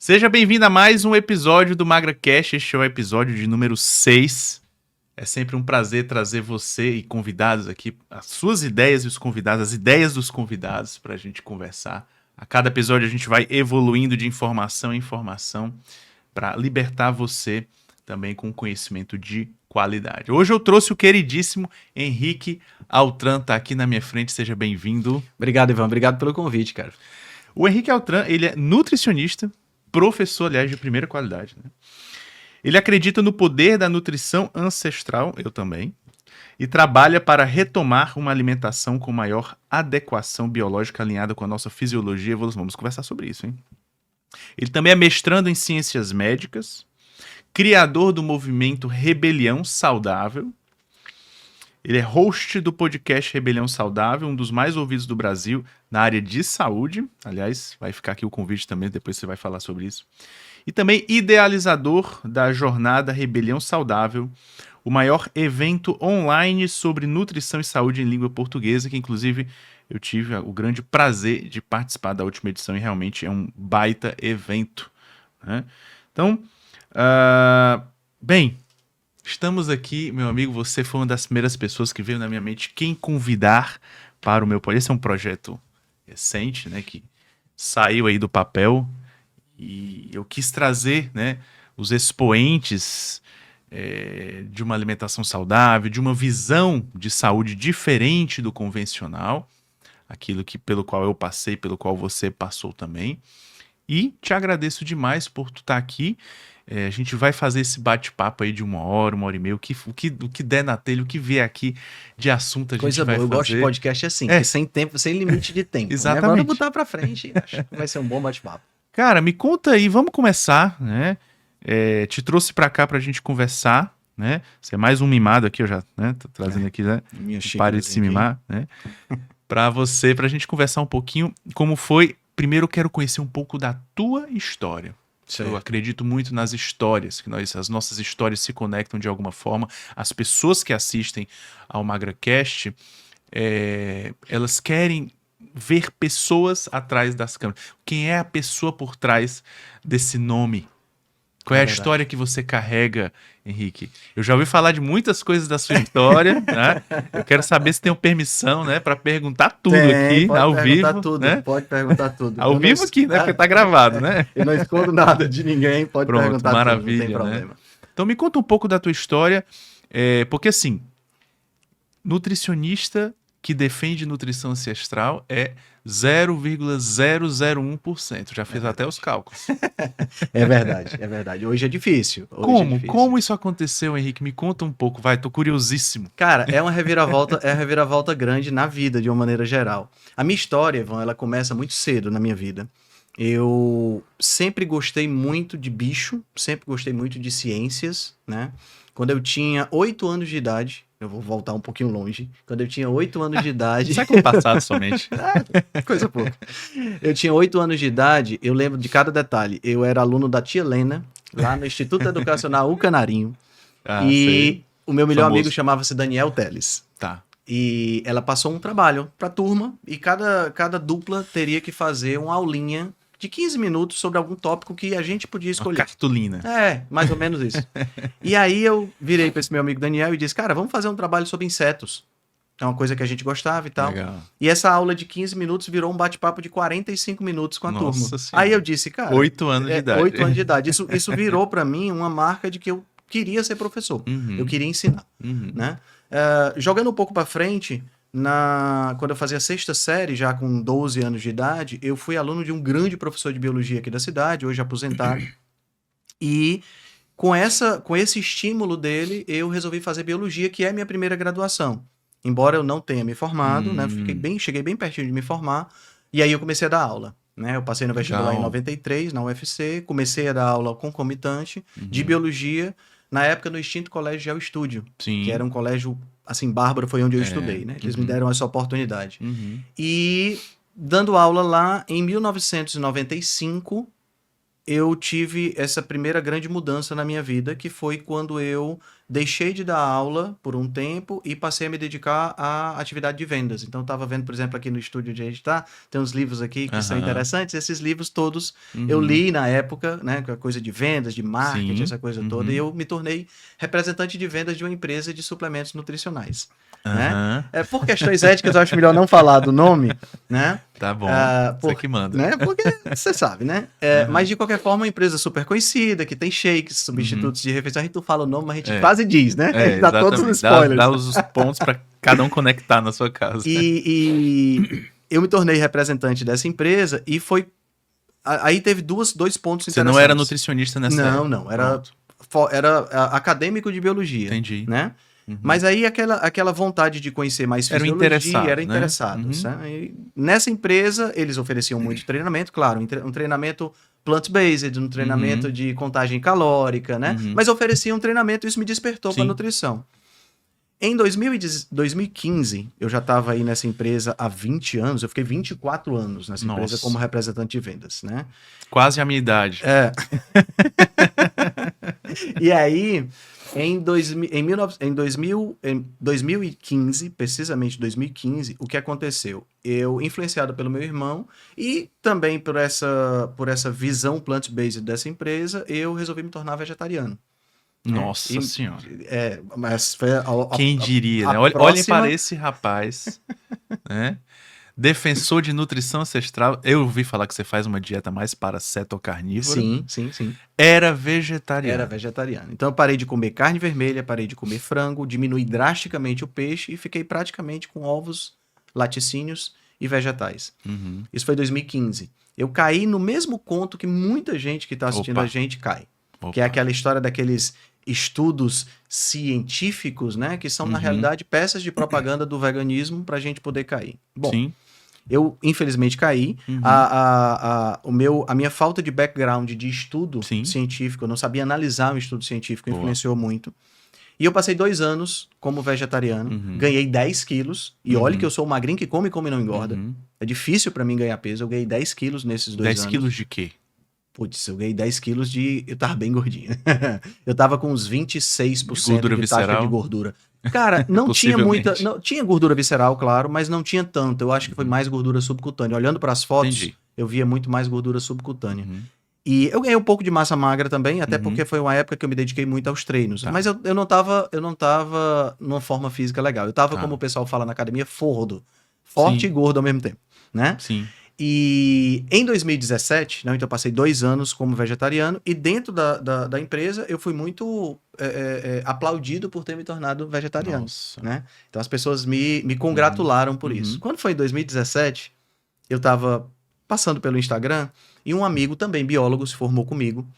Seja bem-vindo a mais um episódio do MagraCast. Este é o episódio de número 6. É sempre um prazer trazer você e convidados aqui, as suas ideias e os convidados, as ideias dos convidados para a gente conversar. A cada episódio a gente vai evoluindo de informação em informação para libertar você também com conhecimento de qualidade. Hoje eu trouxe o queridíssimo Henrique Altran, tá aqui na minha frente, seja bem-vindo. Obrigado, Ivan, obrigado pelo convite, cara. O Henrique Altran, ele é nutricionista, professor, aliás, de primeira qualidade, né? Ele acredita no poder da nutrição ancestral, eu também, e trabalha para retomar uma alimentação com maior adequação biológica alinhada com a nossa fisiologia e evolução. Vamos conversar sobre isso, hein? Ele também é mestrando em ciências médicas, criador do movimento Rebelião Saudável. Ele é host do podcast Rebelião Saudável, um dos mais ouvidos do Brasil na área de saúde. Aliás, vai ficar aqui o convite também, depois você vai falar sobre isso. E também idealizador da jornada Rebelião Saudável, o maior evento online sobre nutrição e saúde em língua portuguesa, que inclusive eu tive o grande prazer de participar da última edição e realmente é um baita evento, né? Então, bem, estamos aqui, meu amigo, você foi uma das primeiras pessoas que veio na minha mente quem convidar para o meu podcast. Esse é um projeto recente, né, que saiu aí do papel e eu quis trazer, né, os expoentes de uma alimentação saudável, de uma visão de saúde diferente do convencional, aquilo que, pelo qual eu passei, pelo qual você passou também. E te agradeço demais por tu estar aqui. A gente vai fazer esse bate-papo aí de 1 hora e meia, o que der na telha, o que vier aqui de assunto a gente Coisa vai boa, fazer. eu gosto de podcast assim, sem tempo, sem limite de tempo. Exatamente. Né? Vamos botar pra frente, acho que vai ser um bom bate-papo. Cara, me conta aí, vamos começar, né? Te trouxe pra cá pra gente conversar, né? Você é mais um mimado aqui, eu já, né? Tô trazendo aqui, né? Pare de se mimar, né? Pra gente conversar um pouquinho como foi. Primeiro eu quero conhecer um pouco da tua história. Certo. Eu acredito muito nas histórias, que as nossas histórias se conectam de alguma forma. As pessoas que assistem ao MagraCast, elas querem ver pessoas atrás das câmeras. Quem é a pessoa por trás desse nome? Qual é a história que você carrega, Henrique? Eu já ouvi falar de muitas coisas da sua história, né? Eu quero saber se tem permissão, né, para perguntar tudo aqui, ao vivo. Tudo, né? Pode perguntar tudo. Ao vivo aqui, né? Porque tá gravado, né? Eu não escondo nada de ninguém, pode Pronto, perguntar maravilha, tudo, não tem problema. Né? Então me conta um pouco da tua história, porque assim, nutricionista que defende nutrição ancestral é 0,001%. Já fez até os cálculos. É verdade. Hoje é difícil. Como isso aconteceu, Henrique? Me conta um pouco, vai, tô curiosíssimo. Cara, é uma reviravolta grande na vida, de uma maneira geral. A minha história, Ivan, ela começa muito cedo na minha vida. Eu sempre gostei muito de bicho, sempre gostei muito de ciências, né? Quando eu tinha 8 anos de idade, eu vou voltar um pouquinho longe. Quando eu tinha 8 anos de idade... Século passado somente. Coisa pouca. Eu tinha 8 anos de idade, eu lembro de cada detalhe. Eu era aluno da tia Helena, lá no Instituto Educacional O Canarinho. Sei. O meu melhor amigo chamava-se Daniel Teles. Tá. E ela passou um trabalho para a turma e cada dupla teria que fazer uma aulinha de 15 minutos sobre algum tópico que a gente podia escolher. Uma cartolina. Mais ou menos isso. E aí eu virei para esse meu amigo Daniel e disse, cara, vamos fazer um trabalho sobre insetos. É uma coisa que a gente gostava e tal. Legal. E essa aula de 15 minutos virou um bate-papo de 45 minutos com a turma. Senhora. Aí eu disse, cara... 8 anos de idade. 8 anos de idade. Isso virou para mim uma marca de que eu queria ser professor. Uhum. Eu queria ensinar. Uhum. Né? Jogando um pouco para frente... Quando eu fazia a 6ª série, já com 12 anos de idade, eu fui aluno de um grande professor de biologia aqui da cidade, hoje aposentado. E com esse estímulo dele, eu resolvi fazer biologia, que é a minha primeira graduação. Embora eu não tenha me formado, né? Cheguei bem pertinho de me formar, e aí eu comecei a dar aula. Né? Eu passei no vestibular em 93, na UFC, comecei a dar aula concomitante de biologia, na época no extinto Colégio Geo Estúdio, que era um colégio, assim, bárbaro, foi onde eu estudei, né? Eles me deram essa oportunidade. E dando aula lá, em 1995, eu tive essa primeira grande mudança na minha vida, que foi quando eu deixei de dar aula por um tempo e passei a me dedicar à atividade de vendas. Então, eu estava vendo, por exemplo, aqui no estúdio onde a gente está, tem uns livros aqui que são Aham. interessantes. Esses livros todos eu Uhum. li na época, né, com a coisa de vendas, de marketing, Sim. essa coisa toda, e eu me tornei representante de vendas de uma empresa de suplementos nutricionais. Né? Aham. Por questões éticas, eu acho melhor não falar do nome, né? Tá bom. Você Por, que manda. né? Porque você sabe, né? Mas de qualquer forma, uma empresa super conhecida, que tem shakes, substitutos de refeição, a gente não fala o nome, mas a gente quase diz, né? A gente dá todos os spoilers. Dá os pontos pra cada um conectar na sua casa. E eu me tornei representante dessa empresa e foi. Aí teve dois pontos Você interessantes. não era nutricionista nessa época? Não. Era acadêmico de biologia. Entendi. Né? Mas aí aquela vontade de conhecer mais fisiologia era interessado. Né? E nessa empresa, eles ofereciam muito treinamento, claro, um treinamento plant-based, um treinamento de contagem calórica, né? Mas ofereciam um treinamento, isso me despertou para nutrição. Em 2015, eu já estava aí nessa empresa há 20 anos, eu fiquei 24 anos nessa empresa como representante de vendas, né? Quase a minha idade. E aí, em 2015, precisamente 2015, o que aconteceu? Eu, influenciado pelo meu irmão e também por essa visão plant-based dessa empresa, eu resolvi me tornar vegetariano. Nossa senhora. Mas foi quem diria, né? Olhem para esse rapaz, né? Defensor de nutrição ancestral. Eu ouvi falar que você faz uma dieta mais para cetocarnívora. Sim. Era vegetariano. Era vegetariano. Então eu parei de comer carne vermelha, parei de comer frango, diminui drasticamente o peixe e fiquei praticamente com ovos, laticínios e vegetais. Isso foi 2015. Eu caí no mesmo conto que muita gente que está assistindo a gente cai. Que é aquela história daqueles estudos científicos, né? Que são, na realidade, peças de propaganda do veganismo para a gente poder cair. Bom, eu, infelizmente, caí. A minha falta de background de estudo científico, eu não sabia analisar um estudo científico, influenciou muito. E eu passei 2 anos como vegetariano, ganhei 10 quilos, e olha que eu sou um magrinho que come e não engorda. É difícil para mim ganhar peso, eu ganhei 10 quilos nesses 2 anos. 10 quilos de quê? Putz, eu ganhei 10 quilos de... Eu tava bem gordinho. Eu tava com uns 26% Gordura de taxa visceral? de gordura. Cara, não tinha muita... Não, tinha gordura visceral, claro, mas não tinha tanto. Eu acho que foi mais gordura subcutânea. Olhando para as fotos, eu via muito mais gordura subcutânea. E eu ganhei um pouco de massa magra também, até porque foi uma época que eu me dediquei muito aos treinos. Mas eu não tava numa forma física legal. Eu tava, como o pessoal fala na academia, forte e gordo ao mesmo tempo, né? Sim. E em 2017, então eu passei 2 anos como vegetariano e dentro da empresa eu fui muito aplaudido por ter me tornado vegetariano. Né? Então as pessoas me congratularam por isso. Quando foi em 2017, eu estava passando pelo Instagram e um amigo também, biólogo, se formou comigo,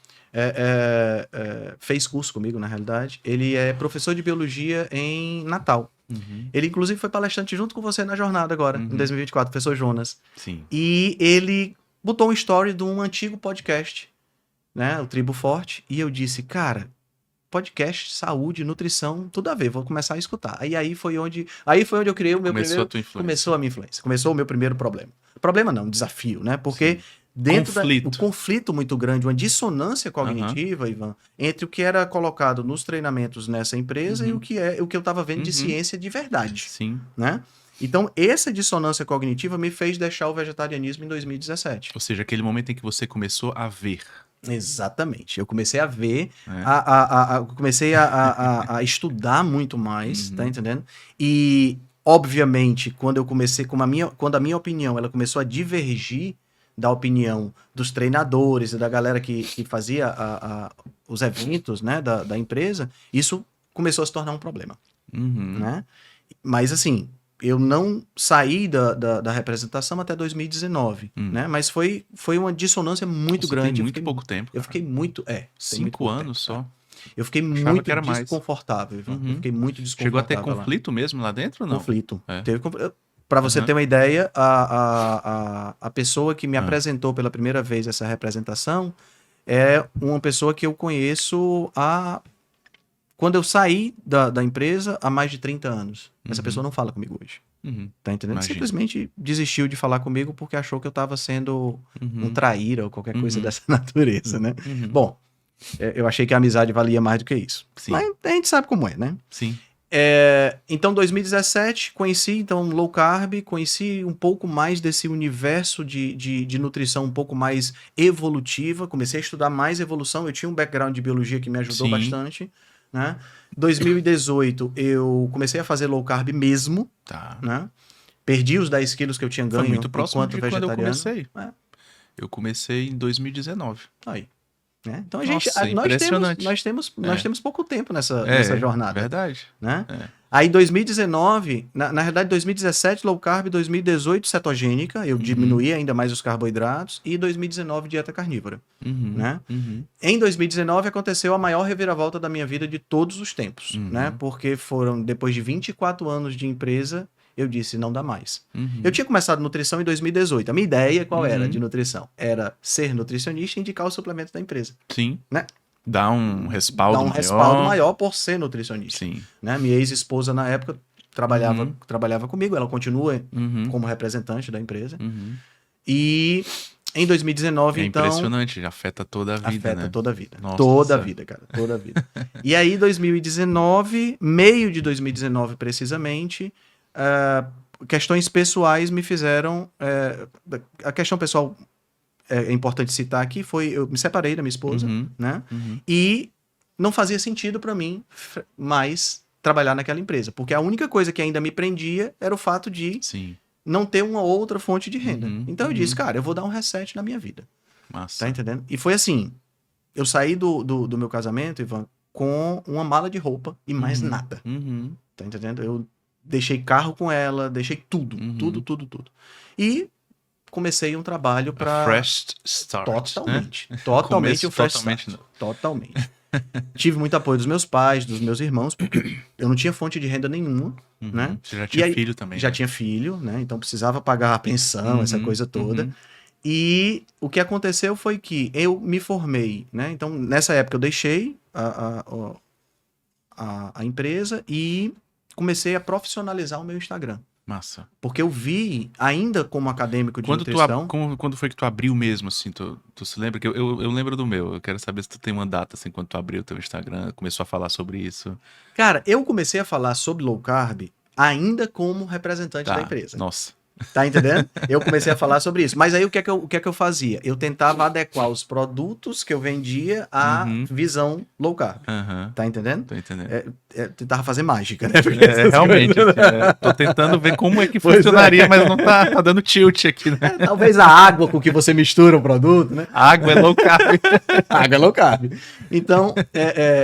fez curso comigo na realidade. Ele é professor de biologia em Natal. Ele, inclusive, foi palestrante junto com você na jornada agora, em 2024, professor Jonas. Sim. E ele botou um story de um antigo podcast, né, o Tribo Forte, e eu disse, cara, podcast, saúde, nutrição, tudo a ver, vou começar a escutar. Aí foi onde eu criei o meu primeiro... Começou a minha influência. Começou o meu primeiro problema. Problema não, desafio, né? Porque... Dentro o conflito muito grande, uma dissonância cognitiva, Ivan, entre o que era colocado nos treinamentos nessa empresa e o que eu estava vendo de ciência de verdade. Sim. Né? Então, essa dissonância cognitiva me fez deixar o vegetarianismo em 2017. Ou seja, aquele momento em que você começou a ver. Exatamente. Eu comecei a ver, comecei a estudar muito mais, tá entendendo? E, obviamente, quando a minha opinião ela começou a divergir da opinião dos treinadores e da galera que fazia os eventos, né, da empresa, isso começou a se tornar um problema. Né? Mas, assim, eu não saí da representação até 2019, né? Mas foi uma dissonância muito grande. Tem muito pouco tempo. Eu fiquei muito... 5 anos só. Eu fiquei muito desconfortável, Ivan. Eu fiquei muito desconfortável. Chegou a ter conflito mesmo lá dentro ou não? Conflito. Teve conflito. Para você ter uma ideia, a pessoa que me apresentou pela primeira vez essa representação é uma pessoa que eu conheço quando eu saí da empresa há mais de 30 anos. Essa pessoa não fala comigo hoje. Tá entendendo? Imagina. Simplesmente desistiu de falar comigo porque achou que eu estava sendo um traíra ou qualquer coisa dessa natureza, né? Bom, eu achei que a amizade valia mais do que isso. Sim. Mas a gente sabe como é, né? Sim. Então, 2017, conheci então low carb, conheci um pouco mais desse universo de nutrição um pouco mais evolutiva, comecei a estudar mais evolução, eu tinha um background de biologia que me ajudou Sim. bastante, né? 2018, eu comecei a fazer low carb mesmo, Tá. né? Perdi os 10 quilos que eu tinha ganho Foi muito próximo enquanto de quando eu vegetariano. comecei. Eu comecei em 2019. Aí. Né? Então, Nossa, impressionante. nós temos pouco tempo nessa jornada. Verdade. Né? Aí, 2019, na realidade, 2017, low carb, 2018, cetogênica, eu diminuí ainda mais os carboidratos, e 2019, dieta carnívora. Né? Em 2019, aconteceu a maior reviravolta da minha vida de todos os tempos, né? Porque depois de 24 anos de empresa, eu disse, não dá mais. Eu tinha começado nutrição em 2018. A minha ideia qual era de nutrição? Era ser nutricionista e indicar o suplemento da empresa. Sim. Né? Dá um respaldo maior. Respaldo maior por ser nutricionista. Sim. Né? Minha ex-esposa, na época, trabalhava comigo. Ela continua como representante da empresa. E em 2019, então... É impressionante, afeta toda a vida, Afeta toda a vida. Nossa, toda a vida, cara. Toda a vida. E aí, 2019, meio de 2019 precisamente... questões pessoais me fizeram... a questão pessoal é importante citar aqui foi... Eu me separei da minha esposa, né? E não fazia sentido para mim mais trabalhar naquela empresa. Porque a única coisa que ainda me prendia era o fato de não ter uma outra fonte de renda. Então eu disse, cara, eu vou dar um reset na minha vida. Massa. Tá entendendo? E foi assim, eu saí do meu casamento, Ivan, com uma mala de roupa e mais nada. Tá entendendo? Eu deixei carro com ela, deixei tudo, tudo. E comecei um trabalho para... Fresh start. Totalmente. Né? Totalmente um fresh start. Totalmente. Tive muito apoio dos meus pais, dos meus irmãos, porque eu não tinha fonte de renda nenhuma, né? Você já tinha filho também. Já tinha filho, né? Então precisava pagar a pensão, essa coisa toda. E o que aconteceu foi que eu me formei, né? Então, nessa época eu deixei a empresa e comecei a profissionalizar o meu Instagram. Massa. Porque eu vi, ainda como acadêmico de nutrição... Quando foi que tu abriu mesmo, assim? Tu se lembra? Que eu lembro do meu. Eu quero saber se tu tem uma data, assim, quando tu abriu o teu Instagram, começou a falar sobre isso. Cara, eu comecei a falar sobre low carb ainda como representante da empresa. Nossa. Tá entendendo? Eu comecei a falar sobre isso. Mas aí o que é que eu fazia? Eu tentava adequar os produtos que eu vendia à visão low carb. Tá entendendo? Tô entendendo. Tentava fazer mágica, né? Realmente. Assim, tô tentando ver como é que funcionaria, mas não tá dando tilt aqui, né? Talvez a água com que você mistura o produto, né? A água é low carb. Água é low carb. Então,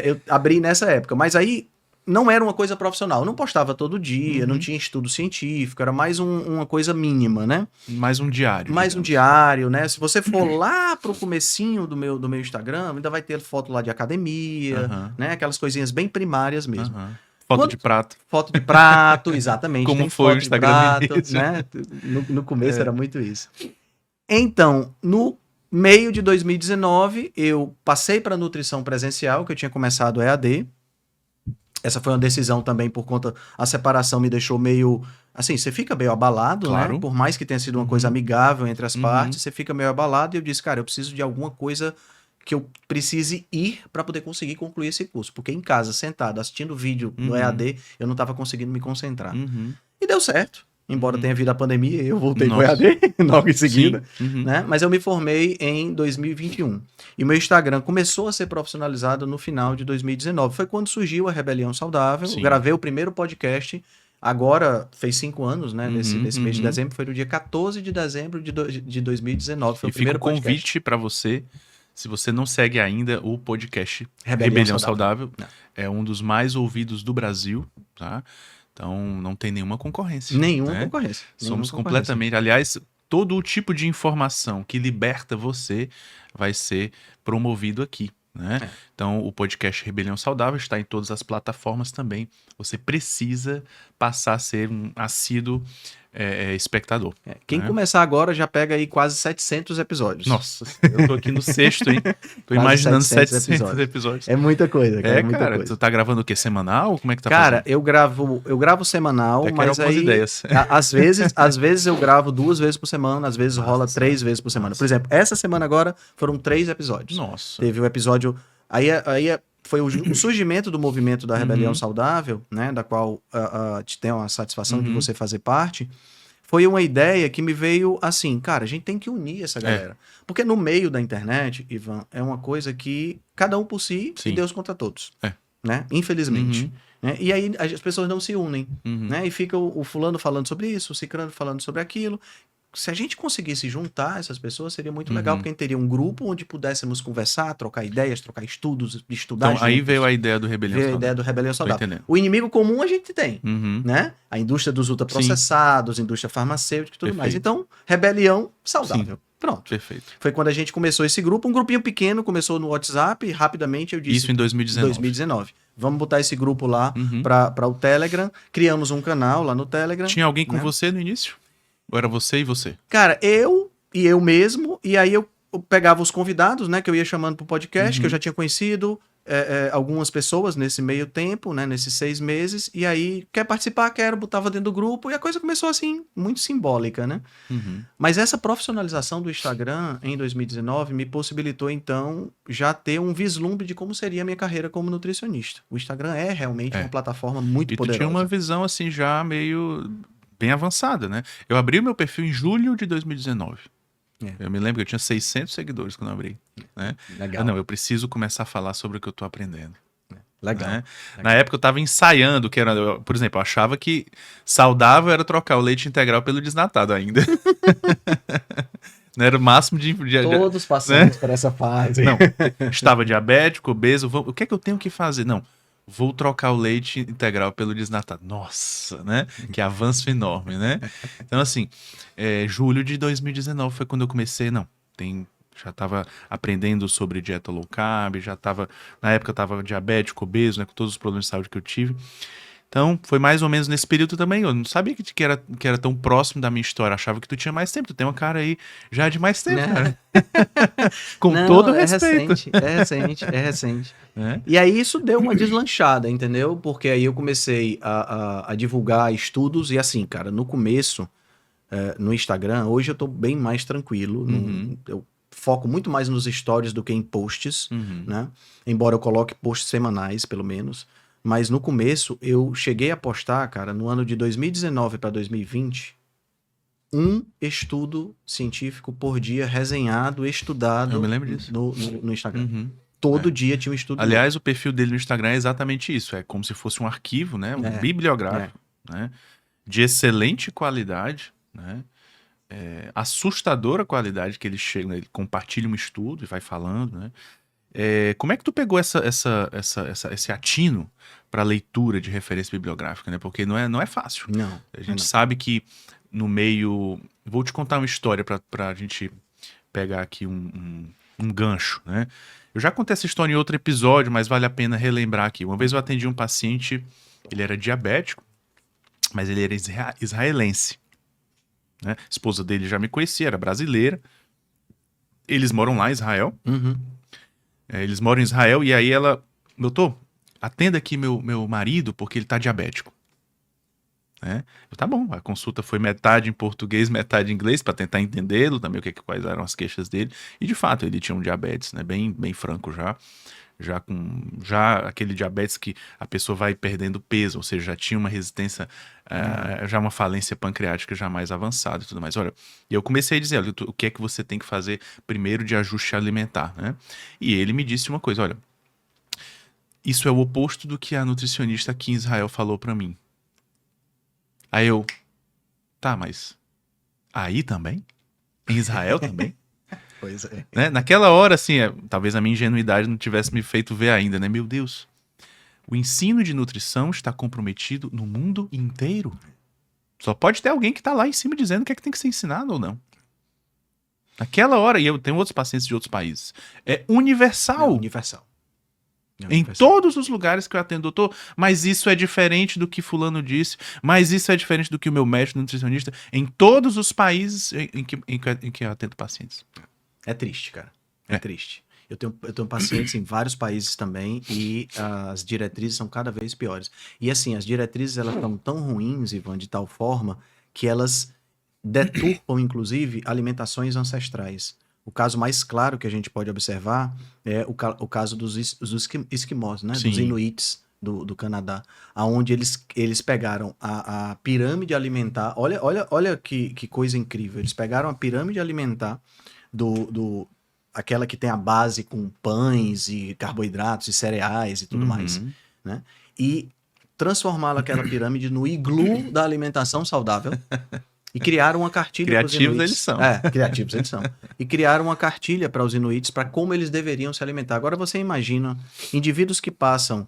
eu abri nessa época. Mas aí... não era uma coisa profissional. Eu não postava todo dia, não tinha estudo científico, era mais uma coisa mínima, né? Mais um diário. Mais um diário, né? Se você for lá pro comecinho do meu Instagram, ainda vai ter foto lá de academia, né? Aquelas coisinhas bem primárias mesmo. Foto de prato. Foto de prato, exatamente. Como tem foi foto o Instagram de prato, né? No começo era muito isso. Então, no meio de 2019, eu passei para nutrição presencial, que eu tinha começado EAD. Essa foi uma decisão também por conta... A separação me deixou meio... Assim, você fica meio abalado, né? Por mais que tenha sido uma coisa amigável entre as partes, você fica meio abalado. E eu disse, cara, eu preciso de alguma coisa que eu precise ir para poder conseguir concluir esse curso. Porque em casa, sentado, assistindo vídeo no EAD, eu não estava conseguindo me concentrar. E deu certo. Embora tenha vindo a pandemia, eu voltei pro EAD logo em seguida. Né? Mas eu me formei em 2021. E o meu Instagram começou a ser profissionalizado no final de 2019. Foi quando surgiu a Rebelião Saudável. Eu gravei o primeiro podcast. Agora, fez 5 anos, né? Nesse mês de dezembro. Foi no dia 14 de dezembro de 2019. Foi o primeiro podcast. Fica o convite para você, se você não segue ainda o podcast Rebelião Saudável. É um dos mais ouvidos do Brasil, tá? Então, não tem nenhuma concorrência. Nenhuma concorrência. Somos completamente... Aliás, todo o tipo de informação que liberta você vai ser promovido aqui, né? Então, o podcast Rebelião Saudável está em todas as plataformas também. Você precisa passar a ser um assíduo espectador. Quem começar agora já pega aí quase 700 episódios. Nossa, eu tô aqui no 6º, hein? Tô imaginando 700 episódios. É muita coisa, cara. Muita coisa. Tu tá gravando o quê? Semanal? Como é que tá fazendo? Cara, eu gravo semanal, mas aí... ideias. Às vezes eu gravo 2 vezes por semana, às vezes rola 3 vezes por semana. Por exemplo, essa semana agora foram 3 episódios. Nossa. Teve o episódio Foi o surgimento do movimento da Rebelião Uhum. Saudável, né? Da qual te tenho a satisfação de Uhum. você fazer parte. Foi uma ideia que me veio assim, cara, a gente tem que unir essa galera. Porque no meio da internet, Ivan, é uma coisa que cada um por si e Sim. Deus contra todos. É. Né? Infelizmente. Uhum. Né? E aí as pessoas não se unem. Uhum. Né? E fica o fulano falando sobre isso, o cicrano falando sobre aquilo. Se a gente conseguisse juntar essas pessoas, seria muito legal, Uhum. porque a gente teria um grupo onde pudéssemos conversar, trocar ideias, trocar estudos, estudar Então, aí juntos. veio a ideia do Rebelião Veio a Saudável. ideia do Rebelião Saudável. entendendo. O inimigo comum a gente tem, Uhum. né? A indústria dos ultraprocessados, indústria farmacêutica e tudo mais. Perfeito. Então, Rebelião Saudável. Sim. Pronto. Perfeito. Foi quando a gente começou esse grupo, um grupinho pequeno, começou no WhatsApp, e rapidamente eu disse... Isso em 2019. 2019. Vamos botar esse grupo lá Uhum. para o Telegram. Criamos um canal lá no Telegram. Tinha alguém com né? você no início? Ou era você e você? Cara, eu mesmo, e aí eu pegava os convidados, né, que eu ia chamando pro podcast, que eu já tinha conhecido algumas pessoas nesse meio tempo, né, nesses 6 meses, e aí, quer participar? Quero, botava dentro do grupo, e a coisa começou assim, muito simbólica, né? Uhum. Mas essa profissionalização do Instagram, em 2019, me possibilitou, então, já ter um vislumbre de como seria a minha carreira como nutricionista. O Instagram é realmente uma plataforma muito E tu poderosa. tinha uma visão, assim, já meio bem avançada, né? Eu abri o meu perfil em julho de 2019. Eu me lembro que eu tinha 600 seguidores quando eu abri. Né? Legal. Não, eu preciso começar a falar sobre o que eu tô aprendendo. Legal. Né? Na época eu tava ensaiando, que era, por exemplo, eu achava que saudável era trocar o leite integral pelo desnatado ainda. Não era o máximo de Todos passamos por essa fase. Não, estava diabético, obeso, o que é que eu tenho que fazer? Não, vou trocar o leite integral pelo desnatado. Nossa, né? Que avanço enorme, né? Então, assim, julho de 2019 foi quando eu comecei, já estava aprendendo sobre dieta low carb, na época eu estava diabético, obeso, né? Com todos os problemas de saúde que eu tive. Então, foi mais ou menos nesse período também. Eu não sabia que era tão próximo da minha história. Achava que tu tinha mais tempo. Tu tem uma cara aí já de mais tempo, cara. Com todo respeito. É recente. E aí isso deu uma deslanchada, entendeu? Porque aí eu comecei a divulgar estudos e assim, cara, no começo, no Instagram, hoje eu tô bem mais tranquilo. Eu foco muito mais nos stories do que em posts, né? Embora eu coloque posts semanais, pelo menos. Mas no começo, eu cheguei a postar, cara, no ano de 2019 para 2020, um estudo científico por dia resenhado, estudado. Eu me lembro disso. No Instagram. Todo dia tinha um estudo. Aliás, o perfil dele no Instagram é exatamente isso. É como se fosse um arquivo, né? Bibliográfico, né? De excelente qualidade, né? Assustadora qualidade que ele chega, né? Ele compartilha um estudo e vai falando, né? Como é que tu pegou esse atino para leitura de referência bibliográfica, né? Porque não é fácil. Não. A gente sabe que no meio... Vou te contar uma história para a gente pegar aqui um gancho, né? Eu já contei essa história em outro episódio, mas vale a pena relembrar aqui. Uma vez eu atendi um paciente, ele era diabético, mas ele era israelense. Né? A esposa dele já me conhecia, era brasileira. Eles moram lá em Israel. Eles moram em Israel e aí ela... Doutor, atenda aqui meu marido porque ele tá diabético. Tá bom, a consulta foi metade em português, metade em inglês para tentar entendê-lo também, quais eram as queixas dele. E de fato, ele tinha um diabetes, né? Bem franco já aquele diabetes que a pessoa vai perdendo peso, ou seja, já tinha uma resistência, já uma falência pancreática já mais avançada e tudo mais. Olha, e eu comecei a dizer, olha, o que é que você tem que fazer primeiro de ajuste alimentar, né? E ele me disse uma coisa, olha, isso é o oposto do que a nutricionista aqui em Israel falou para mim. Aí eu, mas aí também? Em Israel também? Pois é. Né? Naquela hora, assim, talvez a minha ingenuidade não tivesse me feito ver ainda, né? Meu Deus, o ensino de nutrição está comprometido no mundo inteiro. Só pode ter alguém que está lá em cima dizendo o que é que tem que ser ensinado ou não. Naquela hora, e eu tenho outros pacientes de outros países, é universal. Universal. Em todos os lugares que eu atendo, doutor, mas isso é diferente do que fulano disse, mas isso é diferente do que o meu médico nutricionista, em todos os países em que eu atendo pacientes. É triste, cara. É triste. Eu tenho pacientes em vários países também e as diretrizes são cada vez piores. E assim, as diretrizes elas estão tão ruins, Ivan, de tal forma que elas deturpam, inclusive, alimentações ancestrais. O caso mais claro que a gente pode observar é o caso dos esquimós, né? Dos Sim. inuits do Canadá, aonde eles pegaram a pirâmide alimentar. Olha que coisa incrível. Eles pegaram a pirâmide alimentar aquela que tem a base com pães e carboidratos e cereais e tudo mais, Uhum. né? E transformaram aquela pirâmide no iglu da alimentação saudável. E criaram uma cartilha para os Criativos inuits. eles são. Criativos eles são. E criaram uma cartilha para os inuits para como eles deveriam se alimentar. Agora você imagina indivíduos que passam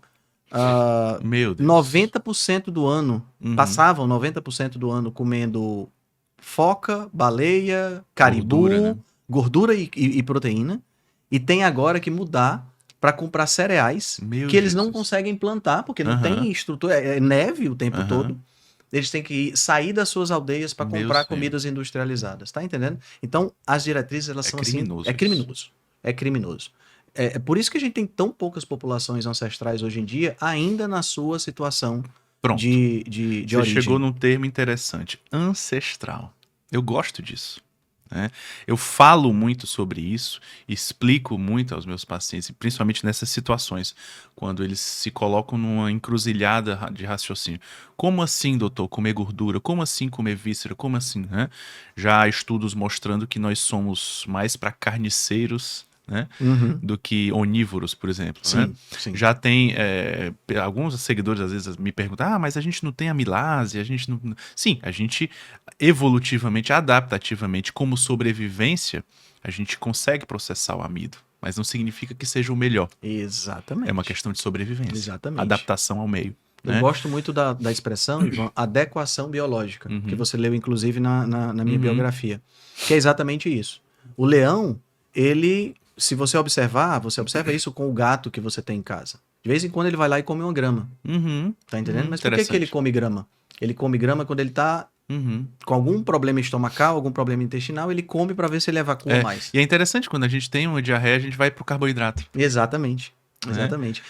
Meu Deus. 90% do ano, Uhum. passavam 90% do ano comendo foca, baleia, caribu, Gordura, né? e proteína. E tem agora que mudar para comprar cereais Meu que eles não Jesus. conseguem plantar, porque não Aham. tem estrutura, é neve o tempo Aham. todo. Eles têm que sair das suas aldeias para Meu comprar Senhor. comidas industrializadas, tá entendendo? Então, as diretrizes, elas são criminoso assim, é isso. criminoso. É criminoso. É por isso que a gente tem tão poucas populações ancestrais hoje em dia, ainda na sua situação Pronto. de Você origem. chegou num termo interessante, ancestral. Eu gosto disso. Né? Eu falo muito sobre isso, explico muito aos meus pacientes, principalmente nessas situações, quando eles se colocam numa encruzilhada de raciocínio. Como assim, doutor, comer gordura? Como assim comer víscera? Como assim? Né? Já há estudos mostrando que nós somos mais para carniceiros, né, do que onívoros, por exemplo. Sim, né? sim. Já tem alguns seguidores às vezes me perguntam, mas a gente não tem amilase, a gente não... Sim, a gente evolutivamente, adaptativamente, como sobrevivência, a gente consegue processar o amido, mas não significa que seja o melhor. Exatamente. É uma questão de sobrevivência. Exatamente. Adaptação ao meio. Eu né? gosto muito da expressão, Ivan, adequação biológica, que você leu, inclusive, na minha biografia. Que é exatamente isso. O leão, ele, se você observar, você observa isso com o gato que você tem em casa. De vez em quando ele vai lá e come uma grama. Tá entendendo? Mas por que ele come grama? Ele come grama quando ele tá com algum problema estomacal, algum problema intestinal, ele come para ver se ele evacua mais. E é interessante, quando a gente tem uma diarreia, a gente vai pro carboidrato. Exatamente. Exatamente.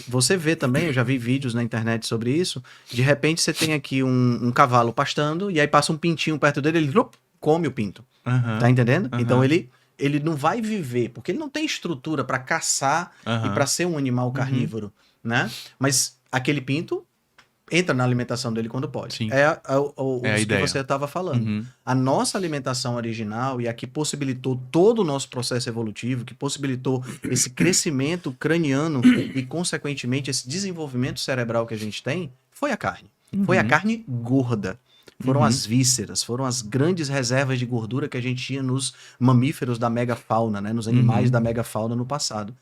Você vê também, eu já vi vídeos na internet sobre isso, de repente você tem aqui um cavalo pastando, e aí passa um pintinho perto dele, ele come o pinto. Tá entendendo? Então ele não vai viver, porque ele não tem estrutura para caçar e para ser um animal carnívoro, né? Mas aquele pinto entra na alimentação dele quando pode. Sim. É a ideia. que você estava falando. A nossa alimentação original e a que possibilitou todo o nosso processo evolutivo, que possibilitou esse crescimento craniano e, consequentemente, esse desenvolvimento cerebral que a gente tem, foi a carne. Foi a carne gorda. Foram as vísceras, foram as grandes reservas de gordura que a gente tinha nos mamíferos da megafauna, né? Nos animais da megafauna no passado.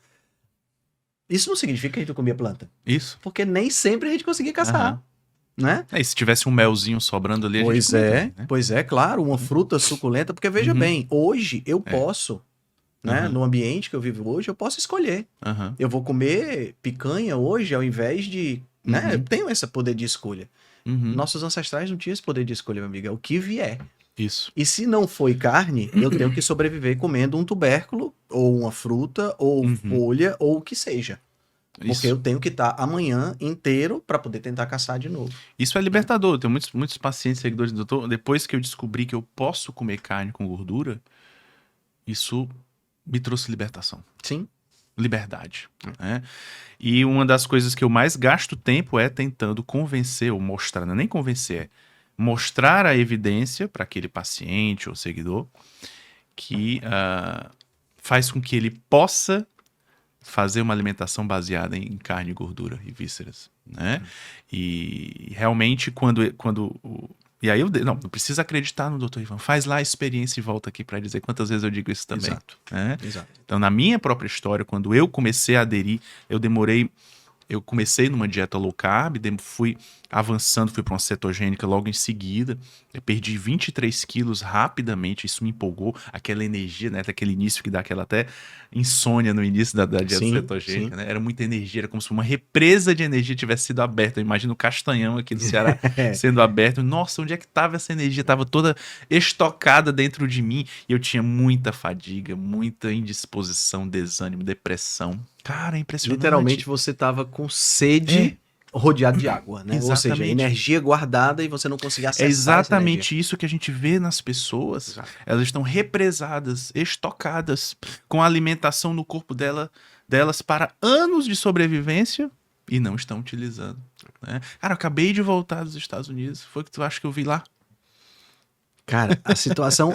Isso não significa que a gente comia planta. Isso. Porque nem sempre a gente conseguia caçar. Né? E se tivesse um melzinho sobrando ali, a gente comia também, né? Pois é, claro, uma fruta suculenta, porque veja bem, hoje eu posso, né, no ambiente que eu vivo hoje, eu posso escolher. Eu vou comer picanha hoje ao invés de, né, eu tenho esse poder de escolha. Nossos ancestrais não tinham esse poder de escolha, meu amigo, é o que vier. Isso. E se não foi carne, eu tenho que sobreviver comendo um tubérculo, ou uma fruta, ou folha, ou o que seja. Porque eu tenho que estar amanhã inteiro para poder tentar caçar de novo. Isso é libertador. Eu tenho muitos pacientes, seguidores do doutor. Depois que eu descobri que eu posso comer carne com gordura, isso me trouxe libertação. Sim. Liberdade. Né? E uma das coisas que eu mais gasto tempo é tentando convencer ou mostrar, não é nem convencer, é mostrar a evidência para aquele paciente ou seguidor que faz com que ele possa fazer uma alimentação baseada em carne, gordura e vísceras, né? E realmente e aí não precisa acreditar no Dr. Ivan, faz lá a experiência e volta aqui para dizer quantas vezes eu digo isso também. Exato. Né? Exato. Então, na minha própria história, quando eu comecei a aderir, eu comecei numa dieta low carb, fui avançando, fui para uma cetogênica logo em seguida. Eu perdi 23 quilos rapidamente, isso me empolgou. Aquela energia, né? Daquele início que dá aquela até insônia no início da dieta cetogênica, né? Era muita energia, era como se uma represa de energia tivesse sido aberta. Eu imagino o Castanhão aqui do Ceará sendo aberto. Nossa, onde é que estava essa energia? Estava toda estocada dentro de mim. E eu tinha muita fadiga, muita indisposição, desânimo, depressão. Cara, é impressionante. Literalmente você tava com sede rodeado de água, né? Ou seja, Exatamente. energia guardada e você não conseguir acessar É essa exatamente isso que a gente vê nas pessoas. Exato. Elas estão represadas, estocadas, com a alimentação no corpo delas para anos de sobrevivência e não estão utilizando. Né? Cara, eu acabei de voltar dos Estados Unidos. Foi o que tu acha que eu vi lá? Cara, a situação.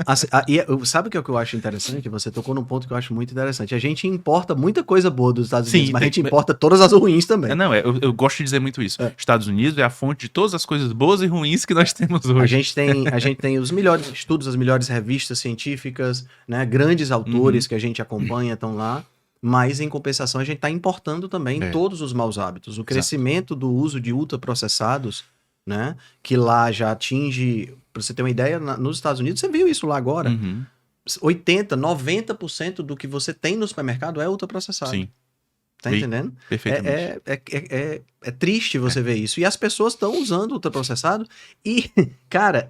Sabe o que é o que eu acho interessante? Você tocou num ponto que eu acho muito interessante. A gente importa muita coisa boa dos Estados Sim, Unidos, mas a tem- gente importa todas as ruins também. Não, eu gosto de dizer muito isso. É. Estados Unidos é a fonte de todas as coisas boas e ruins que nós temos A hoje. gente tem os melhores estudos, as melhores revistas científicas, né? Grandes autores que a gente acompanha estão lá. Mas, em compensação, a gente está importando também É. todos os maus hábitos. O crescimento do uso de ultraprocessados, né? Que lá já atinge. Para você ter uma ideia, nos Estados Unidos, você viu isso lá agora. Uhum. 80, 90% do que você tem no supermercado é ultraprocessado. Sim, Tá vi entendendo? perfeitamente. É triste você ver isso. E as pessoas estão usando ultraprocessado e, cara,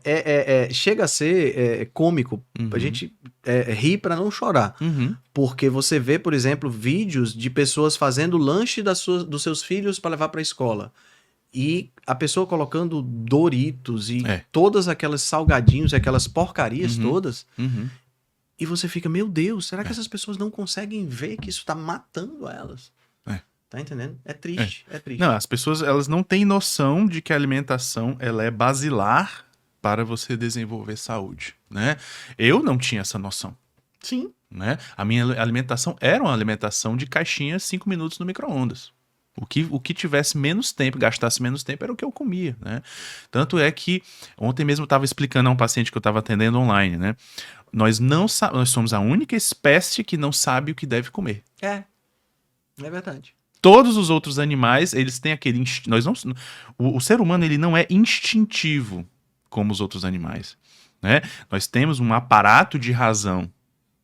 chega a ser cômico. Uhum. A gente ri para não chorar. Uhum. Porque você vê, por exemplo, vídeos de pessoas fazendo lanche dos seus filhos para levar para a escola. E a pessoa colocando Doritos e todas aquelas salgadinhos, aquelas porcarias todas. Uhum. E você fica, meu Deus, será que essas pessoas não conseguem ver que isso está matando elas? Tá entendendo? É triste, é triste. Não, as pessoas elas não têm noção de que a alimentação ela é basilar para você desenvolver saúde, né? Eu não tinha essa noção, Sim. né? A minha alimentação era uma alimentação de caixinha 5 minutos no micro-ondas. O que tivesse menos tempo, gastasse menos tempo, era o que eu comia, né? Tanto é que ontem mesmo eu estava explicando a um paciente que eu estava atendendo online, né? Nós somos a única espécie que não sabe o que deve comer. É verdade. Todos os outros animais, eles têm aquele o ser humano ele não é instintivo como os outros animais, né? Nós temos um aparato de razão,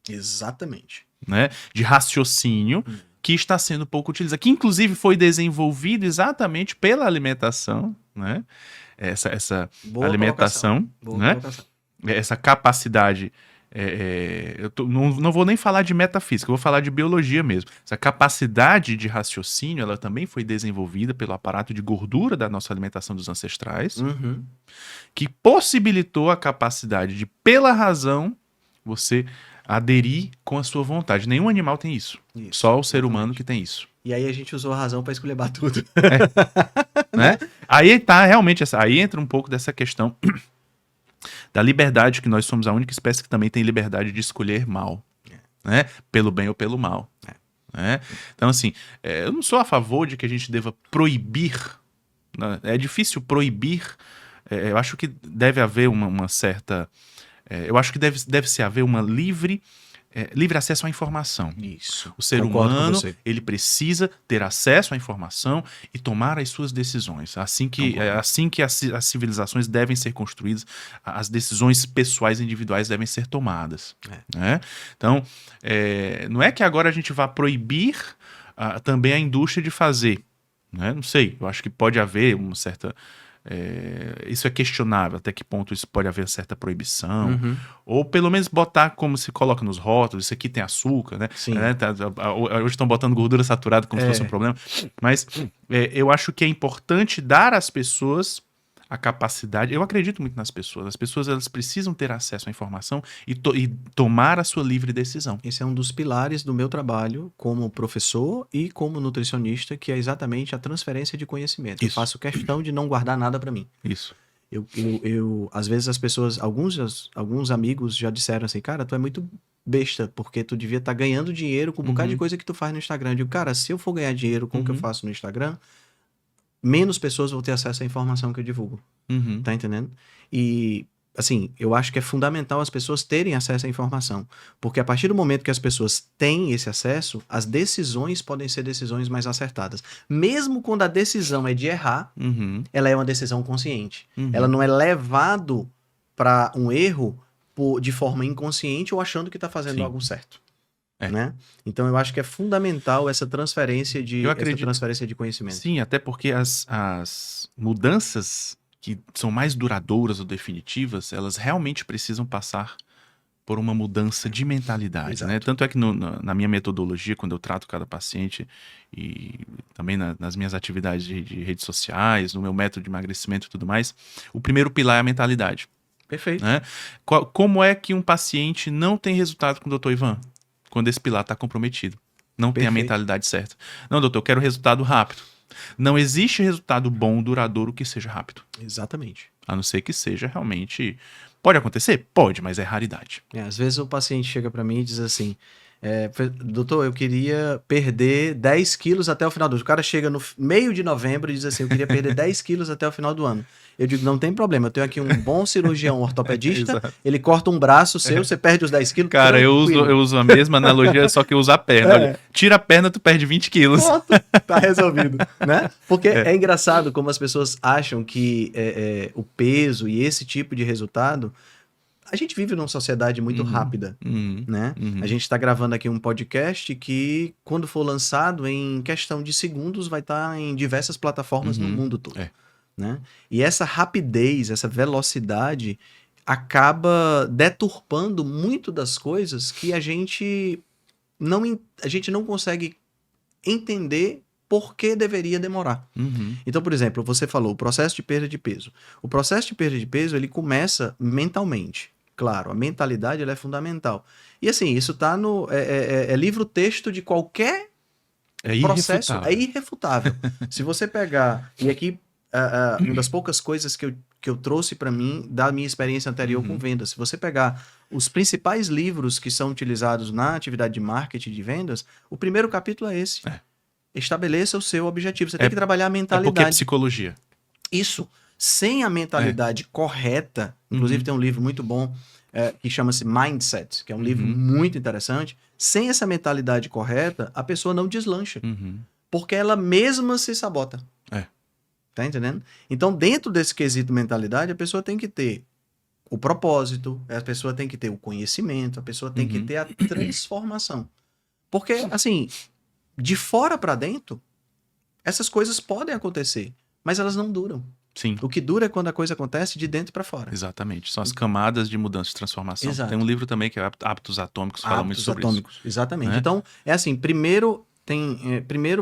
Exatamente. né? De raciocínio que está sendo pouco utilizado, que inclusive foi desenvolvido exatamente pela alimentação, né? Essa Boa alimentação, Boa né? colocação. Essa capacidade. Não vou nem falar de metafísica, eu vou falar de biologia mesmo. Essa capacidade de raciocínio, ela também foi desenvolvida pelo aparato de gordura da nossa alimentação dos ancestrais, Uhum. que possibilitou a capacidade de, pela razão, você aderir com a sua vontade. Nenhum animal tem isso. Isso, Só o ser exatamente. humano que tem isso. E aí a gente usou a razão para escolher tudo. Né? Aí tá realmente aí entra um pouco dessa questão da liberdade, que nós somos a única espécie que também tem liberdade de escolher mal, né? Pelo bem ou pelo mal. Né? Então, assim, eu não sou a favor de que a gente deva proibir, né? É difícil proibir, eu acho que deve haver uma certa... eu acho que deve-se haver uma livre acesso à informação. Isso. O ser Concordo com humano, você. ele precisa ter acesso à informação e tomar as suas decisões. Assim que as civilizações devem ser construídas, as decisões pessoais e individuais devem ser tomadas. Né? Então, não é que agora a gente vá proibir também a indústria de fazer. Né? Não sei, eu acho que pode haver uma certa... isso é questionável, até que ponto isso pode haver certa proibição, ou pelo menos botar como se coloca nos rótulos, isso aqui tem açúcar, né? Sim. Hoje estão botando gordura saturada como se fosse um problema, mas eu acho que é importante dar às pessoas a capacidade, eu acredito muito nas pessoas, as pessoas elas precisam ter acesso à informação e tomar a sua livre decisão. Esse é um dos pilares do meu trabalho como professor e como nutricionista, que é exatamente a transferência de conhecimento. Isso. Eu faço questão de não guardar nada para mim. Isso. Às vezes as pessoas, alguns amigos já disseram assim, cara, tu é muito besta, porque tu devia estar ganhando dinheiro com um bocado de coisa que tu faz no Instagram. Eu digo, cara, se eu for ganhar dinheiro com o que eu faço no Instagram, menos pessoas vão ter acesso à informação que eu divulgo. Tá entendendo? E, assim, eu acho que é fundamental as pessoas terem acesso à informação. Porque a partir do momento que as pessoas têm esse acesso, as decisões podem ser decisões mais acertadas. Mesmo quando a decisão é de errar, ela é uma decisão consciente. Ela não é levado para um erro de forma inconsciente ou achando que está fazendo algo certo. Né? Então eu acho que é fundamental essa transferência de conhecimento. Sim, até porque as mudanças que são mais duradouras ou definitivas, elas realmente precisam passar por uma mudança de mentalidade, Exato. né? Tanto é que na minha metodologia, quando eu trato cada paciente e também nas minhas atividades de redes sociais, no meu método de emagrecimento e tudo mais, o primeiro pilar é a mentalidade, Perfeito. né? Como é que um paciente não tem resultado com o Dr. Ivan? Quando esse pilar está comprometido. Não tem a Perfeito. mentalidade certa. Não, doutor, eu quero resultado rápido. Não existe resultado bom, duradouro, que seja rápido. Exatamente. A não ser que seja realmente... Pode acontecer? Pode, mas é raridade. Às vezes o paciente chega para mim e diz assim, doutor, eu queria perder 10 quilos até o final do ano. O cara chega no meio de novembro e diz assim, eu queria perder 10 quilos até o final do ano. Eu digo, não tem problema, eu tenho aqui um bom cirurgião ortopedista, Exato. ele corta um braço seu, você perde os 10 quilos, Cara, eu tranquilo. uso a mesma analogia, só que eu uso a perna. Olha, tira a perna, tu perde 20 quilos. Pronto, tá resolvido, né? Porque é engraçado como as pessoas acham que o peso e esse tipo de resultado... A gente vive numa sociedade muito rápida, né? A gente está gravando aqui um podcast que, quando for lançado, em questão de segundos, vai estar em diversas plataformas no mundo todo, né? E essa rapidez, essa velocidade acaba deturpando muito das coisas que a gente não consegue entender por que deveria demorar. Então, por exemplo, você falou o processo de perda de peso. O processo de perda de peso, ele começa mentalmente. Claro, a mentalidade ela é fundamental. E assim, isso está no livro-texto de qualquer processo. É irrefutável. Se você pegar... E aqui, uma das poucas coisas que eu trouxe para mim da minha experiência anterior com vendas. Se você pegar os principais livros que são utilizados na atividade de marketing de vendas, o primeiro capítulo é esse. Estabeleça o seu objetivo. Você tem que trabalhar a mentalidade. É porque é psicologia. Isso. Sem a mentalidade correta, inclusive tem um livro muito bom que chama-se Mindset, que é um livro muito interessante. Sem essa mentalidade correta, a pessoa não deslancha. Porque ela mesma se sabota. Tá entendendo? Então, dentro desse quesito mentalidade, a pessoa tem que ter o propósito, a pessoa tem que ter o conhecimento, a pessoa tem que ter a transformação. Porque, assim, de fora para dentro, essas coisas podem acontecer, mas elas não duram. Sim. O que dura é quando a coisa acontece de dentro para fora. Exatamente. São as camadas de mudança e transformação. Exato. Tem um livro também que é Hábitos Atômicos, fala muito sobre isso. Exatamente. Né? Então, é assim, primeiro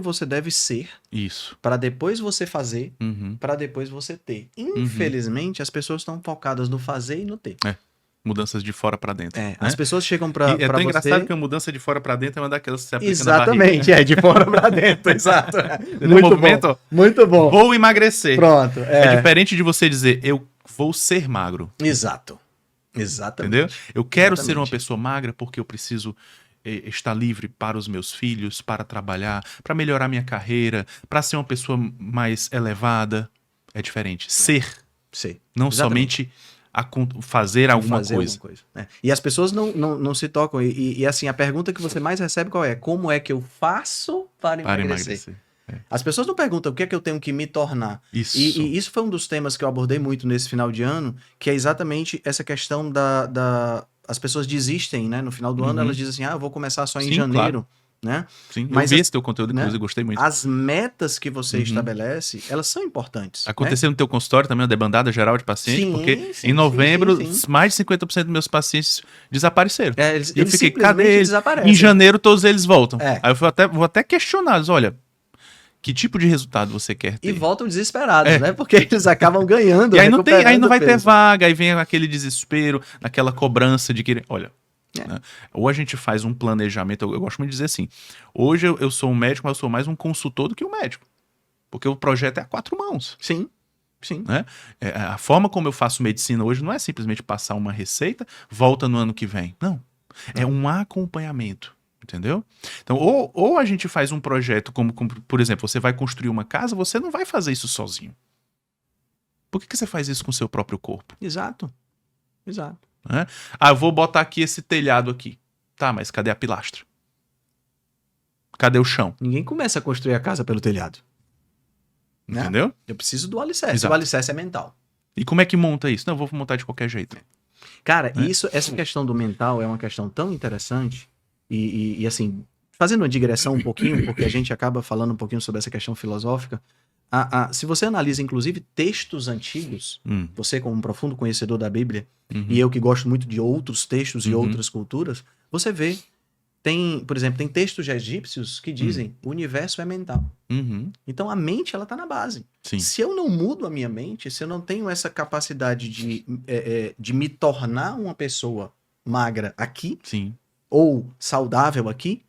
você deve ser, isso, para depois você fazer, para depois você ter. Infelizmente, as pessoas estão focadas no fazer e no ter. Mudanças de fora para dentro. Né? As pessoas chegam para você... É tão engraçado que a mudança de fora para dentro é uma daquelas que você aplica Exatamente, na barriga. de fora para dentro, exato. Muito bom. Muito bom. Vou emagrecer. Pronto. É diferente de você dizer, eu vou ser magro. Exato. Exatamente. Entendeu? Eu quero ser uma pessoa magra porque eu preciso estar livre para os meus filhos, para trabalhar, para melhorar minha carreira, para ser uma pessoa mais elevada. É diferente. Ser. Não somente fazer alguma coisa. E as pessoas não se tocam. E assim, a pergunta que você mais recebe qual é? Como é que eu faço para emagrecer? As pessoas não perguntam o que é que eu tenho que me tornar. Isso. E isso foi um dos temas que eu abordei muito nesse final de ano, que é exatamente essa questão as pessoas desistem, né? No final do ano, elas dizem assim, eu vou começar só em janeiro. Claro. Né? Sim, mas eu vi esse teu conteúdo, inclusive, eu gostei muito. As metas que você estabelece, elas são importantes. Aconteceu no teu consultório também uma debandada geral de pacientes, porque em novembro, mais de 50% dos meus pacientes desapareceram. E eu fiquei, cadê eles? Em janeiro, todos eles voltam. Aí eu vou até questioná-los, olha, que tipo de resultado você quer ter? E voltam desesperados, né? Porque eles acabam ganhando. E aí não vai ter vaga, aí vem aquele desespero, aquela cobrança de querer... Olha, né? Ou a gente faz um planejamento, eu gosto muito de dizer assim, hoje eu sou um médico, mas eu sou mais um consultor do que um médico. Porque o projeto é a 4 mãos. Sim. Né? A forma como eu faço medicina hoje não é simplesmente passar uma receita, volta no ano que vem. Não. É um acompanhamento. Entendeu? Então, ou a gente faz um projeto como, por exemplo, você vai construir uma casa, você não vai fazer isso sozinho. Por que você faz isso com o seu próprio corpo? Exato. Né? Eu vou botar aqui esse telhado aqui. Tá, mas cadê a pilastra? Cadê o chão? Ninguém começa a construir a casa pelo telhado. Entendeu? Né? Eu preciso do alicerce. Exato. O alicerce é mental. E como é que monta isso? Não, eu vou montar de qualquer jeito. Cara, essa questão do mental é uma questão tão interessante. E assim, fazendo uma digressão um pouquinho, porque a gente acaba falando um pouquinho sobre essa questão filosófica, se você analisa, inclusive, textos antigos, você como um profundo conhecedor da Bíblia, e eu que gosto muito de outros textos e outras culturas, você vê, por exemplo, tem textos egípcios que dizem o universo é mental. Então a mente, ela tá na base. Sim. Se eu não mudo a minha mente, se eu não tenho essa capacidade de me tornar uma pessoa magra aqui, Sim. ou saudável aqui,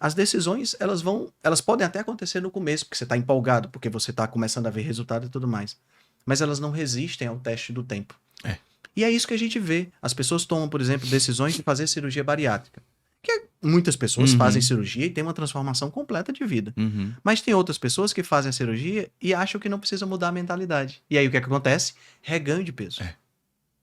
as decisões, elas podem até acontecer no começo, porque você está empolgado, porque você está começando a ver resultado e tudo mais. Mas elas não resistem ao teste do tempo. E é isso que a gente vê. As pessoas tomam, por exemplo, decisões de fazer cirurgia bariátrica. Que muitas pessoas fazem cirurgia e têm uma transformação completa de vida. Mas tem outras pessoas que fazem a cirurgia e acham que não precisa mudar a mentalidade. E aí o que acontece? Reganho de peso.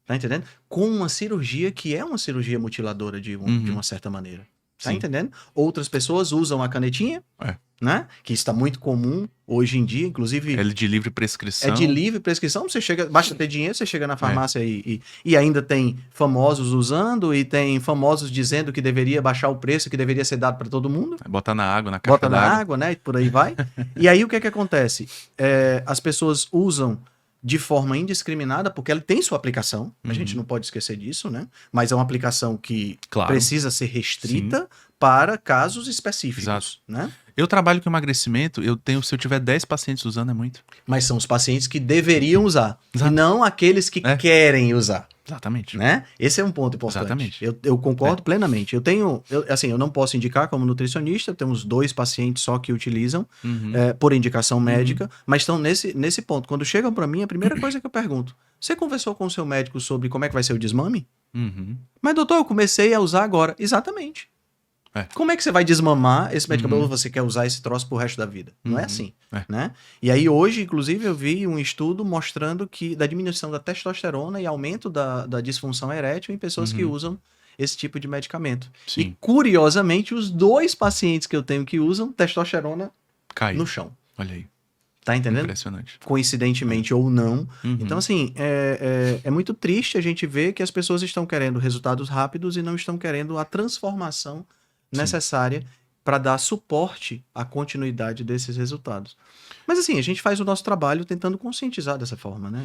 Tá entendendo? Com uma cirurgia que é uma cirurgia mutiladora de uma certa maneira. Tá entendendo? Outras pessoas usam a canetinha, né? Que está muito comum hoje em dia, inclusive... É de livre prescrição. É de livre prescrição. Você chega, basta ter dinheiro, você chega na farmácia e ainda tem famosos usando e tem famosos dizendo que deveria baixar o preço, que deveria ser dado para todo mundo. Botar na água, na caixa Bota na água, né? E por aí vai. E aí o que é que acontece? As pessoas usam de forma indiscriminada, porque ela tem sua aplicação, a gente não pode esquecer disso, né? Mas é uma aplicação que precisa ser restrita para casos específicos, né? Eu trabalho com emagrecimento, se eu tiver 10 pacientes usando, é muito. Mas são os pacientes que deveriam usar, e não aqueles que querem usar. Exatamente. Né? Esse é um ponto importante. Exatamente. Eu concordo plenamente. Eu não posso indicar como nutricionista, temos 2 pacientes só que utilizam por indicação médica, mas estão nesse ponto. Quando chegam para mim, a primeira coisa que eu pergunto: você conversou com o seu médico sobre como é que vai ser o desmame? Mas doutor, eu comecei a usar agora. Exatamente. Como é que você vai desmamar esse medicamento ou você quer usar esse troço pro resto da vida? Não é assim, né? E aí hoje, inclusive, eu vi um estudo mostrando que da diminuição da testosterona e aumento da disfunção erétil em pessoas que usam esse tipo de medicamento. Sim. E, curiosamente, os 2 pacientes que eu tenho que usam testosterona cai no chão. Olha aí. Tá entendendo? Impressionante. Coincidentemente ou não. Então, assim, é muito triste a gente ver que as pessoas estão querendo resultados rápidos e não estão querendo a transformação necessária para dar suporte à continuidade desses resultados. Mas assim, a gente faz o nosso trabalho tentando conscientizar dessa forma, né?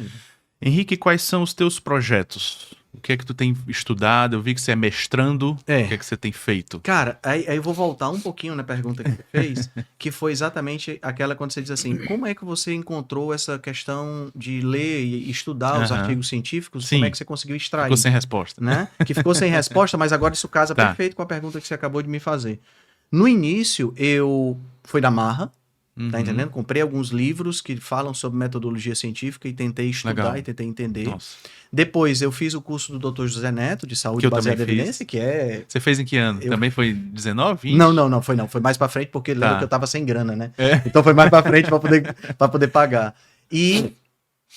Henrique, quais são os teus projetos? O que é que tu tem estudado? Eu vi que você é mestrando. O que é que você tem feito? Cara, aí eu vou voltar um pouquinho na pergunta que você fez, que foi exatamente aquela quando você diz assim, como é que você encontrou essa questão de ler e estudar os artigos científicos? Como é que você conseguiu extrair? Ficou sem resposta. Né? Que ficou sem resposta, mas agora isso casa perfeito com a pergunta que você acabou de me fazer. No início, eu fui da marra, tá entendendo? Comprei alguns livros que falam sobre metodologia científica e tentei estudar e tentei entender. Nossa. Depois eu fiz o curso do Dr. José Neto, de saúde baseada em evidência, que é... Você fez em que ano? Também foi 19, 20? Não, foi mais pra frente, porque lembra que eu tava sem grana, né? Então foi mais pra frente pra poder pagar. E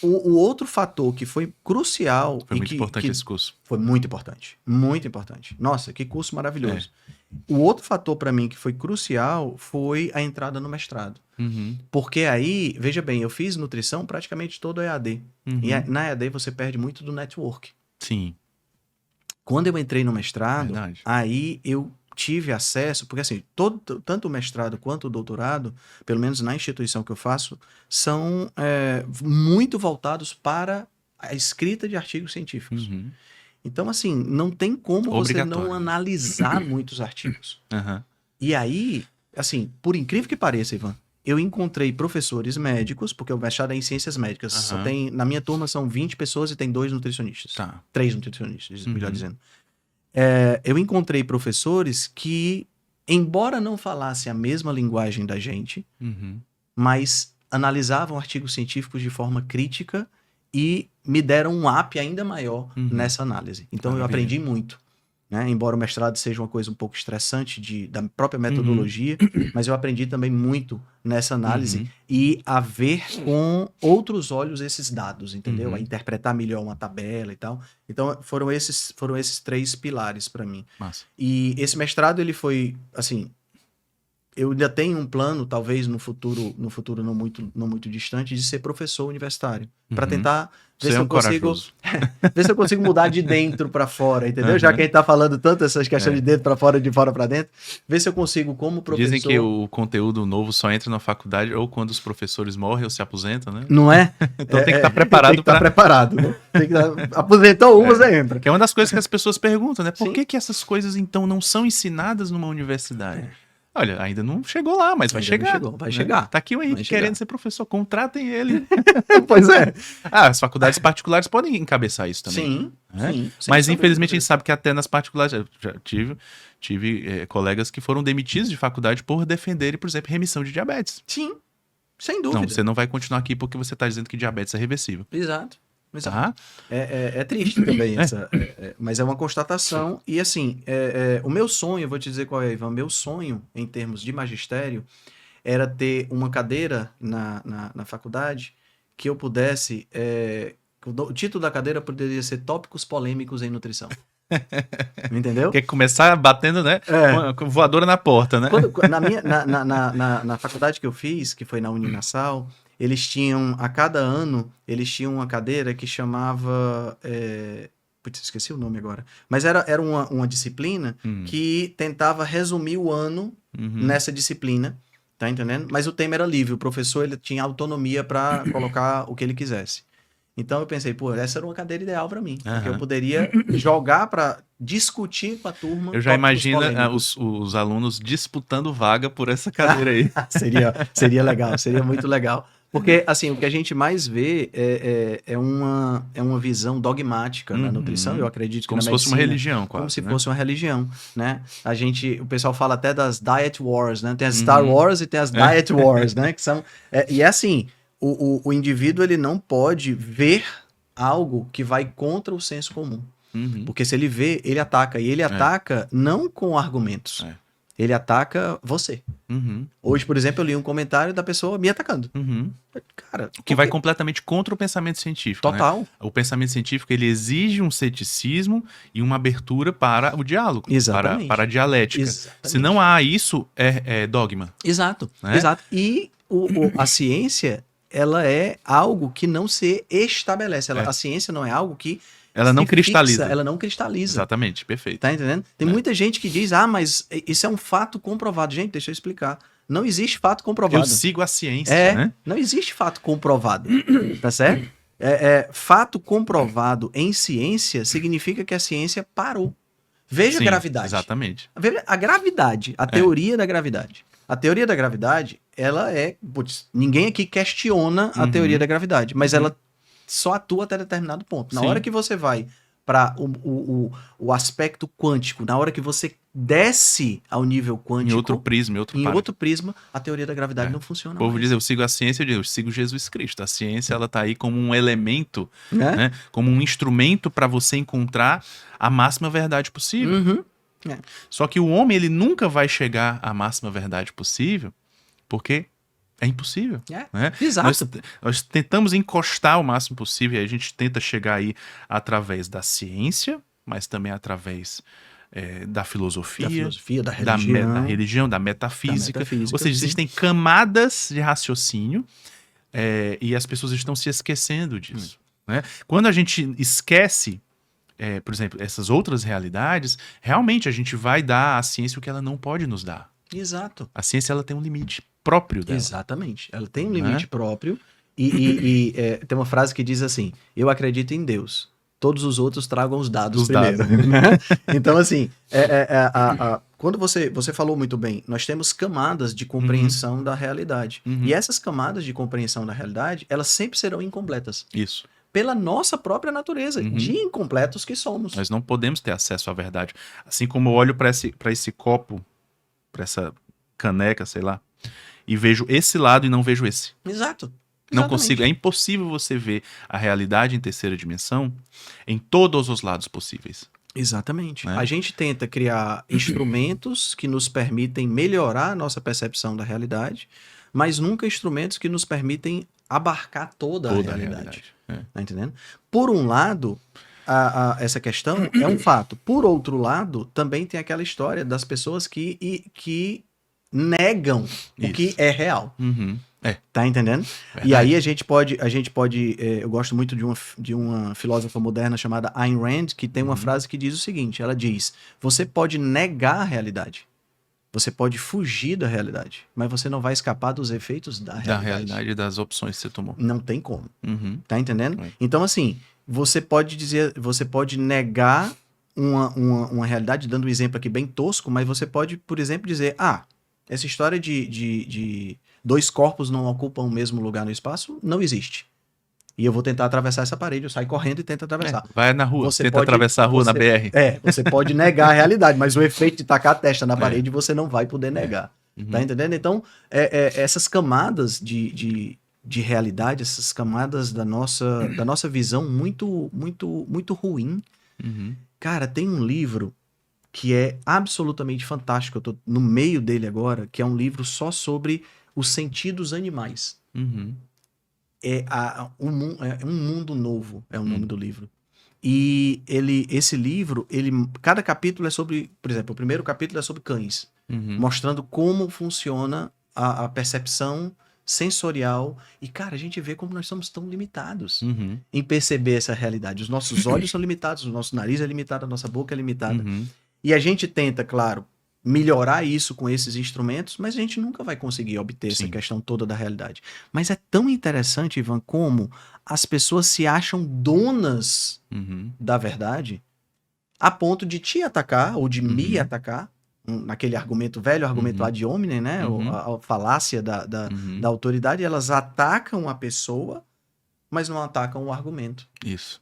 o outro fator que foi crucial... Foi muito importante esse curso. Foi muito importante, muito importante. Nossa, que curso maravilhoso. O outro fator para mim que foi crucial foi a entrada no mestrado. Porque aí, veja bem, eu fiz nutrição praticamente todo EAD. E na EAD você perde muito do network. Sim. Quando eu entrei no mestrado, aí eu tive acesso, porque assim, tanto o mestrado quanto o doutorado, pelo menos na instituição que eu faço, são muito voltados para a escrita de artigos científicos. Então, assim, não tem como você não analisar muitos artigos. E aí, assim, por incrível que pareça, Ivan, eu encontrei professores médicos, porque o mestrado é em ciências médicas. Só tem, na minha turma são 20 pessoas e tem 2 nutricionistas. 3 nutricionistas, melhor dizendo. Eu encontrei professores que, embora não falassem a mesma linguagem da gente, mas analisavam artigos científicos de forma crítica e me deram um up ainda maior nessa análise. Então eu aprendi muito, né? Embora o mestrado seja uma coisa um pouco estressante da própria metodologia, mas eu aprendi também muito nessa análise e a ver com outros olhos esses dados, entendeu? A interpretar melhor uma tabela e tal. Então foram esses 3 pilares para mim. Massa. E esse mestrado ele foi, assim, eu ainda tenho um plano, talvez no futuro não muito distante, de ser professor universitário. Para Uhum. tentar ver Você se é eu um consigo. corajoso. Ver se eu consigo mudar de dentro para fora, entendeu? Já Aham. que a gente tá falando tanto essas questões É. de dentro para fora, de fora para dentro, ver se eu consigo, como Dizem que professor. o conteúdo novo só entra na faculdade ou quando os professores morrem ou se aposentam, né? Não é? Então tem que estar Tem preparado que estar para. preparado, né? Tem que aposentou um, você entra. Que é uma das coisas que as pessoas perguntam, né? Por Sim. que essas coisas então não são ensinadas numa universidade? Olha, ainda não chegou lá, mas vai Ainda não chegar. chegou, vai né? chegar. Tá aqui o Henrique Vai chegar. querendo ser professor, contratem ele. Pois é. As faculdades particulares podem encabeçar isso também. Sim, né? sim. Mas sem infelizmente a sombra gente sabe que até nas particulares, eu já tive colegas que foram demitidos de faculdade por defenderem, por exemplo, remissão de diabetes. Sim, sem Não, dúvida. você não vai continuar aqui porque você está dizendo que diabetes é reversível. Exato. Tá? É triste também essa, mas é uma constatação. E assim, o meu sonho, eu vou te dizer qual é, Ivan, meu sonho em termos de magistério era ter uma cadeira na faculdade que eu pudesse. O título da cadeira poderia ser Tópicos Polêmicos em Nutrição. Entendeu? Quer começar batendo, né? Com voadora na porta, né? Na faculdade que eu fiz, que foi na Uninassal, eles tinham, a cada ano, eles tinham uma cadeira que chamava. Putz, esqueci o nome agora. Mas era uma disciplina que tentava resumir o ano nessa disciplina. Tá entendendo? Mas o tema era livre. O professor ele tinha autonomia para colocar o que ele quisesse. Então eu pensei, pô, essa era uma cadeira ideal para mim. Porque eu poderia jogar para discutir com a turma. Eu já tópicos imagino polêmicos. os alunos disputando vaga por essa cadeira aí. Seria legal, seria muito legal. Porque, assim, o que a gente mais vê é uma visão dogmática na nutrição, eu acredito que Como na se medicina, fosse uma religião, quase. como se né? fosse uma religião, né? O pessoal fala até das diet wars, né? Tem as Star Wars e tem as diet wars, né? Que são, e é assim, o indivíduo, ele não pode ver algo que vai contra o senso comum. Porque se ele vê, ele ataca. E ele ataca não com argumentos. Ele ataca você. Hoje, por exemplo, eu li um comentário da pessoa me atacando. Cara, que vai completamente contra o pensamento científico. Total. Né? O pensamento científico ele exige um ceticismo e uma abertura para o diálogo, Exatamente. para a dialética. Exatamente. Se não há isso, é dogma. Exato, né? exato. E a ciência, ela é algo que não se estabelece. A ciência não é algo que ela não cristaliza. Ela não cristaliza. Exatamente, perfeito. Tá entendendo? Tem muita gente que diz, mas isso é um fato comprovado. Gente, deixa eu explicar. Não existe fato comprovado. Eu sigo a ciência, né? Não existe fato comprovado, tá certo? Fato comprovado em ciência significa que a ciência parou. Veja a gravidade. Exatamente. Veja a gravidade, a teoria da gravidade. A teoria da gravidade, ela ninguém aqui questiona a teoria da gravidade, mas ela só atua até determinado ponto. Na hora que você vai para o aspecto quântico, na hora que você desce ao nível quântico... Em outro prisma, a teoria da gravidade não funciona. O povo diz, eu sigo a ciência, eu sigo Jesus Cristo. A ciência, ela tá aí como um elemento, né? Como um instrumento para você encontrar a máxima verdade possível. Só que o homem, ele nunca vai chegar à máxima verdade possível, porque é impossível. Né? Exato. Nós tentamos encostar o máximo possível e a gente tenta chegar aí através da ciência, mas também através da filosofia, da religião, da metafísica. Ou seja, existem camadas de raciocínio e as pessoas estão se esquecendo disso. Né? Quando a gente esquece, por exemplo, essas outras realidades, realmente a gente vai dar à ciência o que ela não pode nos dar. Exato. A ciência ela tem um limite próprio dela. Exatamente. Ela tem um limite próprio e tem uma frase que diz assim, eu acredito em Deus. Todos os outros tragam os dados primeiro. Então, assim, quando você falou muito bem, nós temos camadas de compreensão da realidade. E essas camadas de compreensão da realidade, elas sempre serão incompletas. Isso. Pela nossa própria natureza, de incompletos que somos. Nós não podemos ter acesso à verdade. Assim como eu olho para esse copo, para essa caneca, sei lá, e vejo esse lado e não vejo esse. Exato. Não consigo. É impossível você ver a realidade em terceira dimensão em todos os lados possíveis. Exatamente. A gente tenta criar instrumentos que nos permitem melhorar a nossa percepção da realidade, mas nunca instrumentos que nos permitem abarcar toda a realidade. Tá entendendo? Por um lado, essa questão é um fato. Por outro lado, também tem aquela história das pessoas que negam o Isso. que é real. Uhum. Tá entendendo? Verdade. E aí a gente pode, eu gosto muito de uma filósofa moderna chamada Ayn Rand, que tem uma frase que diz o seguinte, ela diz, você pode negar a realidade, você pode fugir da realidade, mas você não vai escapar dos efeitos da Da realidade. realidade e das opções que você tomou. Não tem como. Uhum. Tá entendendo? É. Então, assim, você pode negar uma realidade, dando um exemplo aqui bem tosco, mas você pode, por exemplo, dizer, essa história de dois corpos não ocupam o mesmo lugar no espaço não existe. E eu vou tentar atravessar essa parede, eu saio correndo e tento atravessar. Vai na rua, Você tenta pode- atravessar a rua na você- BR. Você pode negar a realidade, mas o efeito de tacar a testa na parede você não vai poder negar. Uhum. Tá entendendo? Então, essas camadas de realidade, essas camadas da nossa visão muito, muito, muito ruim. Uhum. Cara, tem um livro que é absolutamente fantástico, eu tô no meio dele agora, que é um livro só sobre os sentidos animais. Uhum. É um mundo novo, é o nome do livro. E esse livro, cada capítulo é sobre, por exemplo, o primeiro capítulo é sobre cães, Uhum. mostrando como funciona a percepção sensorial. E, cara, a gente vê como nós somos tão limitados Uhum. em perceber essa realidade. Os nossos olhos são limitados, o nosso nariz é limitado, a nossa boca é limitada. Uhum. E a gente tenta, claro, melhorar isso com esses instrumentos, mas a gente nunca vai conseguir obter essa Sim. questão toda da realidade. Mas é tão interessante, Ivan, como as pessoas se acham donas Uhum. da verdade a ponto de te atacar ou de me atacar, naquele argumento velho, argumento ad hominem, né? Uhum. A falácia da Uhum. autoridade, elas atacam a pessoa, mas não atacam o argumento. Isso.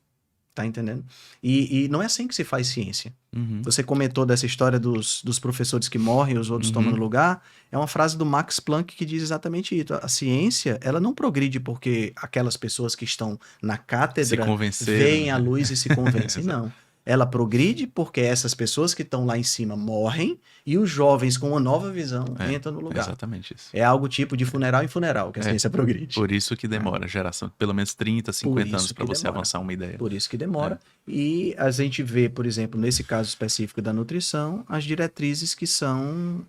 Tá entendendo? E não é assim que se faz ciência. Uhum. Você comentou dessa história dos professores que morrem e os outros tomando lugar. É uma frase do Max Planck que diz exatamente isso. A ciência, ela não progride porque aquelas pessoas que estão na Se cátedra convenceram, veem a né? luz e se convencem. Exato. Não. Ela progride porque essas pessoas que estão lá em cima morrem e os jovens com uma nova visão entram no lugar. Exatamente isso. É algo tipo de funeral em funeral que a ciência progride. Por isso que demora, geração, pelo menos 30, 50 isso anos para que você demora. avançar uma ideia. Por isso que demora. E a gente vê, por exemplo, nesse caso específico da nutrição, as diretrizes que são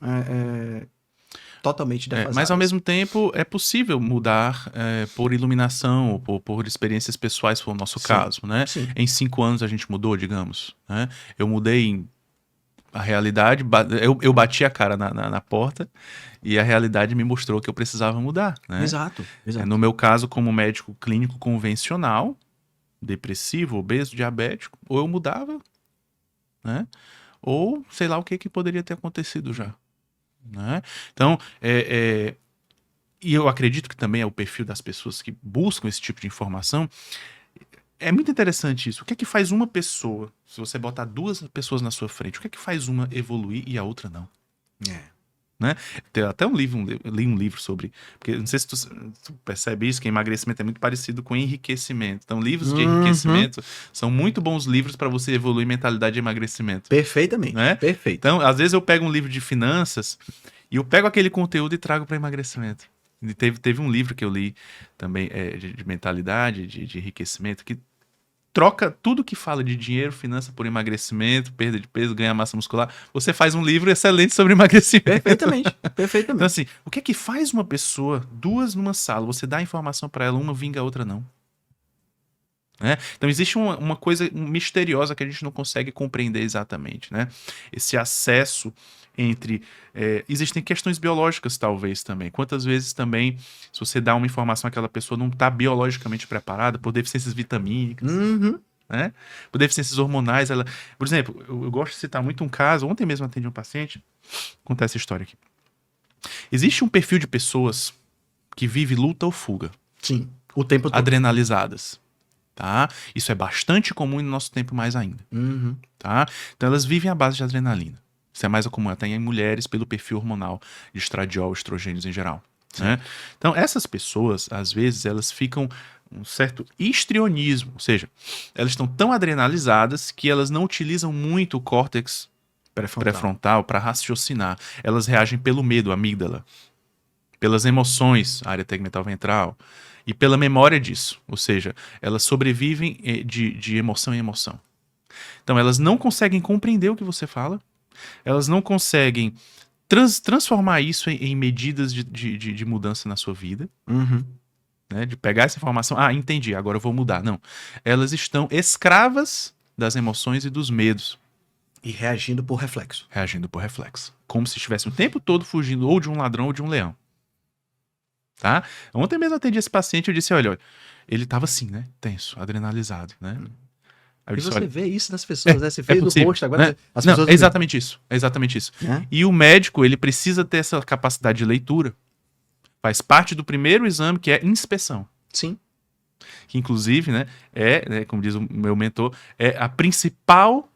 totalmente defasadas. Mas ao mesmo tempo é possível mudar por iluminação ou por experiências pessoais, se for o nosso Sim. caso, né? Sim. Em 5 anos a gente mudou, digamos, né? Eu mudei a realidade, eu bati a cara na porta e a realidade me mostrou que eu precisava mudar, né? Exato. No meu caso, como médico clínico convencional, depressivo, obeso, diabético, ou eu mudava, né? Ou sei lá o que poderia ter acontecido já, né? Então, e eu acredito que também é o perfil das pessoas que buscam esse tipo de informação. É muito interessante isso. O que é que faz uma pessoa, se você botar duas pessoas na sua frente, o que é que faz uma evoluir e a outra não? Né? Tem até li um livro sobre, porque não sei se tu percebe isso, que emagrecimento é muito parecido com enriquecimento. Então, livros de enriquecimento são muito bons livros para você evoluir mentalidade de emagrecimento. Perfeitamente. Né? Perfeito. Então, às vezes eu pego um livro de finanças e eu pego aquele conteúdo e trago para emagrecimento. E teve um livro que eu li também de mentalidade, de enriquecimento, que troca tudo que fala de dinheiro, finança por emagrecimento, perda de peso, ganhar massa muscular. Você faz um livro excelente sobre emagrecimento. Perfeitamente. Perfeitamente. Então, assim, o que é que faz uma pessoa, duas numa sala, você dá a informação para ela, uma vinga, a outra não? Né? Então, existe uma coisa misteriosa que a gente não consegue compreender exatamente, né? Esse acesso entre... existem questões biológicas, talvez, também. Quantas vezes também, se você dá uma informação àquela pessoa não está biologicamente preparada, por deficiências vitamínicas, né? Por deficiências hormonais, ela... Por exemplo, eu gosto de citar muito um caso, ontem mesmo atendi um paciente, vou contar essa história aqui. Existe um perfil de pessoas que vive luta ou fuga. Sim, o tempo todo. Adrenalizadas. Tá? Isso é bastante comum no nosso tempo mais ainda. Tá? Então elas vivem à base de adrenalina. Isso é mais comum até em mulheres pelo perfil hormonal de estradiol, estrogênios em geral. Né? Então essas pessoas, às vezes, elas ficam um certo histrionismo, ou seja, elas estão tão adrenalizadas que elas não utilizam muito o córtex pré-frontal para raciocinar. Elas reagem pelo medo, amígdala, pelas emoções, área tegmental ventral, e pela memória disso. Ou seja, elas sobrevivem de emoção em emoção. Então, elas não conseguem compreender o que você fala, elas não conseguem transformar isso em medidas de mudança na sua vida, né? De pegar essa informação, entendi, agora eu vou mudar. Não, elas estão escravas das emoções e dos medos. E reagindo por reflexo. Reagindo por reflexo. Como se estivesse o tempo todo fugindo ou de um ladrão ou de um leão. Tá? Ontem mesmo eu atendi esse paciente e eu disse, olha, ele tava assim, né? Tenso, adrenalizado, né? Aí eu E disse, você olha, vê isso nas pessoas, né? Você fez possível, no post, agora né? as Não, pessoas... é exatamente isso. É exatamente isso. Né? E o médico, ele precisa ter essa capacidade de leitura. Faz parte do primeiro exame, que é inspeção. Sim. Que inclusive, né, como diz o meu mentor, é a principal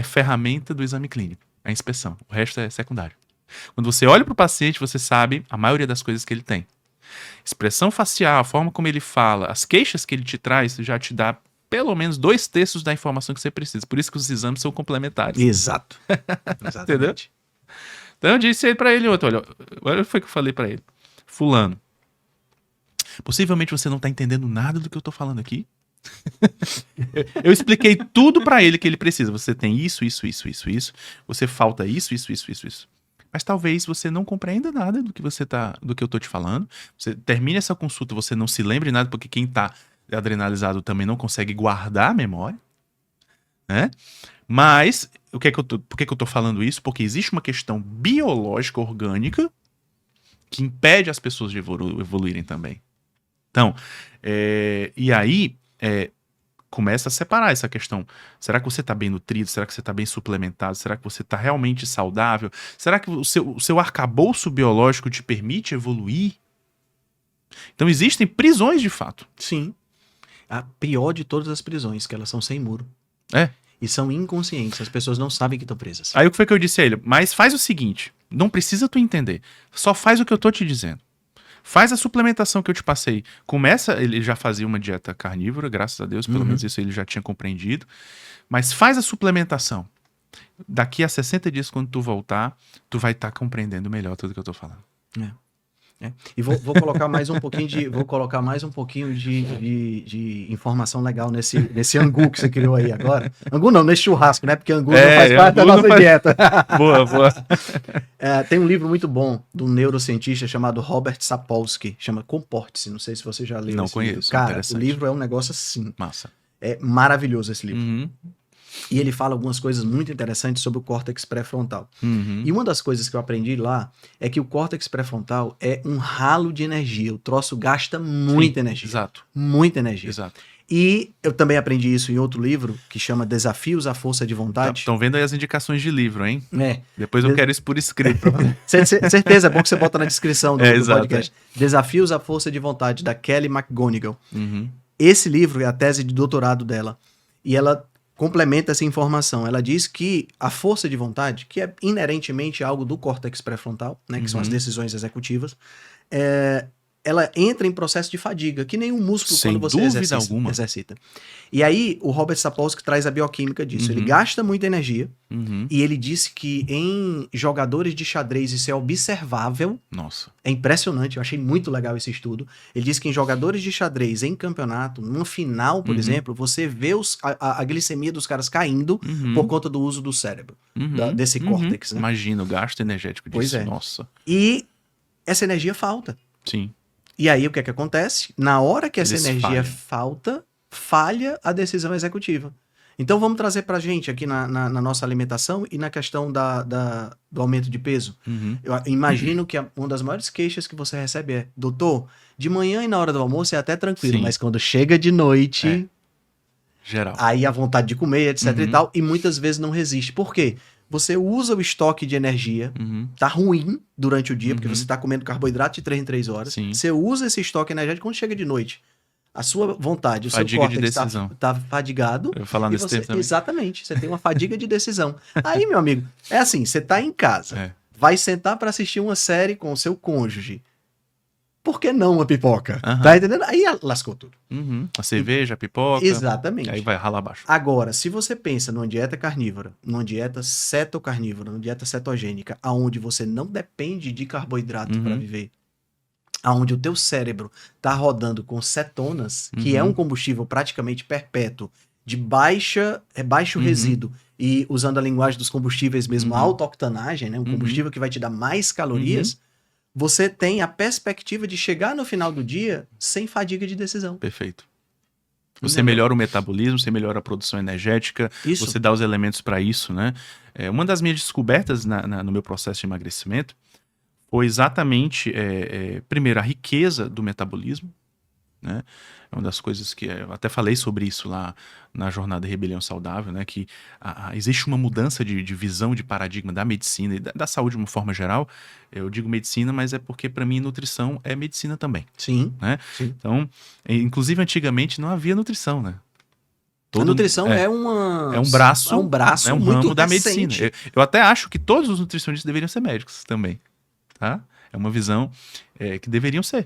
ferramenta do exame clínico, a inspeção. O resto é secundário. Quando você olha para o paciente, você sabe a maioria das coisas que ele tem. Expressão facial, a forma como ele fala, as queixas que ele te traz, já te dá pelo menos 2/3 da informação que você precisa. Por isso que os exames são complementares. Exato. Entendeu? Então eu disse aí pra ele olha o que foi que eu falei pra ele. Fulano, possivelmente você não tá entendendo nada do que eu tô falando aqui. Eu expliquei tudo pra ele que ele precisa. Você tem isso. Você falta isso. Mas talvez você não compreenda nada do que eu tô te falando. Você termina essa consulta, você não se lembre nada, porque quem tá adrenalizado também não consegue guardar a memória, né? Mas, por que eu tô falando isso? Porque existe uma questão biológica, orgânica, que impede as pessoas de evoluírem também. Então, e aí, começa a separar essa questão. Será que você está bem nutrido? Será que você está bem suplementado? Será que você está realmente saudável? Será que o seu arcabouço biológico te permite evoluir? Então, existem prisões de fato. Sim. A pior de todas as prisões, que elas são sem muro. É. E são inconscientes, as pessoas não sabem que estão presas. Aí o que foi que eu disse a ele? Mas faz o seguinte, não precisa tu entender, só faz o que eu tô te dizendo. Faz a suplementação que eu te passei. Ele já fazia uma dieta carnívora, graças a Deus, pelo menos isso ele já tinha compreendido. Mas faz a suplementação. Daqui a 60 dias, quando tu voltar, tu vai estar compreendendo melhor tudo que eu tô falando. E vou colocar mais um pouquinho de informação legal nesse angu que você criou aí agora. Angu não, nesse churrasco, né? Porque angu não faz parte da nossa dieta. Boa. Tem um livro muito bom de um neurocientista chamado Robert Sapolsky, chama Comporte-se. Não sei se você já leu. Não esse conheço. livro. Cara, o livro é um negócio assim. Massa. É maravilhoso esse livro. Uhum. E ele fala algumas coisas muito interessantes sobre o córtex pré-frontal. Uhum. E uma das coisas que eu aprendi lá é que o córtex pré-frontal é um ralo de energia. O troço gasta muita energia. Exato. Muita energia. Exato. E eu também aprendi isso em outro livro, que chama Desafios à Força de Vontade. Estão vendo aí as indicações de livro, hein? É. Depois eu quero isso por escrito. Certeza, é bom que você bota na descrição do exato, podcast. Desafios à Força de Vontade, da Kelly McGonigal. Uhum. Esse livro é a tese de doutorado dela. E ela complementa essa informação. Ela diz que a força de vontade, que é inerentemente algo do córtex pré-frontal, né, que são as decisões executivas, ela entra em processo de fadiga, que nem um músculo sem quando você exercita. E aí, o Robert Sapolsky traz a bioquímica disso. Ele gasta muita energia, e ele disse que em jogadores de xadrez isso é observável. Nossa. É impressionante, eu achei muito legal esse estudo. Ele disse que em jogadores de xadrez em campeonato, no final, por exemplo, você vê a glicemia dos caras caindo por conta do uso do cérebro, desse córtex. Né? Imagina o gasto energético disso. Pois é. Nossa. E essa energia falta. Sim. E aí o que é que acontece? Na hora que essa energia falha a decisão executiva. Então vamos trazer pra gente aqui na nossa alimentação e na questão do aumento de peso. Eu imagino que uma das maiores queixas que você recebe é: doutor, de manhã e na hora do almoço é até tranquilo, mas quando chega de noite, geral. Aí a vontade de comer, etc e tal, e muitas vezes não resiste. Por quê? Você usa o estoque de energia, tá ruim durante o dia, porque você tá comendo carboidrato de 3 em 3 horas. Sim. Você usa esse estoque energético quando chega de noite. A sua vontade, o seu córtex tá fadigado. Eu vou falar nesse tempo também. Exatamente, você tem uma fadiga de decisão. Aí, meu amigo, é assim, você tá em casa, vai sentar para assistir uma série com o seu cônjuge. Por que não uma pipoca? Tá entendendo? Aí lascou tudo. A cerveja, a pipoca. Exatamente. Aí vai ralar abaixo. Agora, se você pensa numa dieta carnívora, numa dieta cetocarnívora, numa dieta cetogênica, aonde você não depende de carboidrato para viver, aonde o teu cérebro tá rodando com cetonas, que é um combustível praticamente perpétuo, de baixo resíduo e usando a linguagem dos combustíveis mesmo, Uhum. auto-octanagem, né? Um combustível que vai te dar mais calorias, você tem a perspectiva de chegar no final do dia sem fadiga de decisão. Perfeito. Você Entendeu? melhora o metabolismo, você melhora a produção energética, Isso. você dá os elementos para isso, né? Uma das minhas descobertas no meu processo de emagrecimento foi exatamente, primeiro, a riqueza do metabolismo, né? É uma das coisas que eu até falei sobre isso lá na jornada Rebelião Saudável, né? Que existe uma mudança de visão, de paradigma da medicina e da saúde de uma forma geral. Eu digo medicina, mas é porque para mim nutrição é medicina também, Sim. né? Sim. Então, inclusive antigamente não havia nutrição, né? A nutrição é um braço, braço um muito ramo da recente. medicina. Eu até acho que todos os nutricionistas deveriam ser médicos também, tá? É uma visão que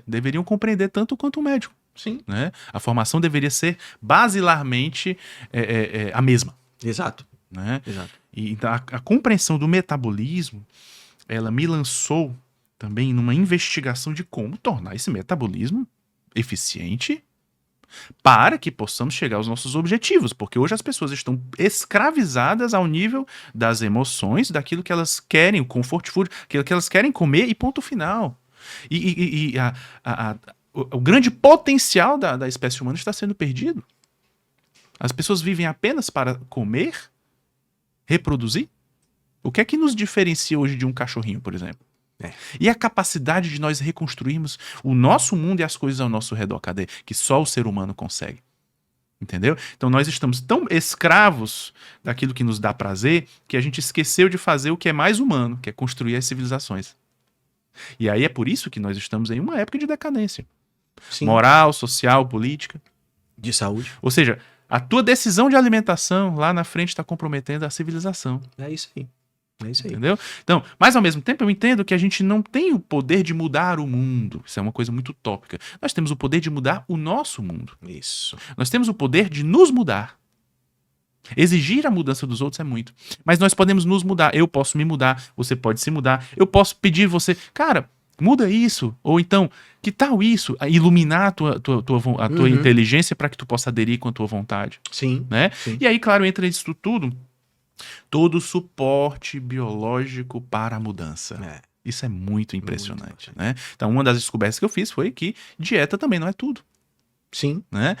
deveriam compreender tanto quanto um médico. Sim. Né? A formação deveria ser basilarmente a mesma. Exato. Né? Exato. E então, a compreensão do metabolismo, ela me lançou também numa investigação de como tornar esse metabolismo eficiente para que possamos chegar aos nossos objetivos, porque hoje as pessoas estão escravizadas ao nível das emoções, daquilo que elas querem, o comfort food, aquilo que elas querem comer e ponto final. O grande potencial da espécie humana está sendo perdido. As pessoas vivem apenas para comer, reproduzir. O que é que nos diferencia hoje de um cachorrinho, por exemplo? E a capacidade de nós reconstruirmos o nosso mundo e as coisas ao nosso redor, cadê? Que só o ser humano consegue. Entendeu? Então nós estamos tão escravos daquilo que nos dá prazer que a gente esqueceu de fazer o que é mais humano, que é construir as civilizações. E aí é por isso que nós estamos em uma época de decadência. Sim. Moral, social, política. De saúde. Ou seja, a tua decisão de alimentação lá na frente está comprometendo a civilização. É isso aí. É isso aí. Entendeu? Então, mas ao mesmo tempo eu entendo que a gente não tem o poder de mudar o mundo. Isso é uma coisa muito utópica. Nós temos o poder de mudar o nosso mundo. Isso. Nós temos o poder de nos mudar. Exigir a mudança dos outros é muito. Mas nós podemos nos mudar. Eu posso me mudar, você pode se mudar. Eu posso pedir você, cara, muda isso. Ou então, que tal isso? Iluminar a tua inteligência para que tu possa aderir com a tua vontade. Sim. Né? Sim. E aí, claro, entra isso tudo, todo o suporte biológico para a mudança. Isso é muito impressionante. Né? Então, uma das descobertas que eu fiz foi que dieta também não é tudo. Sim. Né?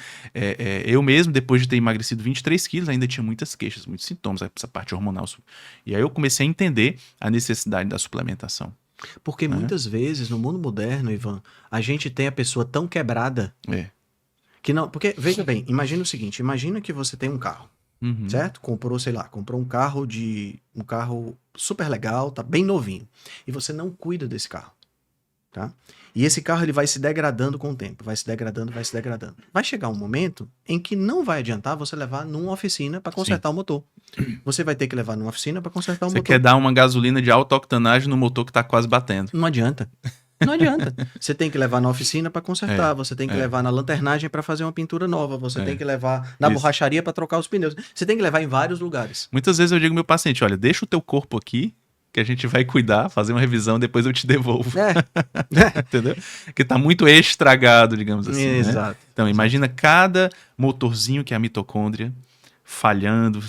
Eu mesmo, depois de ter emagrecido 23 quilos, ainda tinha muitas queixas, muitos sintomas, essa parte hormonal. E aí eu comecei a entender a necessidade da suplementação. Porque muitas vezes, no mundo moderno, Ivan, a gente tem a pessoa tão quebrada que não... Porque, veja bem, imagina o seguinte, imagina que você tem um carro, certo? Comprou um carro super legal, tá bem novinho, e você não cuida desse carro, tá? E esse carro ele vai se degradando com o tempo, vai se degradando. Vai chegar um momento em que não vai adiantar você levar numa oficina para consertar o motor. Você vai ter que levar numa oficina para consertar o motor. Você quer dar uma gasolina de alta octanagem no motor que tá quase batendo. Não adianta. Não adianta. Você tem que levar na oficina para consertar, você tem que levar na lanternagem para fazer uma pintura nova, você tem que levar na borracharia para trocar os pneus. Você tem que levar em vários lugares. Muitas vezes eu digo ao meu paciente, olha, deixa o teu corpo aqui, que a gente vai cuidar, fazer uma revisão, depois eu te devolvo. Entendeu? Que tá muito estragado, digamos assim. Exato. Né? Então, imagina cada motorzinho que é a mitocôndria falhando,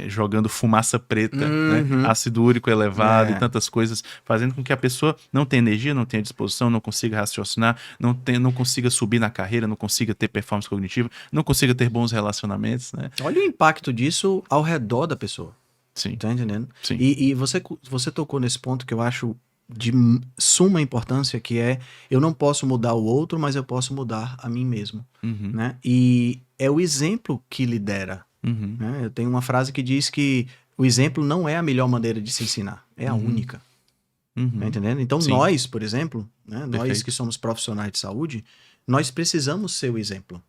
jogando fumaça preta, né? Ácido úrico elevado e tantas coisas, fazendo com que a pessoa não tenha energia, não tenha disposição, não consiga raciocinar, não consiga subir na carreira, não consiga ter performance cognitiva, não consiga ter bons relacionamentos. Né? Olha o impacto disso ao redor da pessoa. Sim. Tá entendendo? Sim. E você tocou nesse ponto que eu acho de suma importância, que é, eu não posso mudar o outro, mas eu posso mudar a mim mesmo. Né? E é o exemplo que lidera. Né? Eu tenho uma frase que diz que o exemplo não é a melhor maneira de se ensinar, é a única. Tá entendendo? Então nós, por exemplo, né, nós que somos profissionais de saúde, nós precisamos ser o exemplo,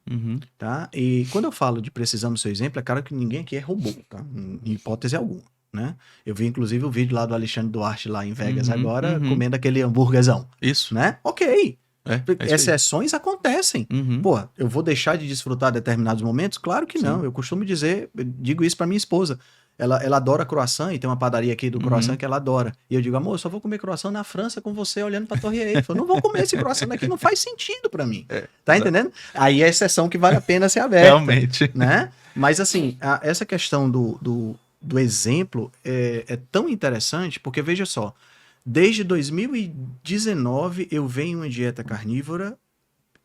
tá? E quando eu falo de precisamos ser o exemplo, é claro que ninguém aqui é robô, tá? Em hipótese alguma, né? Eu vi inclusive o vídeo lá do Alexandre Duarte lá em Vegas agora, comendo aquele hambúrguerzão. Isso. Né? Ok. É Exceções acontecem. Pô, eu vou deixar de desfrutar determinados momentos? Claro que não. Eu costumo dizer, eu digo isso pra minha esposa. Ela adora croissant e tem uma padaria aqui do croissant que ela adora. E eu digo, amor, eu só vou comer croissant na França com você olhando pra Torre Eiffel. Eu não vou comer esse croissant aqui, não faz sentido pra mim. Tá entendendo? Aí é a exceção que vale a pena ser aberta. Realmente. Né? Mas assim, essa questão do exemplo é tão interessante, porque veja só, desde 2019 eu venho em uma dieta carnívora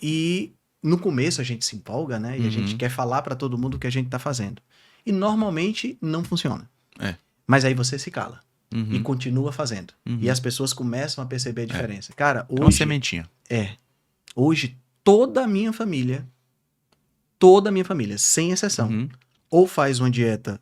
e no começo a gente se empolga, né? E a gente quer falar pra todo mundo o que a gente tá fazendo. E normalmente não funciona. Mas aí você se cala e continua fazendo. E as pessoas começam a perceber a diferença. Cara, hoje... É uma sementinha. Hoje, toda a minha família, sem exceção, ou faz uma dieta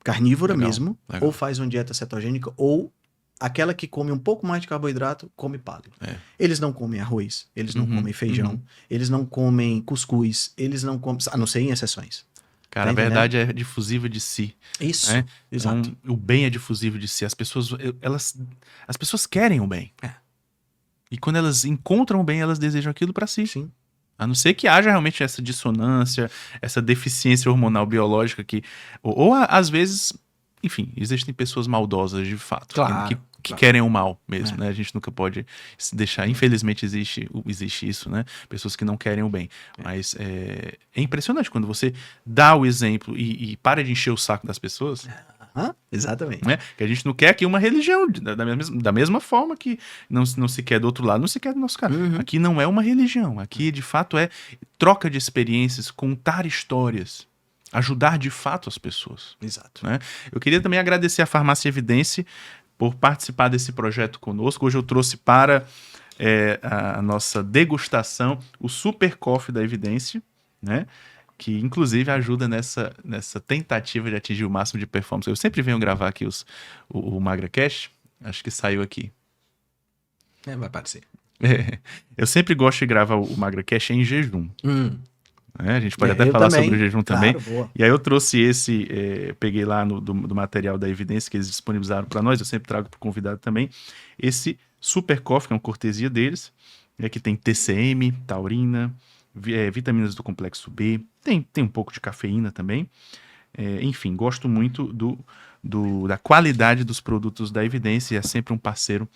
carnívora mesmo, ou faz uma dieta cetogênica, ou aquela que come um pouco mais de carboidrato, come paleo. Eles não comem arroz, eles não comem feijão, eles não comem cuscuz, eles não comem... A não ser em exceções. Cara, a verdade é difusiva de si. Isso, né? exato. Então, o bem é difusivo de si. As pessoas querem o bem. E quando elas encontram o bem, elas desejam aquilo pra si. Sim. A não ser que haja realmente essa dissonância, essa deficiência hormonal biológica que... Ou às vezes, enfim, existem pessoas maldosas de fato. Claro. Que querem o mal mesmo, né? A gente nunca pode se deixar... Infelizmente existe isso, né? Pessoas que não querem o bem. Mas é impressionante quando você dá o exemplo e para de encher o saco das pessoas... Exatamente. Né? Que a gente não quer aqui uma religião, da mesma forma que não se quer do outro lado, não se quer do nosso cara. Aqui não é uma religião, aqui de fato é troca de experiências, contar histórias, ajudar de fato as pessoas. Exato. Né? Eu queria também agradecer a Farmácia Evidência por participar desse projeto conosco. Hoje eu trouxe para a nossa degustação o Super Coffee da Evidência, né? Que inclusive ajuda nessa tentativa de atingir o máximo de performance. Eu sempre venho gravar aqui o MagraCast, acho que saiu aqui. Vai aparecer. Eu sempre gosto de gravar o MagraCast em jejum. A gente pode até falar sobre o jejum também. Boa. E aí eu trouxe peguei lá do material da Evidência que eles disponibilizaram para nós, eu sempre trago para o convidado também, esse Super Coffee, que é uma cortesia deles. E aqui tem TCM, taurina, vitaminas do complexo B, tem um pouco de cafeína também. Enfim, gosto muito da qualidade dos produtos da Evidência e é sempre um parceiro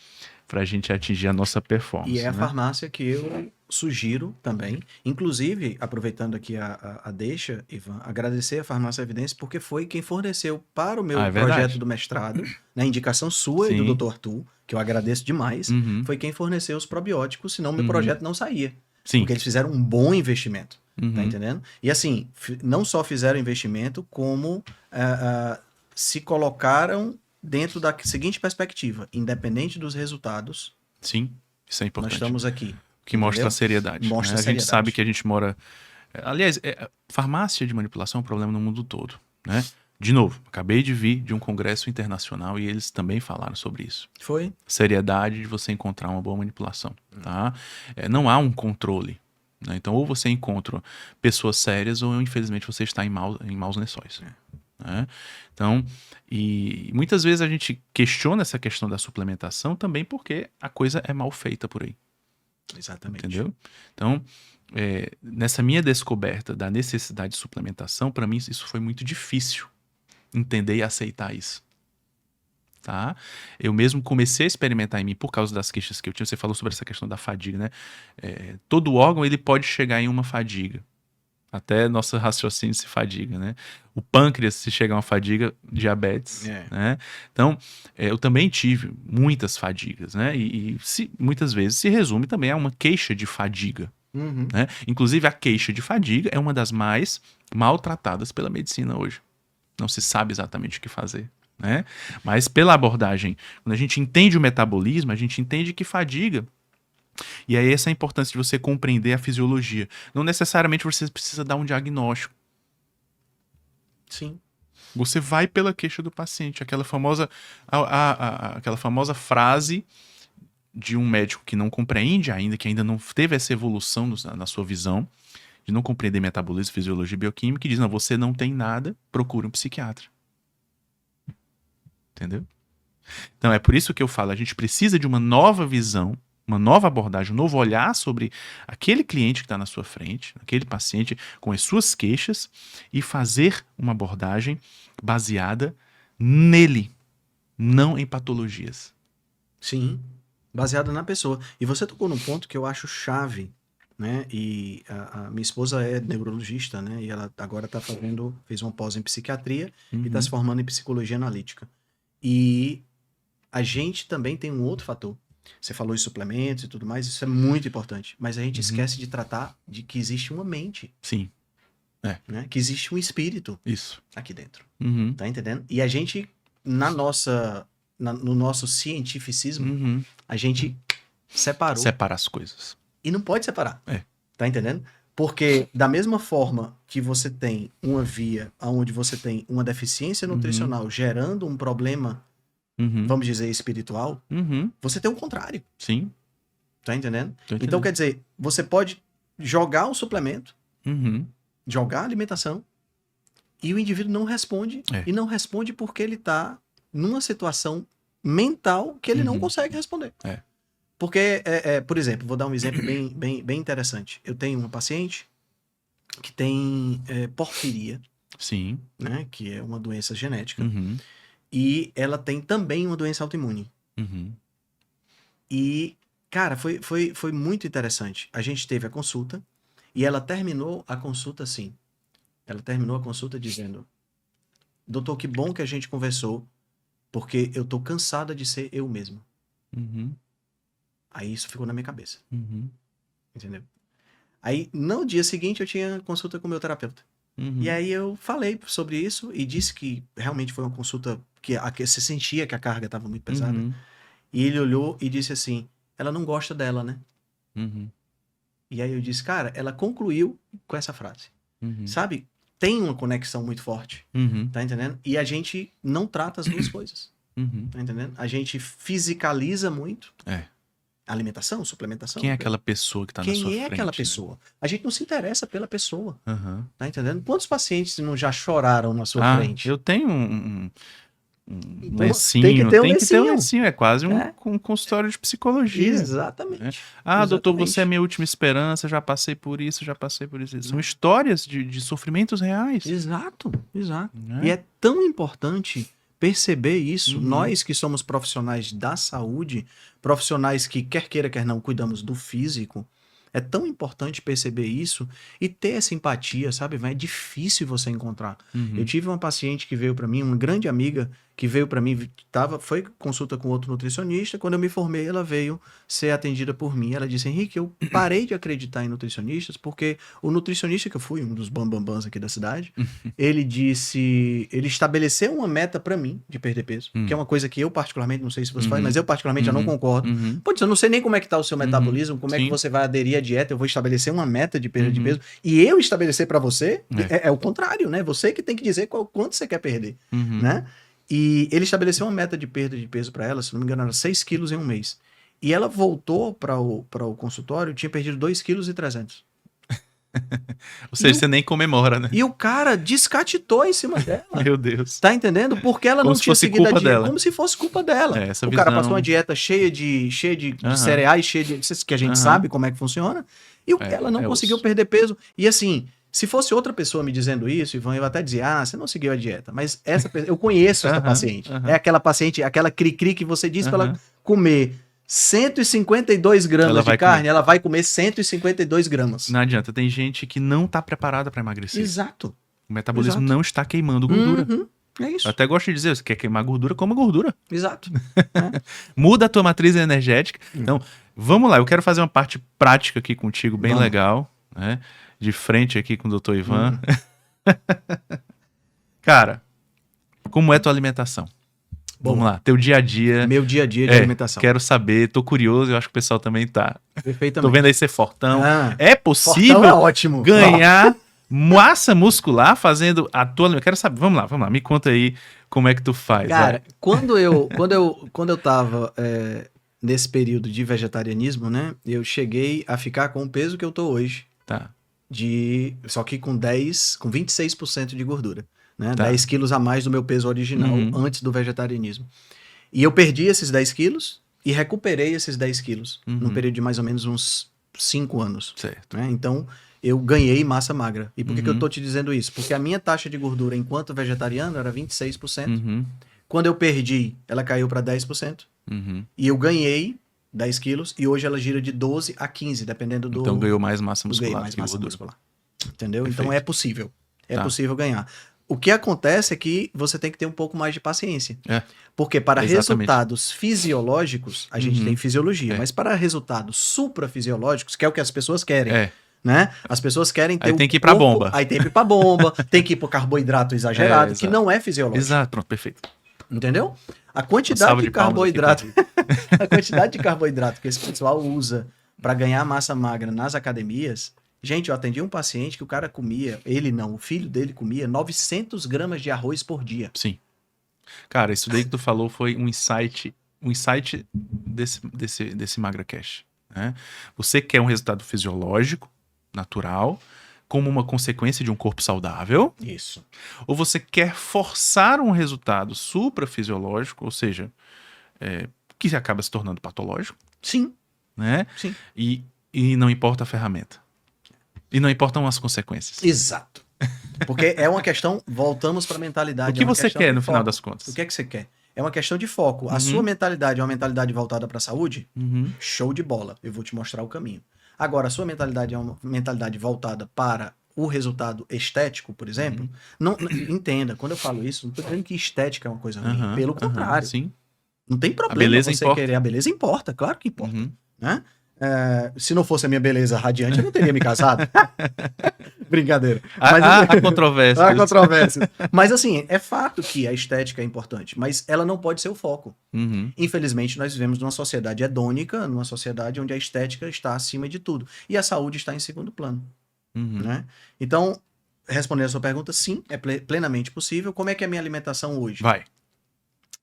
para a gente atingir a nossa performance. E é a farmácia que eu sugiro também. Inclusive, aproveitando aqui a deixa, Ivan, agradecer a Farmácia Evidência porque foi quem forneceu para o meu projeto do mestrado, na indicação sua e do Dr. Arthur, que eu agradeço demais, foi quem forneceu os probióticos, senão meu projeto não saía. Sim. Porque eles fizeram um bom investimento, tá entendendo? E assim, não só fizeram investimento, como se colocaram dentro da seguinte perspectiva: independente dos resultados, sim, isso é importante. Nós estamos aqui. Que mostra a seriedade. Mostra né? a seriedade. gente sabe que a gente mora... Aliás, farmácia de manipulação é um problema no mundo todo. Né? De novo, acabei de vir de um congresso internacional e eles também falaram sobre isso. Foi. Seriedade de você encontrar uma boa manipulação. Tá? Não há um controle. Né? Então, ou você encontra pessoas sérias ou, infelizmente, você está em maus lençóis. Né? Então, e muitas vezes a gente questiona essa questão da suplementação também porque a coisa é mal feita por aí. Exatamente. Entendeu? Então, nessa minha descoberta da necessidade de suplementação, para mim isso foi muito difícil entender e aceitar isso. Tá? Eu mesmo comecei a experimentar em mim por causa das queixas que eu tinha. Você falou sobre essa questão da fadiga, né? Todo órgão ele pode chegar em uma fadiga. Até nosso raciocínio se fadiga, né? O pâncreas, se chegar a uma fadiga, diabetes, né? Então, eu também tive muitas fadigas, né? E muitas vezes se resume também a uma queixa de fadiga, né? Inclusive, a queixa de fadiga é uma das mais maltratadas pela medicina hoje. Não se sabe exatamente o que fazer, né? Mas pela abordagem, quando a gente entende o metabolismo, a gente entende que fadiga... E aí essa é a importância de você compreender a fisiologia. Não necessariamente você precisa dar um diagnóstico. Sim. Você vai pela queixa do paciente. Aquela famosa frase de um médico que não compreende ainda, que ainda não teve essa evolução na sua visão, de não compreender metabolismo, fisiologia e bioquímica, que diz, não, você não tem nada, procure um psiquiatra. Entendeu? Então é por isso que eu falo, a gente precisa de uma nova visão, uma nova abordagem, um novo olhar sobre aquele cliente que está na sua frente, aquele paciente com as suas queixas e fazer uma abordagem baseada nele, não em patologias. Sim, baseado na pessoa. E você tocou num ponto que eu acho chave, né? E a minha esposa é neurologista, né? E ela agora fez uma pós em psiquiatria e está se formando em psicologia analítica. E a gente também tem um outro fator. Você falou em suplementos e tudo mais, isso é muito importante. Mas a gente esquece de tratar de que existe uma mente. Sim. Né? Que existe um espírito Isso. aqui dentro. Uhum. Tá entendendo? E a gente, no nosso cientificismo, a gente separou. Separa as coisas. E não pode separar. É. Tá entendendo? Porque da mesma forma que você tem uma via onde você tem uma deficiência nutricional gerando um problema, vamos dizer, espiritual, você tem o contrário. Sim. Tá entendendo? Então, quer dizer, você pode jogar o suplemento, jogar a alimentação, e o indivíduo não responde. E não responde porque ele tá numa situação mental que ele não consegue responder. Porque, por exemplo, vou dar um exemplo bem interessante. Eu tenho uma paciente que tem porfiria. Sim. Né, que é uma doença genética. E ela tem também uma doença autoimune. E, cara, foi muito interessante. A gente teve a consulta e ela terminou a consulta assim. Ela terminou a consulta dizendo: doutor, que bom que a gente conversou, porque eu tô cansada de ser eu mesma. Aí isso ficou na minha cabeça. Entendeu? Aí, no dia seguinte, eu tinha consulta com o meu terapeuta. E aí eu falei sobre isso e disse que realmente foi uma consulta que você sentia que a carga estava muito pesada. E ele olhou e disse assim: ela não gosta dela, né? E aí eu disse: cara, ela concluiu com essa frase. Sabe? Tem uma conexão muito forte. Tá entendendo? E a gente não trata as duas coisas. Tá entendendo? A gente fisicaliza muito. Alimentação, suplementação. Quem é aquela pessoa que tá na sua frente? Quem é aquela pessoa? A gente não se interessa pela pessoa. Tá entendendo? Quantos pacientes não já choraram na sua frente? Eu tenho um lencinho. Tem que ter um lencinho. É quase um consultório de psicologia. Exatamente. Doutor, você é minha última esperança, já passei por isso. São histórias de sofrimentos reais. Exato. E é tão importante perceber isso, nós que somos profissionais da saúde, profissionais que quer queira, quer não, cuidamos do físico, é tão importante perceber isso e ter essa empatia, sabe? É difícil você encontrar. Eu tive uma paciente que veio para mim, uma grande amiga, que veio para mim, foi consulta com outro nutricionista. Quando eu me formei, ela veio ser atendida por mim. Ela disse: Henrique, eu parei de acreditar em nutricionistas porque o nutricionista que eu fui, um dos bambambãs aqui da cidade, ele estabeleceu uma meta para mim de perder peso, que é uma coisa que eu particularmente, não sei se você faz, mas eu particularmente eu não concordo. Putz, eu não sei nem como é que tá o seu metabolismo, como é que você vai aderir à dieta, eu vou estabelecer uma meta de perda de peso, e eu estabelecer para você, é o contrário, né? Você que tem que dizer quanto você quer perder, né? E ele estabeleceu uma meta de perda de peso para ela, se não me engano, era 6 quilos em um mês. E ela voltou para o consultório, tinha perdido 2,3 kg. Ou seja, você nem comemora, né? E o cara descatitou em cima dela. Meu Deus. Tá entendendo? Porque ela Como não se tinha fosse seguido a culpa dieta. dela. Como se fosse culpa dela. Essa o cara visão- passou uma dieta cheia de cereais, cheia de... que a gente sabe como é que funciona. E ela não conseguiu osso. perder peso. E assim, se fosse outra pessoa me dizendo isso, Ivan, eu até dizia: você não seguiu a dieta. Mas eu conheço essa paciente. É aquela paciente, aquela cri-cri que você diz para ela comer 152 gramas Ela de vai carne, ela vai comer 152 gramas. Não adianta, tem gente que não tá preparada para emagrecer. Exato. O metabolismo Exato. não está queimando gordura. É isso. Eu até gosto de dizer, você quer queimar gordura, coma gordura. Exato. Muda a tua matriz energética. Então, vamos lá, eu quero fazer uma parte prática aqui contigo, bem legal, né? De frente aqui com o Dr. Ivan. Cara, como é tua alimentação? Vamos lá, teu dia a dia. Meu dia a dia de alimentação. Quero saber, tô curioso, eu acho que o pessoal também tá. Perfeitamente. Tô vendo aí ser fortão. É Fortão possível é ótimo. ganhar massa muscular fazendo a tua... Eu quero saber, vamos lá, me conta aí como é que tu faz. Cara, quando eu tava nesse período de vegetarianismo, né, eu cheguei a ficar com o peso que eu tô hoje. Tá. Só que com 26% de gordura. Né? 10 quilos a mais do meu peso original antes do vegetarianismo. E eu perdi esses 10 quilos e recuperei esses 10 quilos num período de mais ou menos uns 5 anos. Certo. Né? Então, eu ganhei massa magra. E por que eu tô te dizendo isso? Porque a minha taxa de gordura enquanto vegetariano era 26%. Quando eu perdi, ela caiu para 10%. Uhum. E eu ganhei 10 quilos. E hoje ela gira de 12 a 15, dependendo do... Então ganhou mais massa do ganho, muscular mais que massa gordura. muscular. Entendeu? Perfeito. Então é possível. É Tá. possível ganhar. O que acontece é que você tem que ter um pouco mais de paciência. É. Porque para Exatamente. resultados fisiológicos, a gente Uhum. tem fisiologia. É. Mas para resultados suprafisiológicos, que é o que as pessoas querem, É. né? As pessoas querem ter Aí tem que ir pra bomba. Aí tem que ir pra bomba, tem que ir pro carboidrato exagerado, que exato. não é fisiológico. Exato, pronto, perfeito. Entendeu? A Uma quantidade salva de palmas aqui pra carboidrato, a quantidade de carboidrato que esse pessoal usa para ganhar massa magra nas academias. Gente, eu atendi um paciente que o cara comia, ele não, o filho dele comia 900 gramas de arroz por dia. Sim. Cara, isso daí que tu falou foi um insight desse MagraCast, né? Você quer um resultado fisiológico, natural, como uma consequência de um corpo saudável, Isso. ou você quer forçar um resultado suprafisiológico, ou seja, que acaba se tornando patológico, Sim, né? sim. E não importa a ferramenta. E não importam as consequências. Exato. Porque é uma questão, voltamos para a mentalidade. O que é uma você questão quer de no final foco. das contas? O que é que você quer? É uma questão de foco. A Uhum. sua mentalidade é uma mentalidade voltada para a saúde? Uhum. Show de bola. Eu vou te mostrar o caminho. Agora, a sua mentalidade é uma mentalidade voltada para o resultado estético, por exemplo. Uhum. Não, entenda, quando eu falo isso, não estou dizendo que estética é uma coisa ruim. Aham, Pelo aham, contrário. sim. Não tem problema beleza você importa. querer. A beleza importa, claro que importa. Uhum. Né? Se não fosse a minha beleza radiante, eu não teria me casado. Brincadeira. Mas, Há controvérsias. há controvérsias. Mas assim, é fato que a estética é importante, mas ela não pode ser o foco. Uhum. Infelizmente, nós vivemos numa sociedade hedônica, numa sociedade onde a estética está acima de tudo. E a saúde está em segundo plano. Uhum. Né? Então, respondendo a sua pergunta, sim, é plenamente possível. Como é que é a minha alimentação hoje? Vai.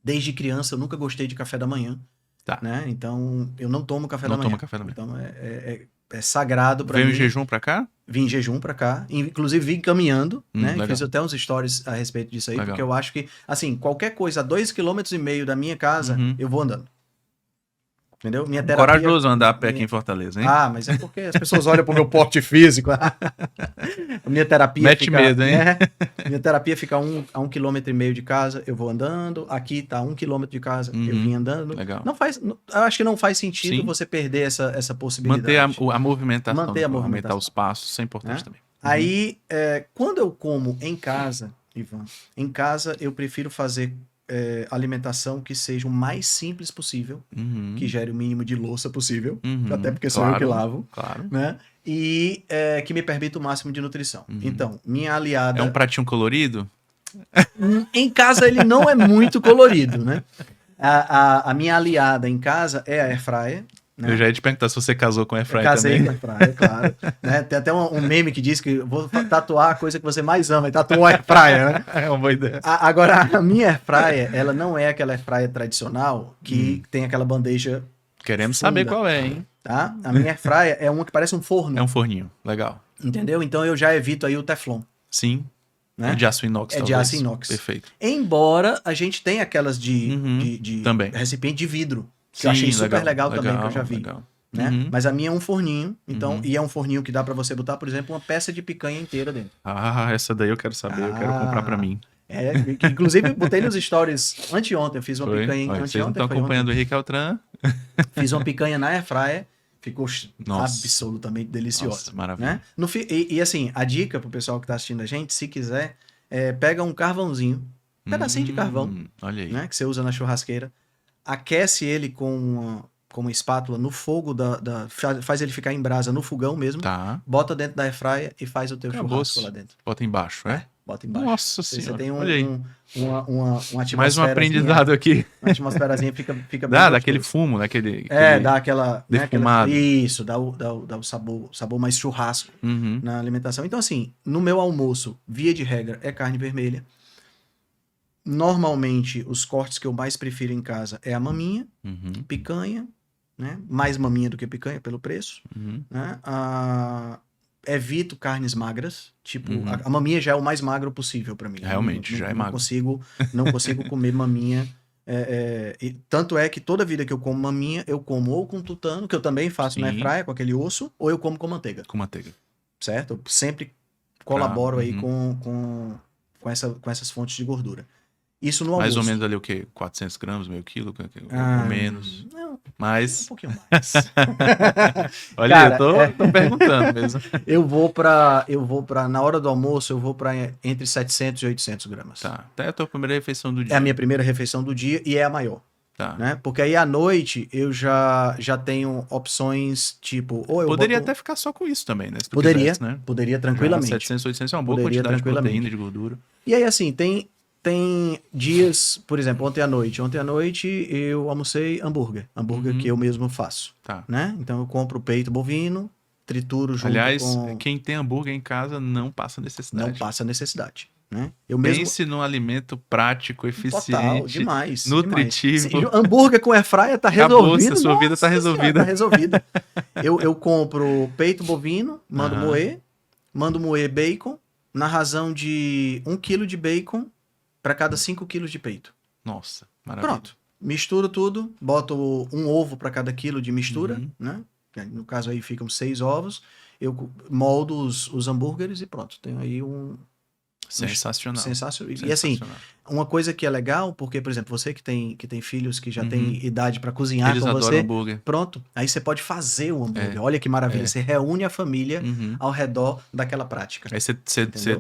Desde criança, eu nunca gostei de café da manhã. Tá. Né? Então, eu não tomo café Não da manhã. toma café da manhã. Então, é sagrado para mim. Veio em jejum pra cá? Vim em jejum pra cá, inclusive vim caminhando, né? Legal. Fiz até uns stories a respeito disso aí, Legal. porque eu acho que, assim, qualquer coisa a 2,5 km da minha casa, Uhum. eu vou andando. Entendeu? Minha terapia... Corajoso andar a pé aqui em Fortaleza, hein? Ah, mas é porque as pessoas olham pro meu porte físico. A minha terapia Mete fica... medo, hein? Minha terapia fica a 1,5 km de casa, eu vou andando. Aqui tá 1 km de casa, eu vim andando. Legal. Não faz... Eu acho que não faz sentido Sim. você perder essa possibilidade. Manter a movimentação. Manter a movimentação. Aumentar os passos, isso é importante também. Aí, quando eu como em casa, Ivan, em casa eu prefiro fazer alimentação que seja o mais simples possível, Uhum. que gere o mínimo de louça possível, Uhum. até porque sou eu que lavo, Claro. né? E que me permita o máximo de nutrição. Uhum. Então, minha aliada... É um pratinho colorido? Em casa ele não é muito colorido, né? A minha aliada em casa é a Airfryer. Né? Eu já ia te perguntar se você casou com a Airfryer Casei também. com a Airfryer, claro. Né? Tem até um meme que diz que eu vou tatuar a coisa que você mais ama, e tatuou a Airfryer, né? É uma boa ideia. Agora, a minha Airfryer, ela não é aquela Airfryer tradicional que tem aquela bandeja. Queremos funda, saber qual é, hein? Tá? A minha Airfryer é uma que parece um forno. É um forninho. Legal. Entendeu? Então eu já evito aí o Teflon. Sim. Né? É de aço inox, É de talvez. aço inox. Perfeito. Embora a gente tenha aquelas de também. recipiente de vidro. Que Sim, eu achei super legal também, que eu já vi. Legal. Né? Mas a minha é um forninho, então, e é um forninho que dá pra você botar, por exemplo, uma peça de picanha inteira dentro. Ah, essa daí eu quero saber, eu quero comprar pra mim. Inclusive, botei nos stories anteontem, eu fiz uma picanha Olha, vocês não anteontem. estão acompanhando o Henrique Altran? Fiz uma picanha na Airfryer, ficou Nossa. absolutamente deliciosa. Nossa, maravilha. Né? E assim, a dica pro pessoal que tá assistindo a gente, se quiser, pega um carvãozinho, um pedacinho de carvão, olha aí. né, que você usa na churrasqueira, aquece ele com uma espátula no fogo faz ele ficar em brasa no fogão mesmo, Tá. bota dentro da Airfryer e faz o teu Acabou-se. churrasco lá dentro. Bota embaixo, é? Bota embaixo. Nossa Você senhora. tem Olha aí. uma atmosfera. Mais um aprendizado aqui. Uma atmosferazinha fica bem Dá, gostoso. daquele fumo, daquele... Dá aquela... defumado. Isso, dá o sabor mais churrasco Uhum. na alimentação. Então, assim, no meu almoço, via de regra, é carne vermelha. Normalmente, os cortes que eu mais prefiro em casa é a maminha, Uhum. picanha, né? Mais maminha do que picanha, pelo preço. Uhum. Né? Evito carnes magras. Tipo, Uhum. a maminha já é o mais magro possível para mim. Realmente, já é magro. Não consigo comer maminha. Tanto é que toda vida que eu como maminha, eu como ou com tutano, que eu também faço na Sim. airfryer, com aquele osso, ou eu como com manteiga. Com manteiga. Certo? Eu sempre colaboro aí Uhum. com essas fontes de gordura. Isso no almoço. Mais ou menos ali o quê? 400 gramas, meio quilo? Ou menos? Não, um Mas, pouquinho mais. olha, Cara, eu tô perguntando mesmo. Na hora do almoço, eu vou para entre 700 e 800 gramas. Tá, até a tua primeira refeição do dia. É a minha primeira refeição do dia e é a maior. Tá. Né? Porque aí à noite eu já tenho opções tipo... Ou eu Poderia boto... até ficar só com isso também, né? Se tu Poderia, quisesse, né? poderia tranquilamente. 700, 800 é uma boa Poderia quantidade de tranquilamente. proteína, de gordura. E aí, assim, tem dias, por exemplo, ontem à noite eu almocei hambúrguer que eu mesmo faço, Tá. né? Então eu compro o peito bovino, trituro junto Aliás, com... quem tem hambúrguer em casa não passa necessidade. Não passa necessidade, né? Eu mesmo... Pense num alimento prático, eficiente, Total, demais. nutritivo. Demais. Hambúrguer com airfryer tá Acabou-se, resolvido. a sua vida tá Nossa resolvida. Senhora, tá resolvida. Eu compro peito bovino, mando moer bacon, na razão de 1 kg de bacon para cada 5 kg de peito. Nossa, maravilha. Pronto. Misturo tudo, boto um ovo para cada quilo de mistura, né? No caso aí ficam 6 ovos. Eu moldo os hambúrgueres e pronto. Tenho aí Sensacional. Sensacional. E assim, uma coisa que é legal, porque, por exemplo, você que tem filhos que já tem idade para cozinhar Eles com adoram você, hambúrguer. pronto, aí você pode fazer o hambúrguer. Olha que maravilha. Você reúne a família ao redor daquela prática. Aí você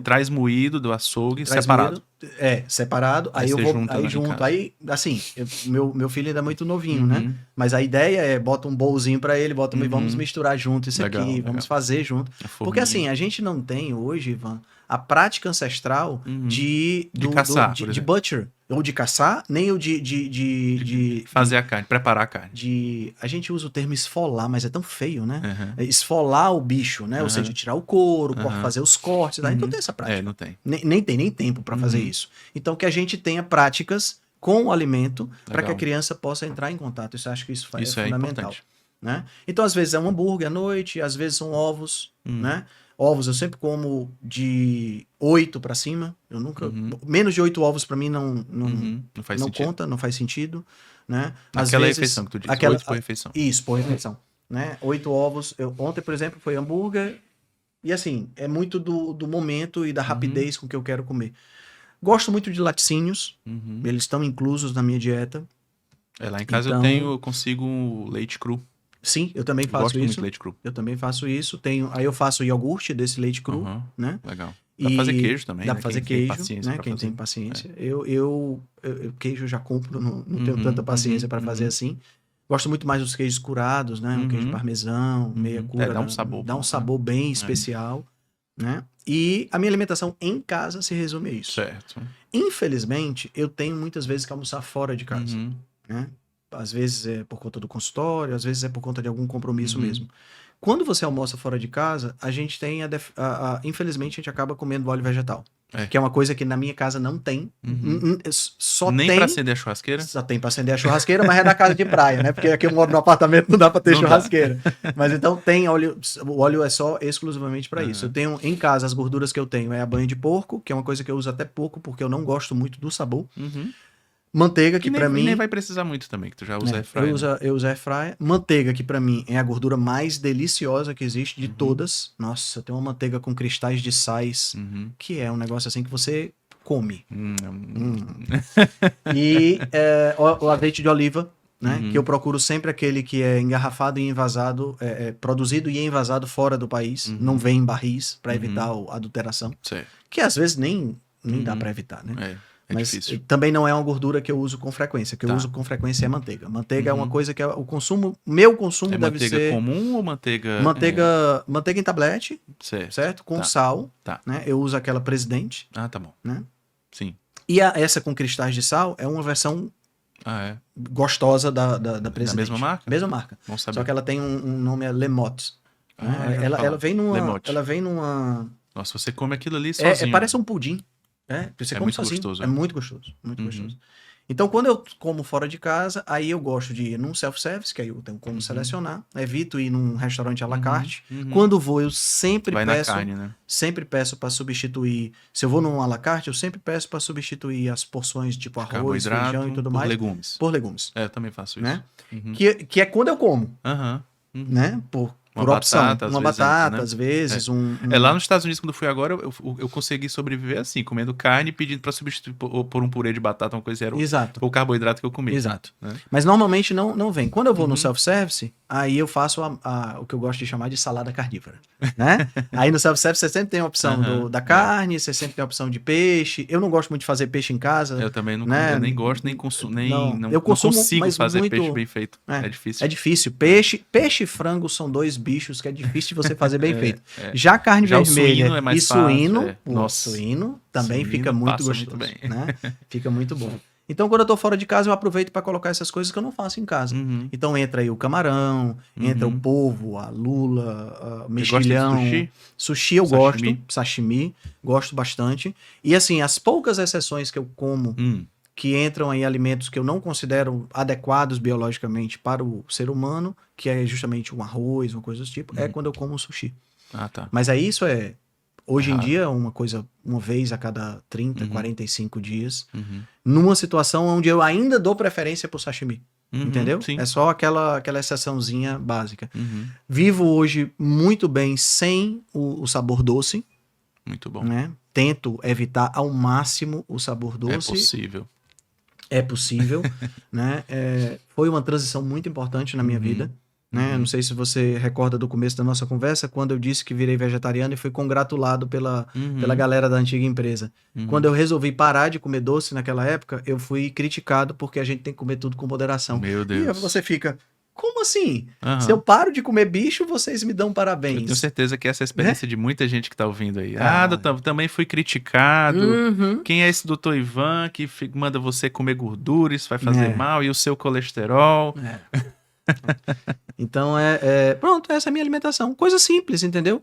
traz moído do açougue Traz separado. moído, separado. Aí eu você vou, junta aí em junto. casa. Aí, assim, meu filho ainda é muito novinho, né? Mas a ideia é, bota um bolzinho para ele, vamos misturar junto isso Legal, aqui, legal. vamos fazer junto. Porque assim, a gente não tem hoje, Ivan, a prática ancestral de caçar, de butcher, ou de caçar, nem o de fazer a carne, preparar a carne. a gente usa o termo esfolar, mas é tão feio, né? Esfolar o bicho, né? Ou seja, tirar o couro, fazer os cortes, a gente não tem essa prática. Não tem. Nem tem nem tempo para fazer isso. Então que a gente tenha práticas com o alimento para que a criança possa entrar em contato. Isso eu acho que isso é fundamental. Importante. Né? Então, às vezes é um hambúrguer à noite, às vezes são ovos, né? Ovos eu sempre como de 8 para cima. Eu nunca... Menos de 8 ovos para mim não faz sentido. conta, não faz sentido. Né? Aquela refeição que tu disse, 8 por refeição. Isso, por refeição. Né? 8 ovos. Ontem, por exemplo, foi hambúrguer. E assim, é muito do momento e da rapidez com que eu quero comer. Gosto muito de laticínios. Eles estão inclusos na minha dieta. Lá em casa eu consigo leite cru. Sim, eu também faço Gosto isso. muito de leite cru. Eu também faço isso. Aí eu faço iogurte desse leite cru, né? Legal. Dá pra fazer queijo também, Dá pra fazer queijo, né? Quem fazer. tem paciência. Eu queijo eu já compro, não tenho tanta paciência para fazer assim. Gosto muito mais dos queijos curados, né? Um queijo parmesão, meia cura. Dá um sabor. Dá um sabor bem especial, né? E a minha alimentação em casa se resume a isso. Certo. Infelizmente, eu tenho muitas vezes que almoçar fora de casa, né? Às vezes é por conta do consultório, às vezes é por conta de algum compromisso mesmo. Quando você almoça fora de casa, a gente tem infelizmente a gente acaba comendo óleo vegetal. Que é uma coisa que na minha casa não tem. Só Nem tem pra acender a churrasqueira? Só tem pra acender a churrasqueira, mas é da casa de praia, né? Porque aqui eu moro no apartamento, não dá pra ter churrasqueira. Mas então tem óleo, o óleo é só exclusivamente pra isso. Eu tenho em casa as gorduras que eu tenho é a banha de porco, que é uma coisa que eu uso até pouco, porque eu não gosto muito do sabor. Manteiga, que pra mim... nem vai precisar muito também, que tu já usa air fryer. Eu uso air fryer. Manteiga, que pra mim é a gordura mais deliciosa que existe de todas. Nossa, tem uma manteiga com cristais de sais, que é um negócio assim que você come. E o azeite de oliva, né? Que eu procuro sempre aquele que é engarrafado e envasado, produzido e envasado fora do país. Não vem em barris, pra evitar a adulteração. Certo. Que às vezes nem dá pra evitar, né? Mas difícil. também não é uma gordura que eu uso com frequência. O que eu uso com frequência é manteiga. Manteiga é uma coisa que meu consumo deve ser... manteiga comum ou manteiga... Manteiga em tablete, certo? Com sal. Né? Eu uso aquela Presidente. Ah, tá bom. Né? Sim. E essa com cristais de sal é uma versão gostosa da Presidente. Da mesma marca? Mesma marca. Bom saber. Só que ela tem um nome, Lemotte. Né? Ela vem numa... Nossa, você come aquilo ali sozinho. Parece um pudim. Você come muito sozinho. gostoso. É muito gostoso. Muito gostoso. Então, quando eu como fora de casa, aí eu gosto de ir num self-service, que aí eu tenho como selecionar. Evito ir num restaurante à la carte. Quando vou, eu sempre peço... na carne, né? Sempre peço para substituir... Se eu vou num à la carte, eu sempre peço para substituir as porções, tipo arroz, feijão e tudo mais. Legumes. Por legumes. Eu também faço isso. Né? Que é quando eu como. Aham. Né? por opção. batata, às Uma vezes, batata, né? às vezes, Lá nos Estados Unidos, quando eu fui agora, eu consegui sobreviver assim, comendo carne e pedindo pra substituir por um purê de batata, uma coisa era Exato. foi o carboidrato que eu comi. Exato. Né? Mas normalmente não vem. Quando eu vou no Uhum. self-service, aí eu faço o que eu gosto de chamar de salada carnívora, né? Aí no self-service você sempre tem a opção Aham, da carne, você sempre tem a opção de peixe. Eu não gosto muito de fazer peixe em casa. Eu também não, né? eu nem gosto, nem consumo, Não, eu não consumo, consigo mas fazer peixe muito... bem feito. É difícil. É difícil. Peixe e frango são dois bichos que é difícil de você fazer bem feito. É. Já carne Já o vermelha suíno é mais e suíno, fácil, nossa, suíno também Suíno fica muito passa gostoso, muito bem. né? Fica muito bom. Então, quando eu tô fora de casa, eu aproveito para colocar essas coisas que eu não faço em casa. Uhum. Então, entra aí o camarão, entra o Uhum. polvo, a lula, Você mexilhão. gosta de sushi? Sushi eu Sashimi? gosto, sashimi, gosto bastante. E assim, as poucas exceções que eu como, que entram aí alimentos que eu não considero adequados biologicamente para o ser humano, que é justamente um arroz, uma coisa desse tipo, é quando eu como sushi. Ah, tá. Mas aí isso é, hoje em Raro. dia, uma coisa, uma vez a cada 30, Uhum. 45 dias, Uhum. numa situação onde eu ainda dou preferência pro sashimi. Uhum, Entendeu? sim. É só aquela exceçãozinha básica. Uhum. Vivo hoje muito bem sem o sabor doce, Muito bom. né? Tento evitar ao máximo o sabor É doce. possível. É possível, né? Foi uma transição muito importante na minha vida, né? Uhum. Não sei se você recorda do começo da nossa conversa, quando eu disse que virei vegetariano e fui congratulado pela galera da antiga empresa. Uhum. Quando eu resolvi parar de comer doce naquela época, eu fui criticado porque a gente tem que comer tudo com moderação. Meu E aí Deus. você fica, como assim? Aham. Se eu paro de comer bicho, vocês me dão Eu parabéns. tenho certeza que essa é a experiência de muita gente que tá ouvindo aí. Ah. Doutor, também fui criticado. Uhum. Quem é esse doutor Ivan que manda você comer gordura, isso vai fazer É. mal, e o seu colesterol? Então, pronto, essa é a minha alimentação. Coisa simples, entendeu?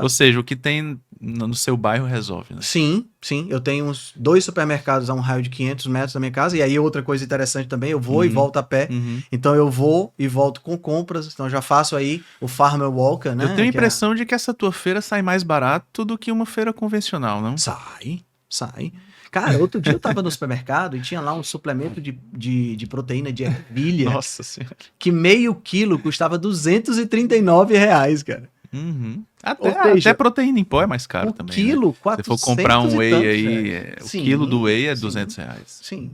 Ou seja, o que tem no seu bairro resolve, né? Sim. Eu tenho uns 2 supermercados a um raio de 500 metros da minha casa. E aí, outra coisa interessante também, eu vou e volto a pé. Então, eu vou e volto com compras. Então, já faço aí o Farmer Walker, né? Eu tenho a impressão de que essa tua feira sai mais barato do que uma feira convencional, não? Sai. Cara, outro dia eu tava no supermercado e tinha lá um suplemento de proteína de ervilha. Nossa senhora. Que meio quilo custava R$239, cara. Até proteína em pó é mais caro também. Quilo, né? 400 Se for comprar um whey tantos, aí, velho. o Sim, quilo do whey é sim. R$200. Sim.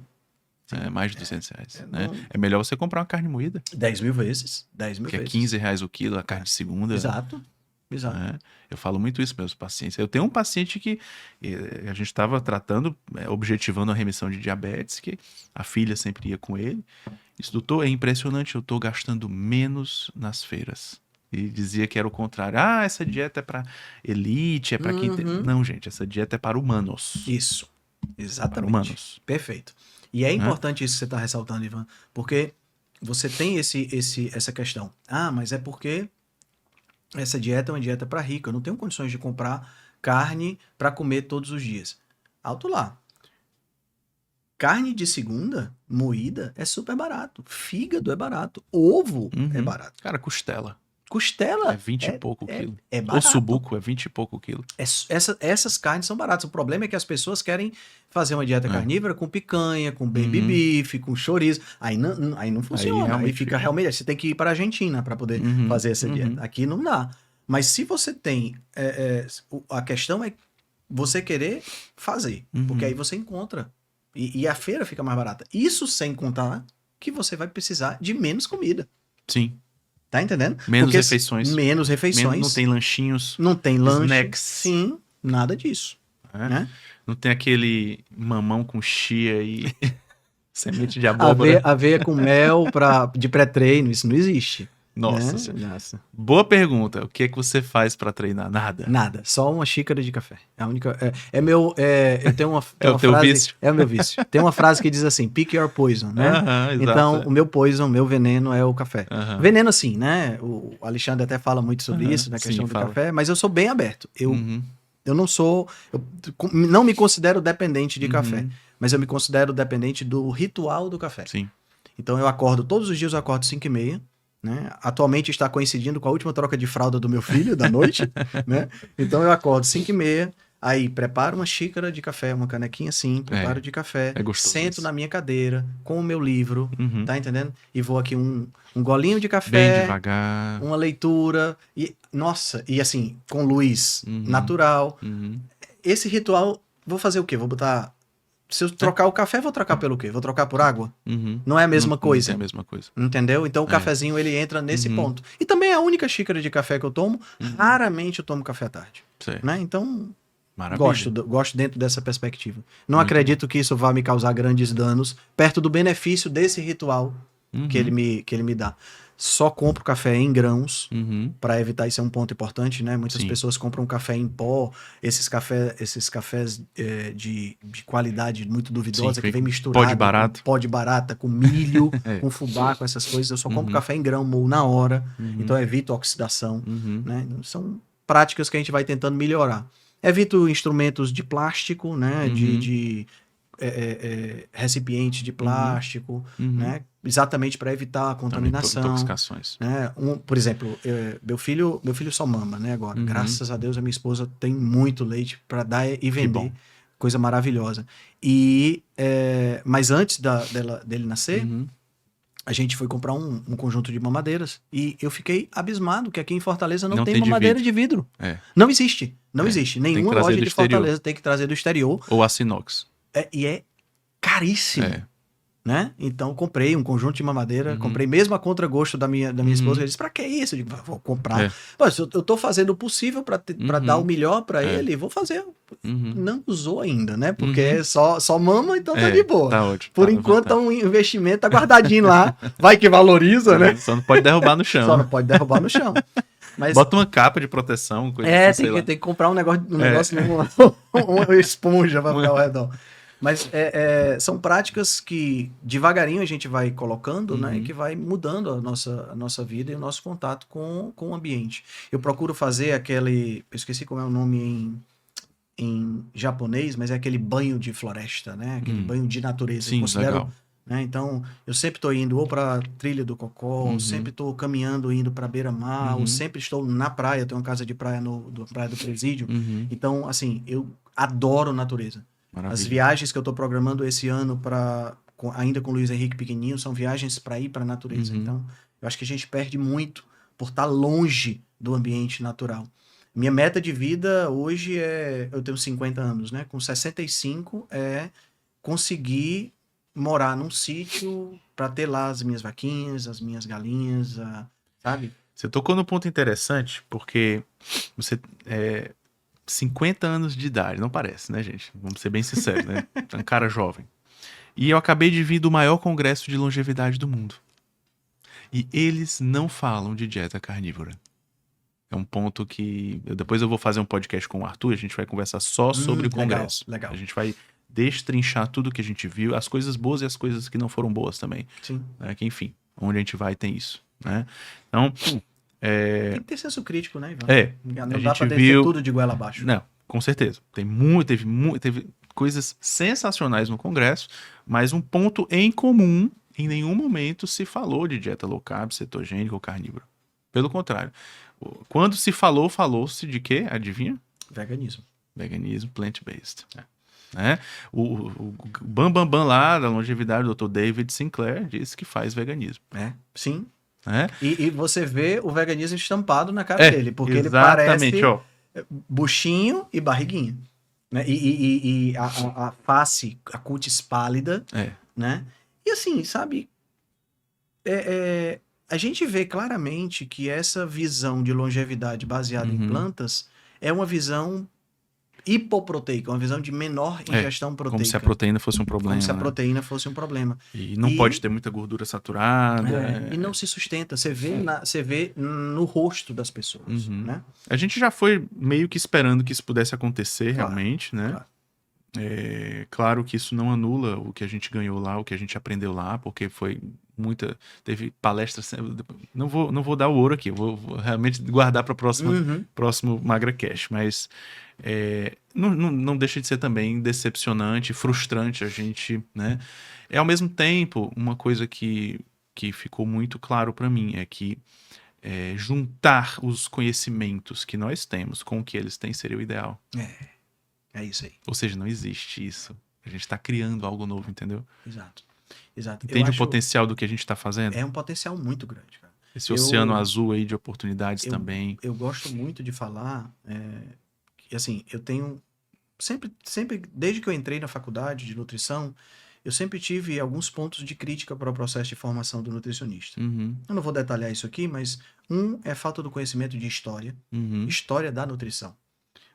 É mais de R$200. Né? não- É melhor você comprar uma carne moída, 10 mil vezes. 10 mil que é vezes. R$15 o quilo, a carne de segunda. Exato. Né? Eu falo muito isso para meus pacientes. Eu tenho um paciente que a gente estava tratando, objetivando a remissão de diabetes, que a filha sempre ia com ele. Isso, doutor, é impressionante, eu estou gastando menos nas feiras. E dizia que era o contrário. Ah, essa dieta é para elite, é para quem tem... Não, gente, essa dieta é para humanos. Isso. Para Exatamente. humanos. Perfeito. E é importante isso que você está ressaltando, Ivan, porque você tem essa questão. Ah, mas é porque essa dieta é uma dieta para rico. Eu não tenho condições de comprar carne para comer todos os dias. Alto lá. Carne de segunda, moída, é super barato. Fígado é barato. Ovo é barato. Cara, costela. Costela É 20 e pouco o quilo. é barato. Ossobuco é 20 e pouco o quilo. Essas carnes são baratas. O problema é que as pessoas querem fazer uma dieta carnívora com picanha, com baby beef, com chorizo. Aí não funciona. Aí realmente fica realmente. Você tem que ir para a Argentina para poder fazer essa dieta. Aqui não dá. Mas se você tem. A questão é você querer fazer. Porque aí você encontra. E a feira fica mais barata. Isso sem contar que você vai precisar de menos comida. Sim. Tá entendendo? Menos refeições. Menos refeições. Não tem lanchinhos. Não tem lanche. Snacks. Sim, nada disso. Né? Não tem aquele mamão com chia e semente de abóbora. Aveia com mel de pré-treino, isso não existe. Nossa, né? senhora. Nossa. Boa pergunta. O que é que você faz pra treinar? Nada. Nada, só uma xícara de café. É a única. Eu tenho uma. É o teu frase, vício. É o meu vício. Tem uma frase que diz assim: pick your poison, né? Exato. Então, o meu poison, o meu veneno é o café. Aham. Veneno, assim, né? O Alexandre até fala muito sobre isso, na questão Sim, do fala. café, mas eu sou bem aberto. Uhum. Eu não sou. Eu não me considero dependente de café, mas eu me considero dependente do ritual do café. Sim. Então eu acordo, todos os dias eu acordo 5h30, né? Atualmente está coincidindo com a última troca de fralda do meu filho, da noite, né? Então eu acordo 5h30, Aí, preparo uma xícara de café, uma canequinha assim, preparo de café, É gostoso sento isso. na minha cadeira, com o meu livro, Uhum. tá entendendo? E vou aqui um golinho de Bem café, devagar. uma leitura, e, nossa, e assim, com luz Uhum. natural. Uhum. Esse ritual, vou fazer o quê? Vou botar... Se eu trocar o café, vou trocar pelo quê? Vou trocar por água? Uhum. Não é a mesma Não coisa. tem a mesma coisa. Entendeu? Então o É. cafezinho ele entra nesse Uhum. ponto. E também é a única xícara de café que eu tomo. Uhum. Raramente eu tomo café à tarde. Certo. Né? Então, Maravilha. gosto dentro dessa perspectiva. Não Muito acredito que isso vá me causar grandes danos perto do benefício desse ritual Uhum. que ele me dá. Só compro café em grãos. Uhum. Para evitar, isso é um ponto importante, né? Muitas Sim. pessoas compram café em pó, esses cafés de qualidade muito duvidosa, Sim, que vem com misturado pó de barato. com pó de barata, com milho, É. com fubá, com essas coisas. Eu só compro Uhum. café em grão, ou na hora, Uhum. então evito oxidação. Uhum. Né? São práticas que a gente vai tentando melhorar. Evito instrumentos de plástico, né? Uhum. De recipientes de plástico, Uhum. né? Exatamente para evitar a Também contaminação. intoxicações. Né? Por exemplo, meu filho só mama, né? Agora, Uhum. graças a Deus, a minha esposa tem muito leite para dar e vender, bom. coisa maravilhosa. E mas antes dele nascer, Uhum. a gente foi comprar um conjunto de mamadeiras e eu fiquei abismado que aqui em Fortaleza não tem tem de mamadeira vidro. de vidro. É. Não existe, não É. existe. Tem que Nenhuma trazer loja do de exterior. Fortaleza tem que trazer do exterior. Ou aço inox. E é caríssimo. É. Né? Então comprei um conjunto de mamadeira, Uhum. comprei mesmo a contragosto da minha Uhum. esposa, ela disse, pra que isso? Eu digo, vou comprar. É. Mas eu tô fazendo o possível pra Uhum. dar o melhor pra É. ele, vou fazer. Uhum. Não usou ainda, né? Porque Uhum. só mama, então tá de boa. Tá ótimo. Por tá enquanto é levantado. um investimento, tá guardadinho lá, vai que valoriza, né? Só não pode derrubar no chão. Só não pode derrubar no chão. Mas Bota uma capa de proteção, coisa assim, sei lá. tem que comprar um negócio uma esponja pra ficar ao redor. Mas são práticas que devagarinho a gente vai colocando, né? E que vai mudando a nossa vida e o nosso contato com o ambiente. Eu procuro fazer eu esqueci como é o nome em japonês, mas é aquele banho de floresta, né? Aquele banho de natureza. Sim, Eu considero, legal. né? Então, eu sempre estou indo ou para Trilha do Cocó, ou sempre estou caminhando, indo para beira-mar, ou sempre estou na praia. Tenho uma casa de praia Praia do Presídio. Então, assim, eu adoro natureza. Maravilha. As viagens que eu estou programando esse ano ainda com o Luiz Henrique pequenininho são viagens para ir para a natureza. Então, eu acho que a gente perde muito por estar longe do ambiente natural. Minha meta de vida hoje eu tenho 50 anos, né? Com 65 é conseguir morar num sítio para ter lá as minhas vaquinhas, as minhas galinhas, sabe? Você tocou num ponto interessante, porque você 50 anos de idade, não parece, né, gente? Vamos ser bem sinceros, né? É um cara jovem. E eu acabei de vir do maior congresso de longevidade do mundo. E eles não falam de dieta carnívora. É um ponto que... Depois eu vou fazer um podcast com o Arthur, a gente vai conversar só sobre o congresso. Legal. A gente vai destrinchar tudo que a gente viu, as coisas boas e as coisas que não foram boas também. Sim. Né? Que, enfim, onde a gente vai tem isso, né? Então... Tem que ter senso crítico, né, Ivan? Não a dá pra gente descer viu... tudo de goela abaixo. Não, com certeza. Teve coisas sensacionais no congresso, mas um ponto em comum, em nenhum momento se falou de dieta low carb, cetogênica ou carnívora. Pelo contrário. Quando se falou, falou-se de quê? Adivinha? Veganismo. Veganismo plant-based. Né? O bambambam lá da longevidade, o Dr. David Sinclair, disse que faz veganismo. Sim. Né? E você vê o veganismo estampado na cara dele, porque ele exatamente, parece buchinho e barriguinha. Né? E a face, a cutis pálida, né? E assim, sabe, a gente vê claramente que essa visão de longevidade baseada em plantas é uma visão hipoproteica, uma visão de menor ingestão proteica. Como se a proteína fosse um problema. Como se a proteína fosse um problema. E não pode ter muita gordura saturada. E não se sustenta. Você vê no rosto das pessoas. Né? A gente já foi meio que esperando que isso pudesse acontecer realmente, né? Claro. Claro que isso não anula o que a gente ganhou lá, o que a gente aprendeu lá, porque foi teve palestras. Não vou dar o ouro aqui, eu vou realmente guardar para o próximo MagraCast, mas não deixa de ser também decepcionante, frustrante a gente, né? Ao mesmo tempo, uma coisa que ficou muito claro para mim é que juntar os conhecimentos que nós temos com o que eles têm seria o ideal. É isso aí. Ou seja, não existe isso. A gente está criando algo novo, entendeu? Exato. Exato. Entende o potencial do que a gente está fazendo? É um potencial muito grande, cara. Esse oceano azul aí de oportunidades também. Eu gosto muito de falar, que assim, eu tenho sempre, desde que eu entrei na faculdade de nutrição, eu sempre tive alguns pontos de crítica para o processo de formação do nutricionista. Uhum, Eu não vou detalhar isso aqui, mas é a falta do conhecimento de história, uhum. história da nutrição.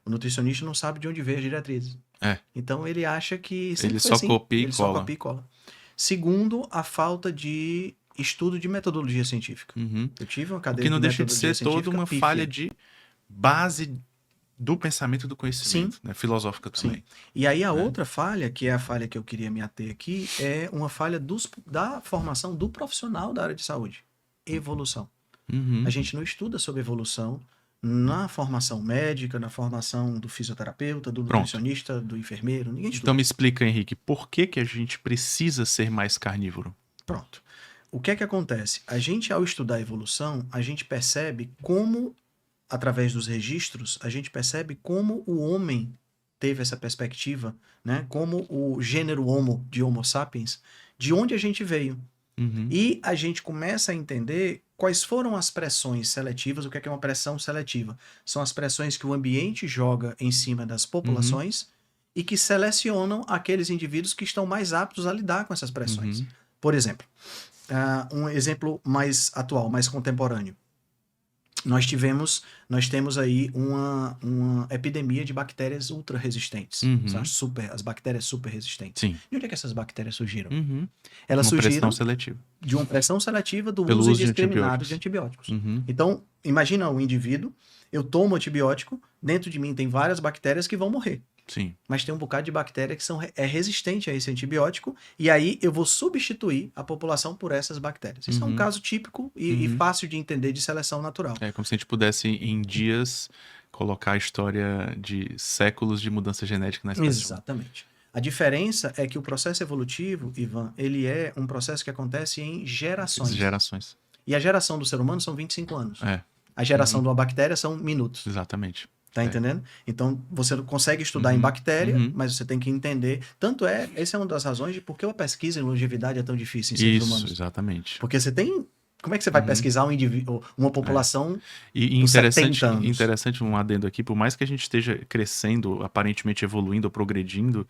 O nutricionista não sabe de onde veio as diretrizes. É. Então ele acha que sempre Ele foi só assim. copia e Ele só cola. copia e cola. Segundo, a falta de estudo de metodologia científica. Uhum. Eu tive uma O cadeira que não de deixa de metodologia ser toda científica uma pífia. falha de base do pensamento do conhecimento, Sim. né? Filosófica também. Sim. E aí a outra falha, que é a falha que eu queria me ater aqui, é uma falha da formação do profissional da área de saúde. Evolução. Uhum. A gente não estuda sobre evolução na formação médica, na formação do fisioterapeuta, do nutricionista, do enfermeiro, ninguém estuda. Então me explica, Henrique, por que que a gente precisa ser mais carnívoro? Pronto. O que é que acontece? A gente, ao estudar a evolução, a gente percebe como, através dos registros, a gente percebe como o homem teve essa perspectiva, né? Como o gênero Homo, de Homo sapiens, de onde a gente veio. Uhum. E a gente começa a entender quais foram as pressões seletivas. O que é uma pressão seletiva? São as pressões que o ambiente joga em cima das populações e que selecionam aqueles indivíduos que estão mais aptos a lidar com essas pressões. Uhum. Por exemplo, um exemplo mais atual, mais contemporâneo. Nós temos aí uma epidemia de bactérias ultra resistentes. Uhum. As bactérias super resistentes. Sim. De onde é que essas bactérias surgiram? Uhum. Elas Uma surgiram pressão seletiva. de uma pressão seletiva do Pelo uso uso de indiscriminado de antibióticos. Uhum. Então, imagina um indivíduo, eu tomo antibiótico, dentro de mim tem várias bactérias que vão morrer. Sim. Mas tem um bocado de bactérias que é resistente a esse antibiótico, e aí eu vou substituir a população por essas bactérias. Isso é um caso típico e fácil de entender de seleção natural. É como se a gente pudesse, em dias, colocar a história de séculos de mudança genética na espécie. Exatamente. A diferença é que o processo evolutivo, Ivan, ele é um processo que acontece em gerações. Gerações. E a geração do ser humano são 25 anos. É. A geração de uma bactéria são minutos. Exatamente. Tá entendendo? Então, você consegue estudar em bactéria, mas você tem que entender. Essa é uma das razões de por que a pesquisa em longevidade é tão difícil em seres humanos. Exatamente. Porque você tem... Como é que você vai pesquisar um indivíduo, uma população E por 70 anos? interessante um adendo aqui, por mais que a gente esteja crescendo, aparentemente evoluindo ou progredindo,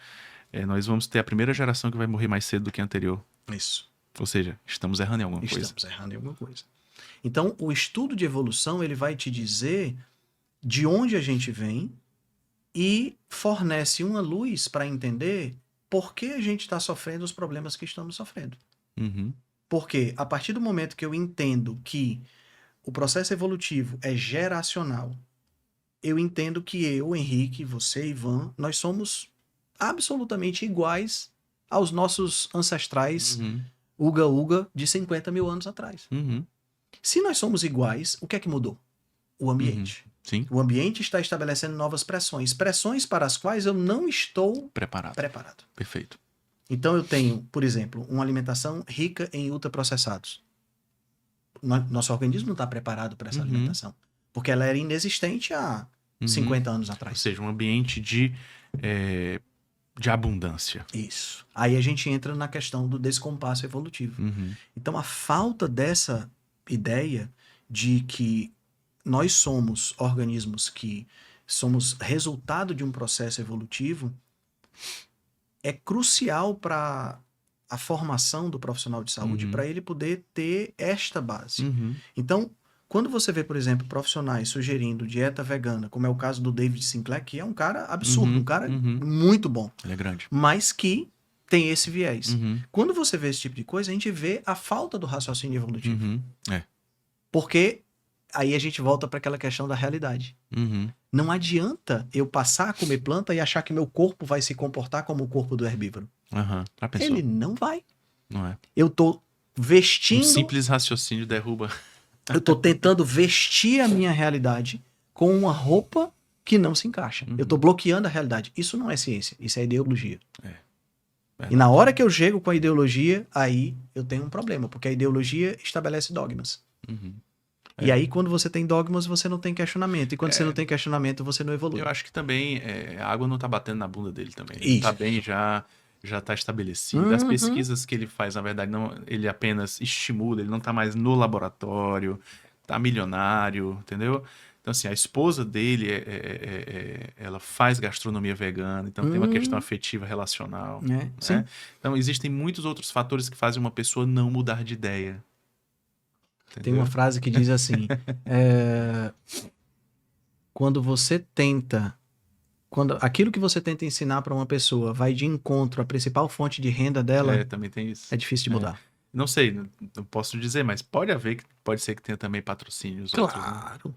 nós vamos ter a primeira geração que vai morrer mais cedo do que a anterior. Isso. Ou seja, estamos errando em alguma coisa. Estamos errando em alguma coisa. Então, o estudo de evolução, ele vai te dizer de onde a gente vem e fornece uma luz para entender por que a gente está sofrendo os problemas que estamos sofrendo. Uhum. Porque a partir do momento que eu entendo que o processo evolutivo é geracional, eu entendo que eu, Henrique, você, Ivan, nós somos absolutamente iguais aos nossos ancestrais uga-uga de 50 mil anos atrás. Uhum. Se nós somos iguais, o que é que mudou? O ambiente. Sim. O ambiente está estabelecendo novas pressões. Pressões para as quais eu não estou preparado. Perfeito. Então eu tenho, por exemplo, uma alimentação rica em ultraprocessados. Nosso organismo não está preparado para essa alimentação. Porque ela era inexistente há 50 anos atrás. Ou seja, um ambiente de abundância. Isso. Aí a gente entra na questão do descompasso evolutivo. Então a falta dessa ideia de que nós somos organismos que somos resultado de um processo evolutivo é crucial para a formação do profissional de saúde, para ele poder ter esta base. Então, quando você vê, por exemplo, profissionais sugerindo dieta vegana, como é o caso do David Sinclair, que é um cara absurdo, um cara muito bom. Ele é grande. Mas que tem esse viés. Quando você vê esse tipo de coisa, a gente vê a falta do raciocínio evolutivo. Porque aí a gente volta para aquela questão da realidade. Não adianta eu passar a comer planta e achar que meu corpo vai se comportar como o corpo do herbívoro. Ele não vai. Não é. Eu tô vestindo... Um simples raciocínio derruba. Eu tô tentando vestir a minha realidade com uma roupa que não se encaixa. Eu tô bloqueando a realidade. Isso não é ciência, isso é ideologia. E na hora que eu chego com a ideologia, aí eu tenho um problema, porque a ideologia estabelece dogmas. E aí, quando você tem dogmas, você não tem questionamento. E quando você não tem questionamento, você não evolui. Eu acho que também a água não tá batendo na bunda dele também. Ele Isso. tá bem já tá estabelecido. As pesquisas que ele faz, na verdade, não, ele apenas estimula, ele não tá mais no laboratório, tá milionário, entendeu? Então, assim, a esposa dele, ela faz gastronomia vegana, então tem uma questão afetiva relacional. Né? Sim. Então, existem muitos outros fatores que fazem uma pessoa não mudar de ideia. Entendeu? Tem uma frase que diz assim, quando você tenta, quando aquilo que você tenta ensinar para uma pessoa vai de encontro à principal fonte de renda dela, também tem isso. é difícil de mudar. Não sei, não posso dizer, mas pode ser que tenha também patrocínios. Claro.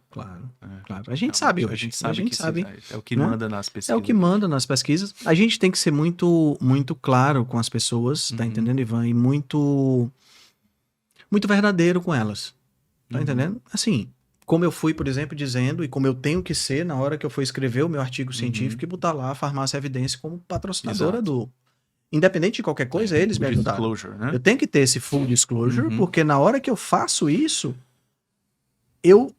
A gente sabe hoje. A gente sabe. É o que manda nas pesquisas. É o que manda nas pesquisas. A gente tem que ser muito, muito claro com as pessoas, tá entendendo, Ivan? E muito verdadeiro com elas. Tá entendendo? Assim, como eu fui, por exemplo, dizendo, e como eu tenho que ser na hora que eu for escrever o meu artigo científico e botar lá a Farmácia Evidência como patrocinadora do... Independente de qualquer coisa, eles me ajudaram. Né? Eu tenho que ter esse full disclosure, porque na hora que eu faço isso, eu,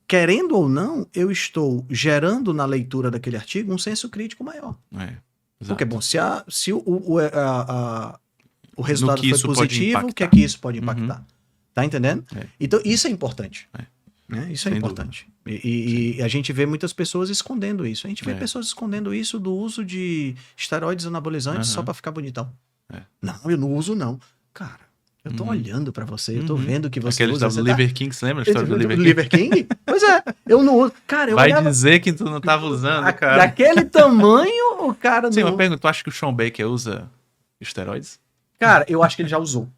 querendo ou não, eu estou gerando na leitura daquele artigo um senso crítico maior. Porque, bom, se o resultado foi positivo, o que é que isso pode impactar? Tá entendendo? Então, isso é importante. Né? Isso é importante. E a gente vê muitas pessoas escondendo isso. A gente vê pessoas escondendo isso do uso de esteroides anabolizantes só pra ficar bonitão. Não, eu não uso, não. Cara, eu tô olhando pra você, eu tô vendo que você usa. Aquele Liver King, você lembra a história do Liver King? Pois é, eu não uso. Cara, eu Vai dizer que tu não tava usando, cara. Daquele tamanho, o cara não... Sim, uma pergunta, tu acha que o Sean Baker usa esteroides? Cara, eu acho que ele já usou.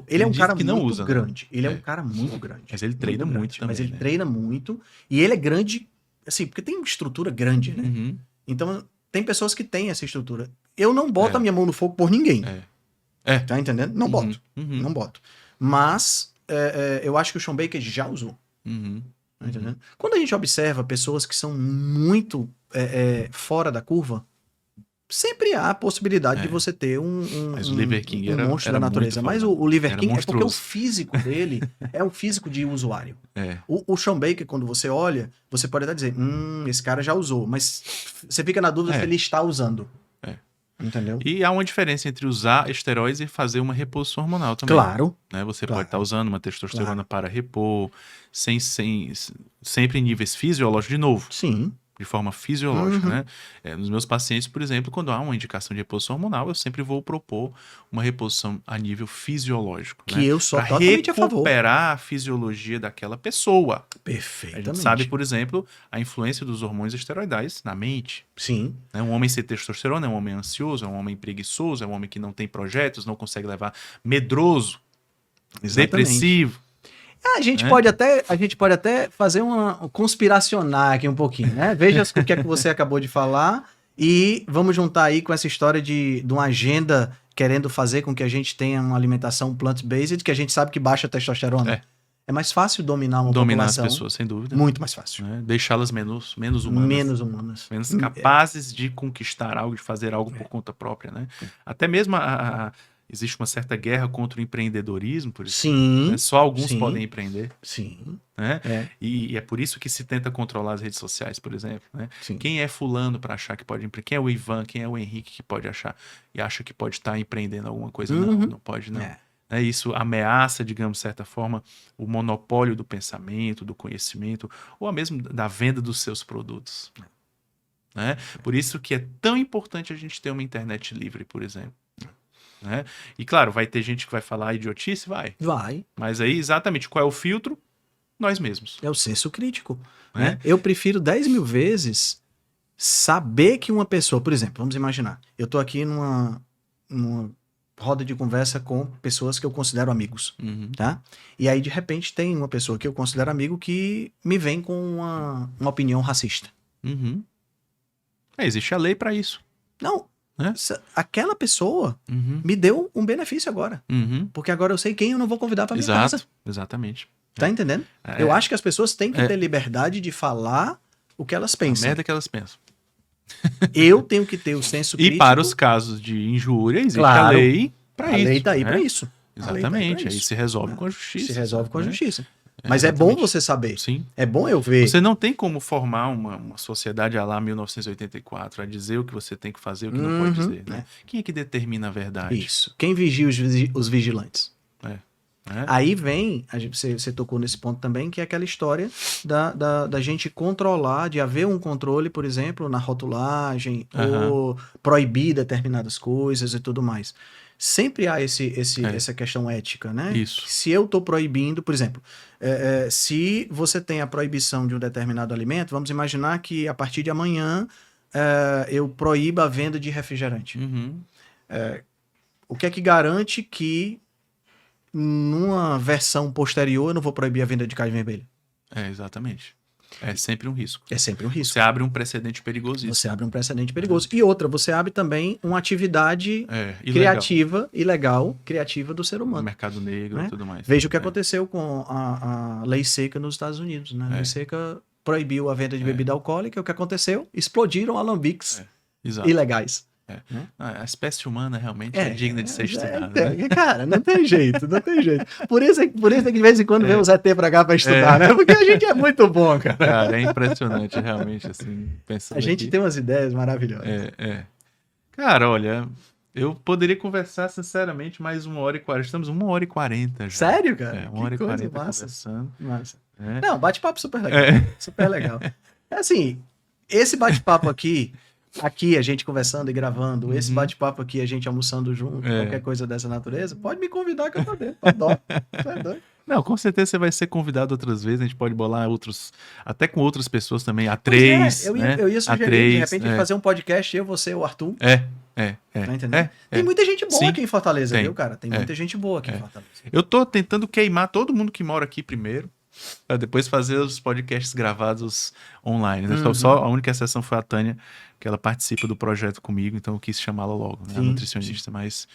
Ele é um cara muito usa, grande. Né? Ele é um cara muito grande. Mas ele treina muito também. Mas ele treina muito. E ele é grande, assim, porque tem estrutura grande, né? Então, tem pessoas que têm essa estrutura. Eu não boto a minha mão no fogo por ninguém. Tá entendendo? Não boto. Não boto. Mas, eu acho que o Sean Baker já usou. Tá entendendo? Quando a gente observa pessoas que são muito fora da curva, sempre há a possibilidade de você ter mas o Liver King monstro da natureza. Mas o Liver King é porque o físico dele é um físico de usuário. O Sean Baker, quando você olha, você pode até dizer, esse cara já usou, mas você fica na dúvida se ele está usando. Entendeu? E há uma diferença entre usar esteroides e fazer uma reposição hormonal também. Claro. Né? Você pode estar usando uma testosterona para repor, sempre em níveis fisiológicos de novo. Sim. De forma fisiológica, né? Nos meus pacientes, por exemplo, quando há uma indicação de reposição hormonal, eu sempre vou propor uma reposição a nível fisiológico. Que eu sou totalmente a favor. Recuperar a fisiologia daquela pessoa. Perfeitamente. A gente sabe, por exemplo, a influência dos hormônios esteroidais na mente. Sim. Né? Um homem sem testosterona é um homem ansioso, é um homem preguiçoso, é um homem que não tem projetos, não consegue levar, medroso, depressivo. A gente pode até fazer conspiracionar aqui um pouquinho, né? Veja o que é que você acabou de falar e vamos juntar aí com essa história de uma agenda querendo fazer com que a gente tenha uma alimentação plant-based, que a gente sabe que baixa a testosterona. É mais fácil dominar uma população. As pessoas, sem dúvida. Muito mais fácil. Né? Deixá-las menos humanas. Menos capazes de conquistar algo, de fazer algo por conta própria, né? Até mesmo existe uma certa guerra contra o empreendedorismo, por exemplo. Sim. Né? Só alguns podem empreender. Sim. Né? E é por isso que se tenta controlar as redes sociais, por exemplo. Né? Quem é fulano para achar que pode empreender? Quem é o Ivan? Quem é o Henrique que pode achar e acha que pode estar empreendendo alguma coisa? Não pode, não. Isso ameaça, digamos, de certa forma, o monopólio do pensamento, do conhecimento, ou mesmo da venda dos seus produtos. Né? Por isso que é tão importante a gente ter uma internet livre, por exemplo. Né? E claro, vai ter gente que vai falar idiotice, vai. Mas aí, exatamente, qual é o filtro? Nós mesmos. É o senso crítico. Né? Eu prefiro 10 mil vezes saber que uma pessoa, por exemplo, vamos imaginar, eu tô aqui numa roda de conversa com pessoas que eu considero amigos, tá? E aí, de repente, tem uma pessoa que eu considero amigo que me vem com uma opinião racista. Existe a lei para isso. Não. Aquela pessoa me deu um benefício agora. Porque agora eu sei quem eu não vou convidar para minha casa. Exatamente. Tá entendendo? Eu acho que as pessoas têm que ter liberdade de falar o que elas pensam. A merda que elas pensam. Eu tenho que ter o senso crítico. E para os casos de injúria, existe a lei para isso. A lei tá aí para isso. Exatamente. Aí se resolve com a justiça. Se resolve com a justiça. Mas é bom exatamente. você saber. Sim. É bom eu ver. Você não tem como formar uma sociedade à lá 1984, a dizer o que você tem que fazer e o que não pode dizer, né? Quem é que determina a verdade? Isso. Quem vigia os vigilantes? Né? Aí vem, você tocou nesse ponto também, que é aquela história da gente controlar, de haver um controle, por exemplo, na rotulagem, ou proibir determinadas coisas e tudo mais. Sempre há essa questão ética, né? Isso. Se eu estou proibindo, por exemplo, se você tem a proibição de um determinado alimento, vamos imaginar que a partir de amanhã eu proíba a venda de refrigerante. O que é que garante que numa versão posterior eu não vou proibir a venda de carne vermelha? Exatamente. É sempre um risco. É sempre um risco. Você abre um precedente perigosíssimo. Você abre um precedente perigoso. E outra, você abre também uma atividade criativa, ilegal, criativa do ser humano. Mercado negro, né? E tudo mais. Veja o que aconteceu com a lei seca nos Estados Unidos. Né? A lei seca proibiu a venda de bebida alcoólica. O que aconteceu? Explodiram alambiques ilegais. Né? A espécie humana realmente é digna de ser estudada. Né? Cara, não tem jeito, não tem jeito. Por isso é que de vez em quando vem os ET pra cá pra estudar, né? Porque a gente é muito bom, cara. Cara, é impressionante, realmente, assim, pensando a gente aqui. tem umas ideias maravilhosas. Cara, olha, eu poderia conversar, sinceramente, mais 1h40. Estamos 1h40 já. Sério, cara? 1h40 conversando. Massa. Não, bate-papo super legal. Super legal. Assim, esse bate-papo aqui a gente conversando e gravando, esse bate-papo aqui, a gente almoçando junto, qualquer coisa dessa natureza, pode me convidar que eu tô dentro. Adoro. É doido. Não, com certeza você vai ser convidado outras vezes, a gente pode bolar até com outras pessoas também, a três, eu ia sugerir, de repente, fazer um podcast, eu, você, o Arthur. Tá entendendo? Tem muita gente boa aqui em Fortaleza, viu, cara? Tem muita gente boa aqui em Fortaleza. Eu tô tentando queimar todo mundo que mora aqui primeiro, pra depois fazer os podcasts gravados online, né? Só a única exceção foi a Tânia, que ela participa do projeto comigo, então eu quis chamá-la logo, né? A nutricionista, mas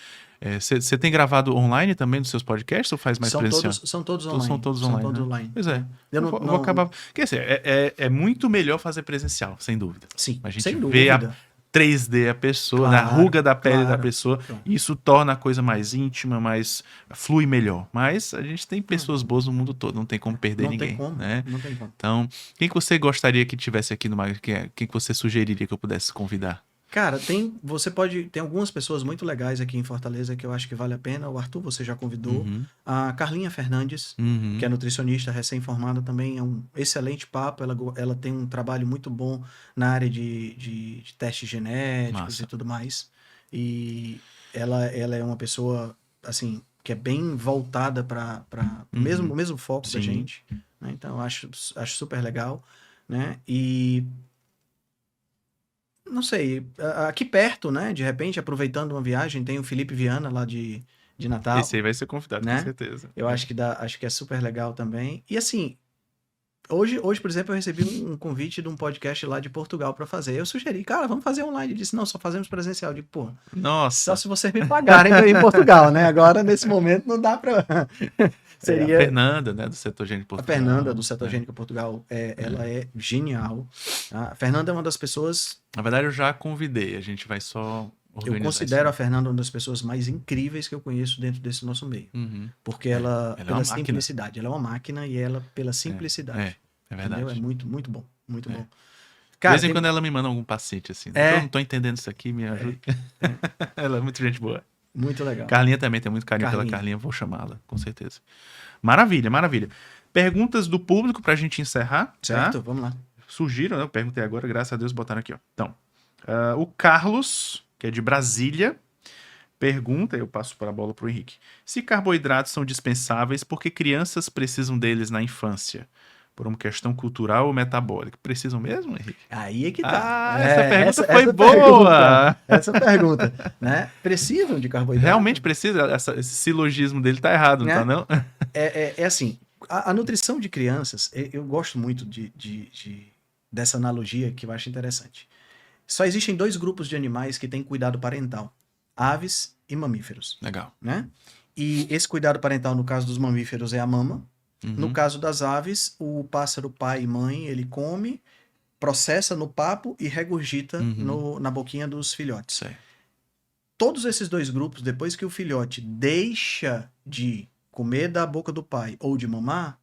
você tem gravado online também nos seus podcasts ou faz mais presencial? São todos online. São todos online. Pois é. Eu vou acabar... Quer dizer, é muito melhor fazer presencial, sem dúvida. Sim, a gente sem vê dúvida. 3D a pessoa, na ruga da pele da pessoa, isso torna a coisa mais íntima, flui melhor. Mas a gente tem pessoas boas no mundo todo, não tem como perder ninguém. Não tem como. Então, quem que você gostaria que tivesse aqui no Magro? Quem que você sugeriria que eu pudesse convidar? Cara, tem algumas pessoas muito legais aqui em Fortaleza que eu acho que vale a pena. O Arthur, você já convidou. A Carlinha Fernandes, que é nutricionista recém-formada, também é um excelente papo. Ela tem um trabalho muito bom na área de testes genéticos e tudo mais. E ela é uma pessoa, assim, que é bem voltada para o mesmo foco da gente. Né? Então, eu acho super legal. Né? E... não sei, aqui perto, né? De repente, aproveitando uma viagem, tem o Felipe Viana lá de Natal. Esse aí vai ser convidado, né? Com certeza. Eu acho que é super legal também. E assim, hoje, por exemplo, eu recebi um convite de um podcast lá de Portugal para fazer. Eu sugeri, cara, vamos fazer online. Ele disse, não, só fazemos presencial. Eu digo, pô, nossa, só se vocês me pagarem pra ir em Portugal, né? Agora, nesse momento, não dá pra... Seria... A Fernanda, né, do Cetogênico Portugal. A Fernanda, do Cetogênico Portugal, ela é genial. A Fernanda é uma das pessoas... Na verdade, eu já a convidei, a gente vai só organizar. Eu considero a Fernanda uma das pessoas mais incríveis que eu conheço dentro desse nosso meio. Porque ela pela simplicidade, ela é uma máquina e ela pela simplicidade. É verdade. Entendeu? É muito, muito bom, muito bom. Cara, de vez em quando ela me manda algum paciente assim. Eu não tô entendendo isso aqui, me ajuda. Ela é muito gente boa. Muito legal. Carlinha também tem muito carinho pela Carlinha, vou chamá-la, com certeza. Maravilha, maravilha. Perguntas do público pra gente encerrar. Certo, tá? vamos lá. Surgiram, né? Eu perguntei agora, graças a Deus botaram aqui, ó. Então, o Carlos, que é de Brasília, pergunta, eu passo para a bola pro Henrique. Se carboidratos são dispensáveis, por que crianças precisam deles na infância? Por uma questão cultural ou metabólica? Precisam mesmo, Henrique? Aí é que tá. Essa pergunta foi boa! Essa pergunta, né? Precisam de carboidrato? Realmente precisa? Esse silogismo dele tá errado, não tá não? É assim, a nutrição de crianças, eu gosto muito dessa analogia que eu acho interessante. Só existem 2 grupos de animais que têm cuidado parental. Aves e mamíferos. Legal. Né? E esse cuidado parental, no caso dos mamíferos, é a mama. No caso das aves, o pássaro pai e mãe, ele come, processa no papo e regurgita na boquinha dos filhotes. Todos esses 2 grupos, depois que o filhote deixa de comer da boca do pai ou de mamar,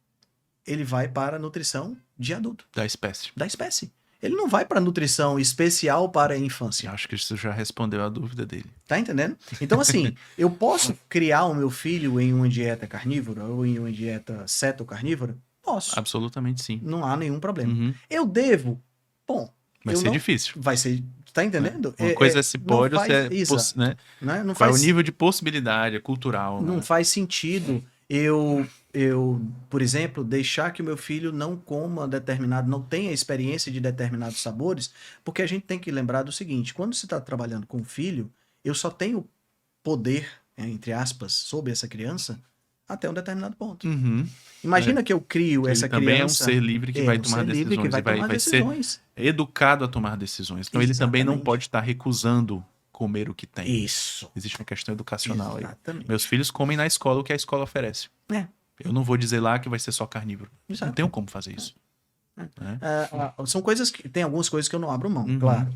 ele vai para a nutrição de adulto, Da espécie. da espécie. Ele não vai para a nutrição especial para a infância. Eu acho que isso já respondeu a dúvida dele. Tá entendendo? Então, assim, eu posso criar o meu filho em uma dieta carnívora ou em uma dieta cetocarnívora? Posso. Absolutamente sim. Não há nenhum problema. Uhum. Eu devo? Bom, Vai eu ser não... difícil. Vai ser... Tá entendendo? Uma coisa é se não pode, faz... outra é Exato, né? né? Não Qual é o faz... nível de possibilidade, é cultural. Não Né? faz sentido eu, por exemplo, deixar que o meu filho não coma determinado, não tenha experiência de determinados sabores, porque a gente tem que lembrar do seguinte: quando você está trabalhando com um filho, eu só tenho poder, entre aspas, sobre essa criança até um determinado ponto. Uhum. Imagina que eu crio Ele essa também criança. é um ser livre que vai tomar ser livre decisões. que vai E vai, tomar vai ser decisões. educado a tomar decisões. Então ele também não Exatamente. pode estar recusando comer o que tem. Isso. Existe uma questão educacional aí. Exatamente. Meus filhos comem na escola o que a escola oferece. É. Eu não vou dizer lá que vai ser só carnívoro. Exato. Não tenho como fazer isso. Né? São coisas que. Tem algumas coisas que eu não abro mão, Uhum. claro.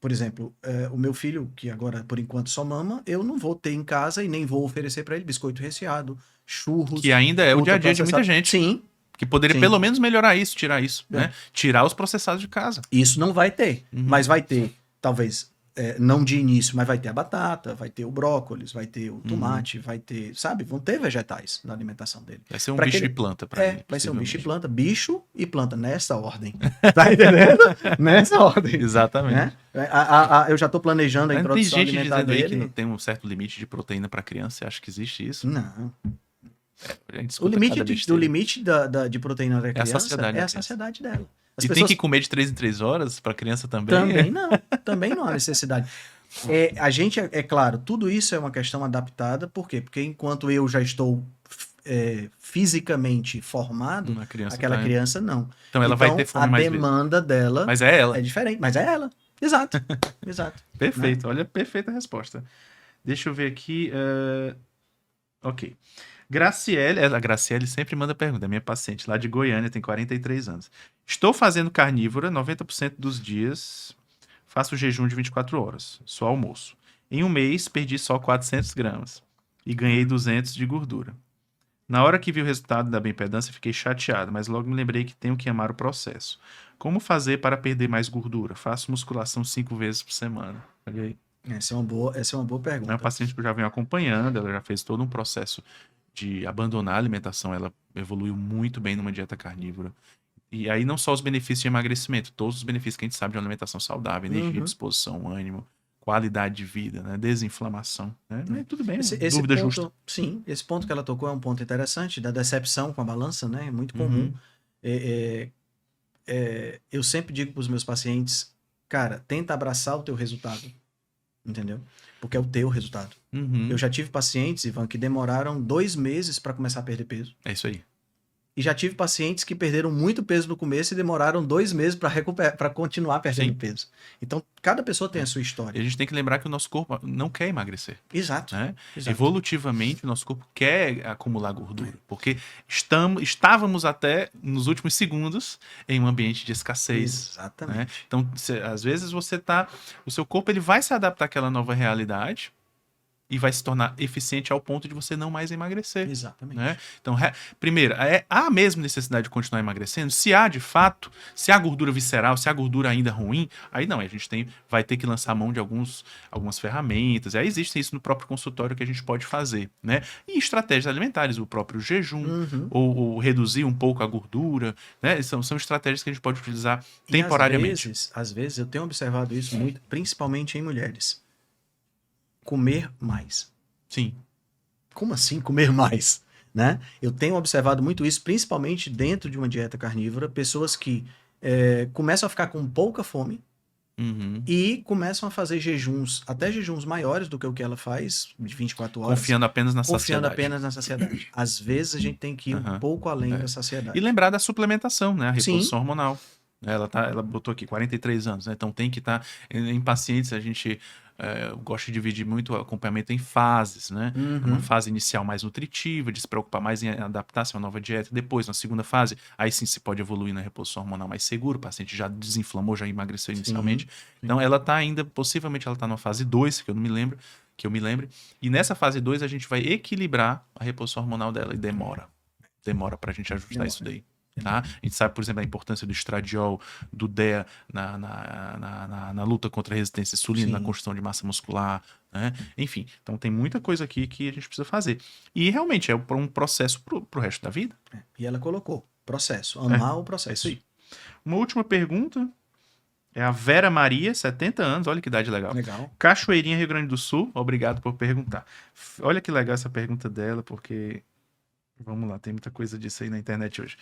Por exemplo, o meu filho, que agora por enquanto só mama, eu não vou ter em casa e nem vou oferecer para ele biscoito recheado, churros. Que ainda é o dia a dia de muita gente. Sim. Que poderia Sim. pelo menos melhorar isso, tirar isso. É. Né? Tirar os processados de casa. Isso não vai ter, Uhum. mas vai ter, talvez, não de início, mas vai ter a batata, vai ter o brócolis, vai ter o tomate, vai ter, sabe? Vão ter vegetais na alimentação dele. Vai ser um Pra bicho que ele- e planta pra ele. Vai ser um bicho e possivelmente. planta, bicho e planta, nessa ordem. Tá entendendo? Nessa ordem. Exatamente. Né? Eu já tô planejando a Mas tem introdução gente alimentar dizendo aí que dele. não tem um certo limite de proteína para criança. Você acha que existe isso? Não. A gente O escuta limite, cada o besteira. limite de proteína da a criança saciedade é da a criança. saciedade dela. As E tem pessoas que comer de 3 em 3 horas para criança também? também não há necessidade. A gente, claro, tudo isso é uma questão adaptada, por quê? Porque enquanto eu já estou fisicamente formado, Uma criança aquela tá- criança não. Então ela vai ter fome a mais vezes. demanda dela Mas é ela. é diferente, mas é ela. Exato, exato. Perfeito. Olha, perfeita resposta. Deixa eu ver aqui. Ok. Graciele, a Graciele sempre manda pergunta, é minha paciente, lá de Goiânia, tem 43 anos. Estou fazendo carnívora 90% dos dias, faço jejum de 24 horas, só almoço. Em um mês, perdi só 400 gramas e ganhei 200 de gordura. Na hora que vi o resultado da bioimpedância, fiquei chateado, mas logo me lembrei que tenho que amar o processo. Como fazer para perder mais gordura? Faço musculação 5 vezes por semana. Olha aí. Essa é uma boa É pergunta. uma paciente que eu já venho acompanhando, ela já fez todo um processo de abandonar a alimentação, ela evoluiu muito bem numa dieta carnívora. E aí não só os benefícios de emagrecimento, todos os benefícios que a gente sabe de uma alimentação saudável, energia, Uhum. disposição, ânimo, qualidade de vida, né? Desinflamação. Né? Mas tudo bem, Esse dúvida ponto, justa. sim, esse ponto que ela tocou é um ponto interessante, da decepção com a balança, né? É muito comum. Uhum. Eu sempre digo para os meus pacientes, cara, tenta abraçar o teu resultado, entendeu? Porque é o teu resultado. Uhum. Eu já tive pacientes, Ivan, que demoraram 2 meses para começar a perder peso. É isso aí. E já tive pacientes que perderam muito peso no começo e demoraram 2 meses para continuar perdendo Sim. peso. Então, cada pessoa tem a sua E história. a gente tem que lembrar que o nosso corpo não quer emagrecer. Exato. Né? Exato. Evolutivamente, o nosso corpo quer acumular gordura, porque estávamos até nos últimos segundos em um ambiente de escassez. Exatamente. Né? Então, às vezes o seu corpo ele vai se adaptar àquela nova realidade e vai se tornar eficiente ao ponto de você não mais emagrecer. Exatamente. Né? Então, primeiro, há mesmo necessidade de continuar emagrecendo? Se há de fato, se há gordura visceral, se há gordura ainda ruim, aí não, a gente vai ter que lançar mão de algumas ferramentas. E aí existe isso no próprio consultório que a gente pode fazer. Né? E estratégias alimentares, o próprio jejum, Uhum. ou reduzir um pouco a gordura. Né? São estratégias que a gente pode utilizar E temporariamente. às vezes, eu tenho observado isso muito, principalmente em mulheres. Comer mais. Sim. Como assim comer mais? Né? Eu tenho observado muito isso, principalmente dentro de uma dieta carnívora, pessoas que começam a ficar com pouca fome Uhum. e começam a fazer jejuns, até jejuns maiores do que o que ela faz, de 24 horas. Confiando apenas na Confiando saciedade. apenas na saciedade. Às vezes a gente tem que ir um pouco além da saciedade. E lembrar da suplementação, né? A reposição Sim. hormonal. Ela botou aqui 43 anos, né? Então tem que estar em pacientes, a gente gosta de dividir muito o acompanhamento em fases, né? Uma fase inicial mais nutritiva, de se preocupar mais em adaptar-se a uma nova dieta. Depois, na segunda fase, aí sim se pode evoluir na reposição hormonal mais segura, o paciente já desinflamou, já emagreceu inicialmente. Sim. Então ela está ainda, possivelmente ela está numa fase 2, que eu me lembre. E nessa fase 2 a gente vai equilibrar a reposição hormonal dela e demora. demora pra gente ajustar Demora. isso daí. Tá? A gente sabe, por exemplo, a importância do estradiol, do DEA na luta contra a resistência à insulina, na Sim. construção de massa muscular, né? Enfim, então tem muita coisa aqui que a gente precisa fazer. E realmente é um processo pro resto da vida. E ela colocou, processo, amar o É processo. isso aí. Uma última pergunta é a Vera Maria, 70 anos, olha que idade legal. Legal. Cachoeirinha, Rio Grande do Sul, obrigado por perguntar. Olha que legal essa pergunta dela, porque... Vamos lá, tem muita coisa disso aí na internet hoje.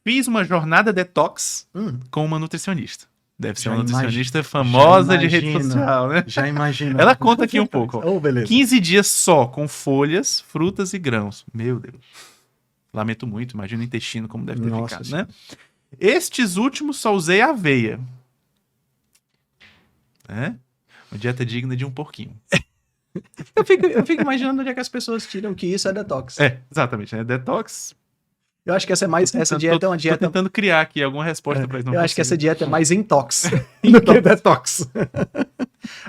Fiz uma jornada detox com uma nutricionista. Deve ser Já uma nutricionista imagino. famosa Já de rede imagino. social, né? Já imagino. Ela conta aqui um pouco. Ó. Oh, beleza. 15 dias só com folhas, frutas e grãos. Meu Deus. Lamento muito, imagina o intestino como deve ter Nossa ficado, né? Estes últimos só usei aveia. É? Uma dieta digna de um porquinho. Eu fico imaginando onde é que as pessoas tiram que isso é detox. É, exatamente, né? Detox. Eu acho que essa dieta é uma Tô dieta. tentando criar aqui alguma resposta pra isso. Eu acho que essa dieta é mais intox do Intox. que detox.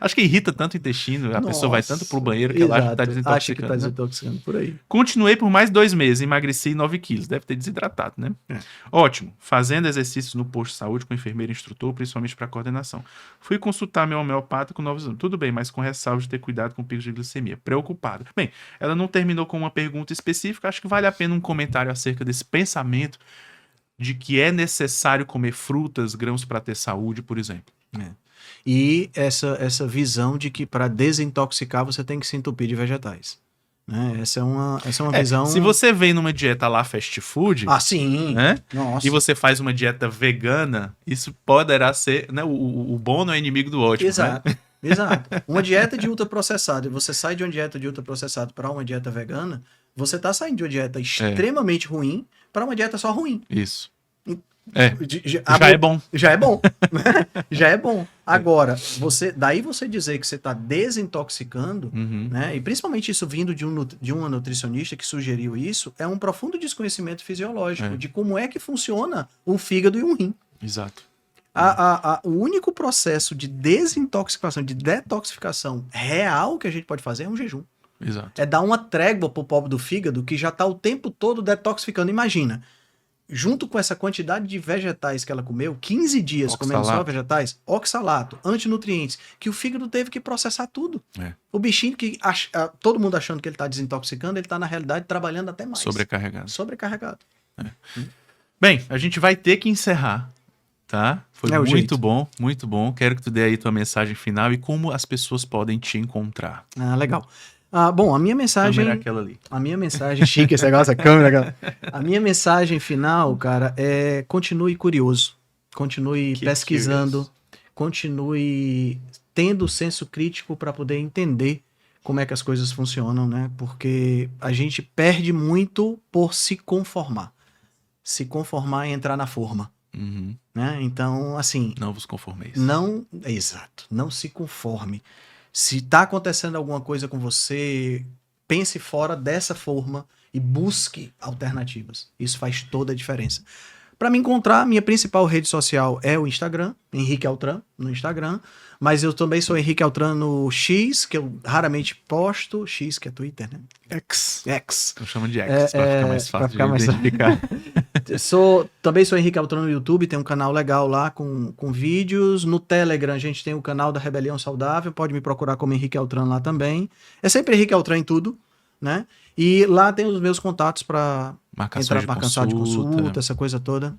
Acho que irrita tanto o intestino, a pessoa vai tanto pro banheiro que ela acha que tá Exato. Acha que tá desintoxicando. Né? desintoxicando por aí. Continuei por mais 2 meses, emagreci 9 quilos. Deve ter desidratado, né? É. Ótimo. Fazendo exercícios no posto de saúde com enfermeiro e instrutor, principalmente para coordenação. Fui consultar meu homeopata com novos anos. Tudo bem, mas com ressalva de ter cuidado com picos de glicemia. Preocupado. Bem, ela não terminou com uma pergunta específica. Acho que vale a pena um comentário acerca desse pensamento de que é necessário comer frutas, grãos para ter saúde, por exemplo. E essa visão de que para desintoxicar você tem que se entupir de vegetais. Né? Essa é uma visão. Se você vem numa dieta lá fast food, Ah, sim. né? Nossa. E você faz uma dieta vegana, isso poderá ser, né? O bom não é inimigo do ótimo, Exato. né? Exato. Uma dieta de ultraprocessado, e você sai de uma dieta de ultraprocessado para uma dieta vegana, você está saindo de uma dieta extremamente ruim para uma dieta só ruim. Isso. Já é bom. Já é bom. Já é bom. Agora, daí você dizer que você está desintoxicando, Uhum. né? E principalmente isso vindo de uma nutricionista que sugeriu isso, é um profundo desconhecimento fisiológico de como é que funciona um fígado e um rim. Exato. O único processo de desintoxicação, de detoxificação real que a gente pode fazer é um jejum. Exato. É dar uma trégua pro pobre do fígado que já está o tempo todo detoxificando. Imagina, junto com essa quantidade de vegetais que ela comeu, 15 dias comendo só vegetais, oxalato, antinutrientes, que o fígado teve que processar tudo. O bichinho que todo mundo achando que ele está desintoxicando, ele está na realidade trabalhando até mais. Sobrecarregado. Bem, a gente vai ter que encerrar, tá? Foi muito bom, muito bom. Quero que tu dê aí tua mensagem final e como as pessoas podem te encontrar. Legal. Bom, a minha mensagem... Câmera aquela ali. A minha mensagem... Chique esse negócio, a câmera. A minha mensagem final, cara, é continue curioso. Continue pesquisando. Continue tendo senso crítico para poder entender como é que as coisas funcionam, né? Porque a gente perde muito por se conformar. Se conformar e entrar na forma. Uhum. Né? Então, assim... Não vos conformeis. Exato. Não se conforme. Se está acontecendo alguma coisa com você, pense fora dessa forma e busque alternativas. Isso faz toda a diferença. Para me encontrar, minha principal rede social é o Instagram, Henrique Altran, no Instagram. Mas eu também sou Henrique Altran no X, que eu raramente posto. X, que é Twitter, né? X. Eu chamo de X, para ficar mais fácil de identificar. Também sou Henrique Altran no YouTube, tem um canal legal lá com vídeos. No Telegram a gente tem o canal da Rebelião Saudável, pode me procurar como Henrique Altran lá também. É sempre Henrique Altran em tudo, né? E lá tem os meus contatos para marcação de consulta, essa coisa toda.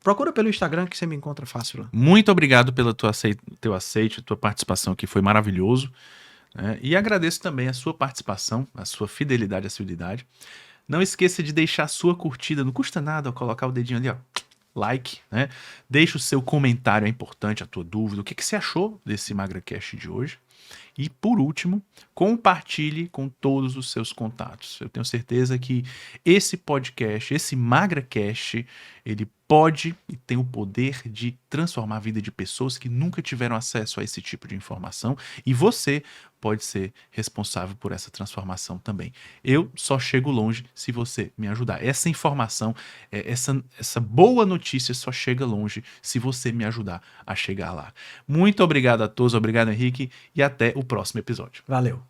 Procura pelo Instagram que você me encontra fácil lá. Muito obrigado pelo teu aceite, tua participação aqui, foi maravilhoso. E agradeço também a sua participação, a sua fidelidade, a sua unidade. Não esqueça de deixar a sua curtida, não custa nada colocar o dedinho ali, ó, like, né? Deixa o seu comentário, é importante, a tua dúvida, o que você achou desse MagraCast de hoje. E, por último, compartilhe com todos os seus contatos. Eu tenho certeza que esse podcast, esse MagraCast, ele pode e tem o poder de transformar a vida de pessoas que nunca tiveram acesso a esse tipo de informação. E você pode ser responsável por essa transformação também. Eu só chego longe se você me ajudar. Essa informação, essa boa notícia só chega longe se você me ajudar a chegar lá. Muito obrigado a todos, obrigado Henrique, e até o próximo episódio. Valeu.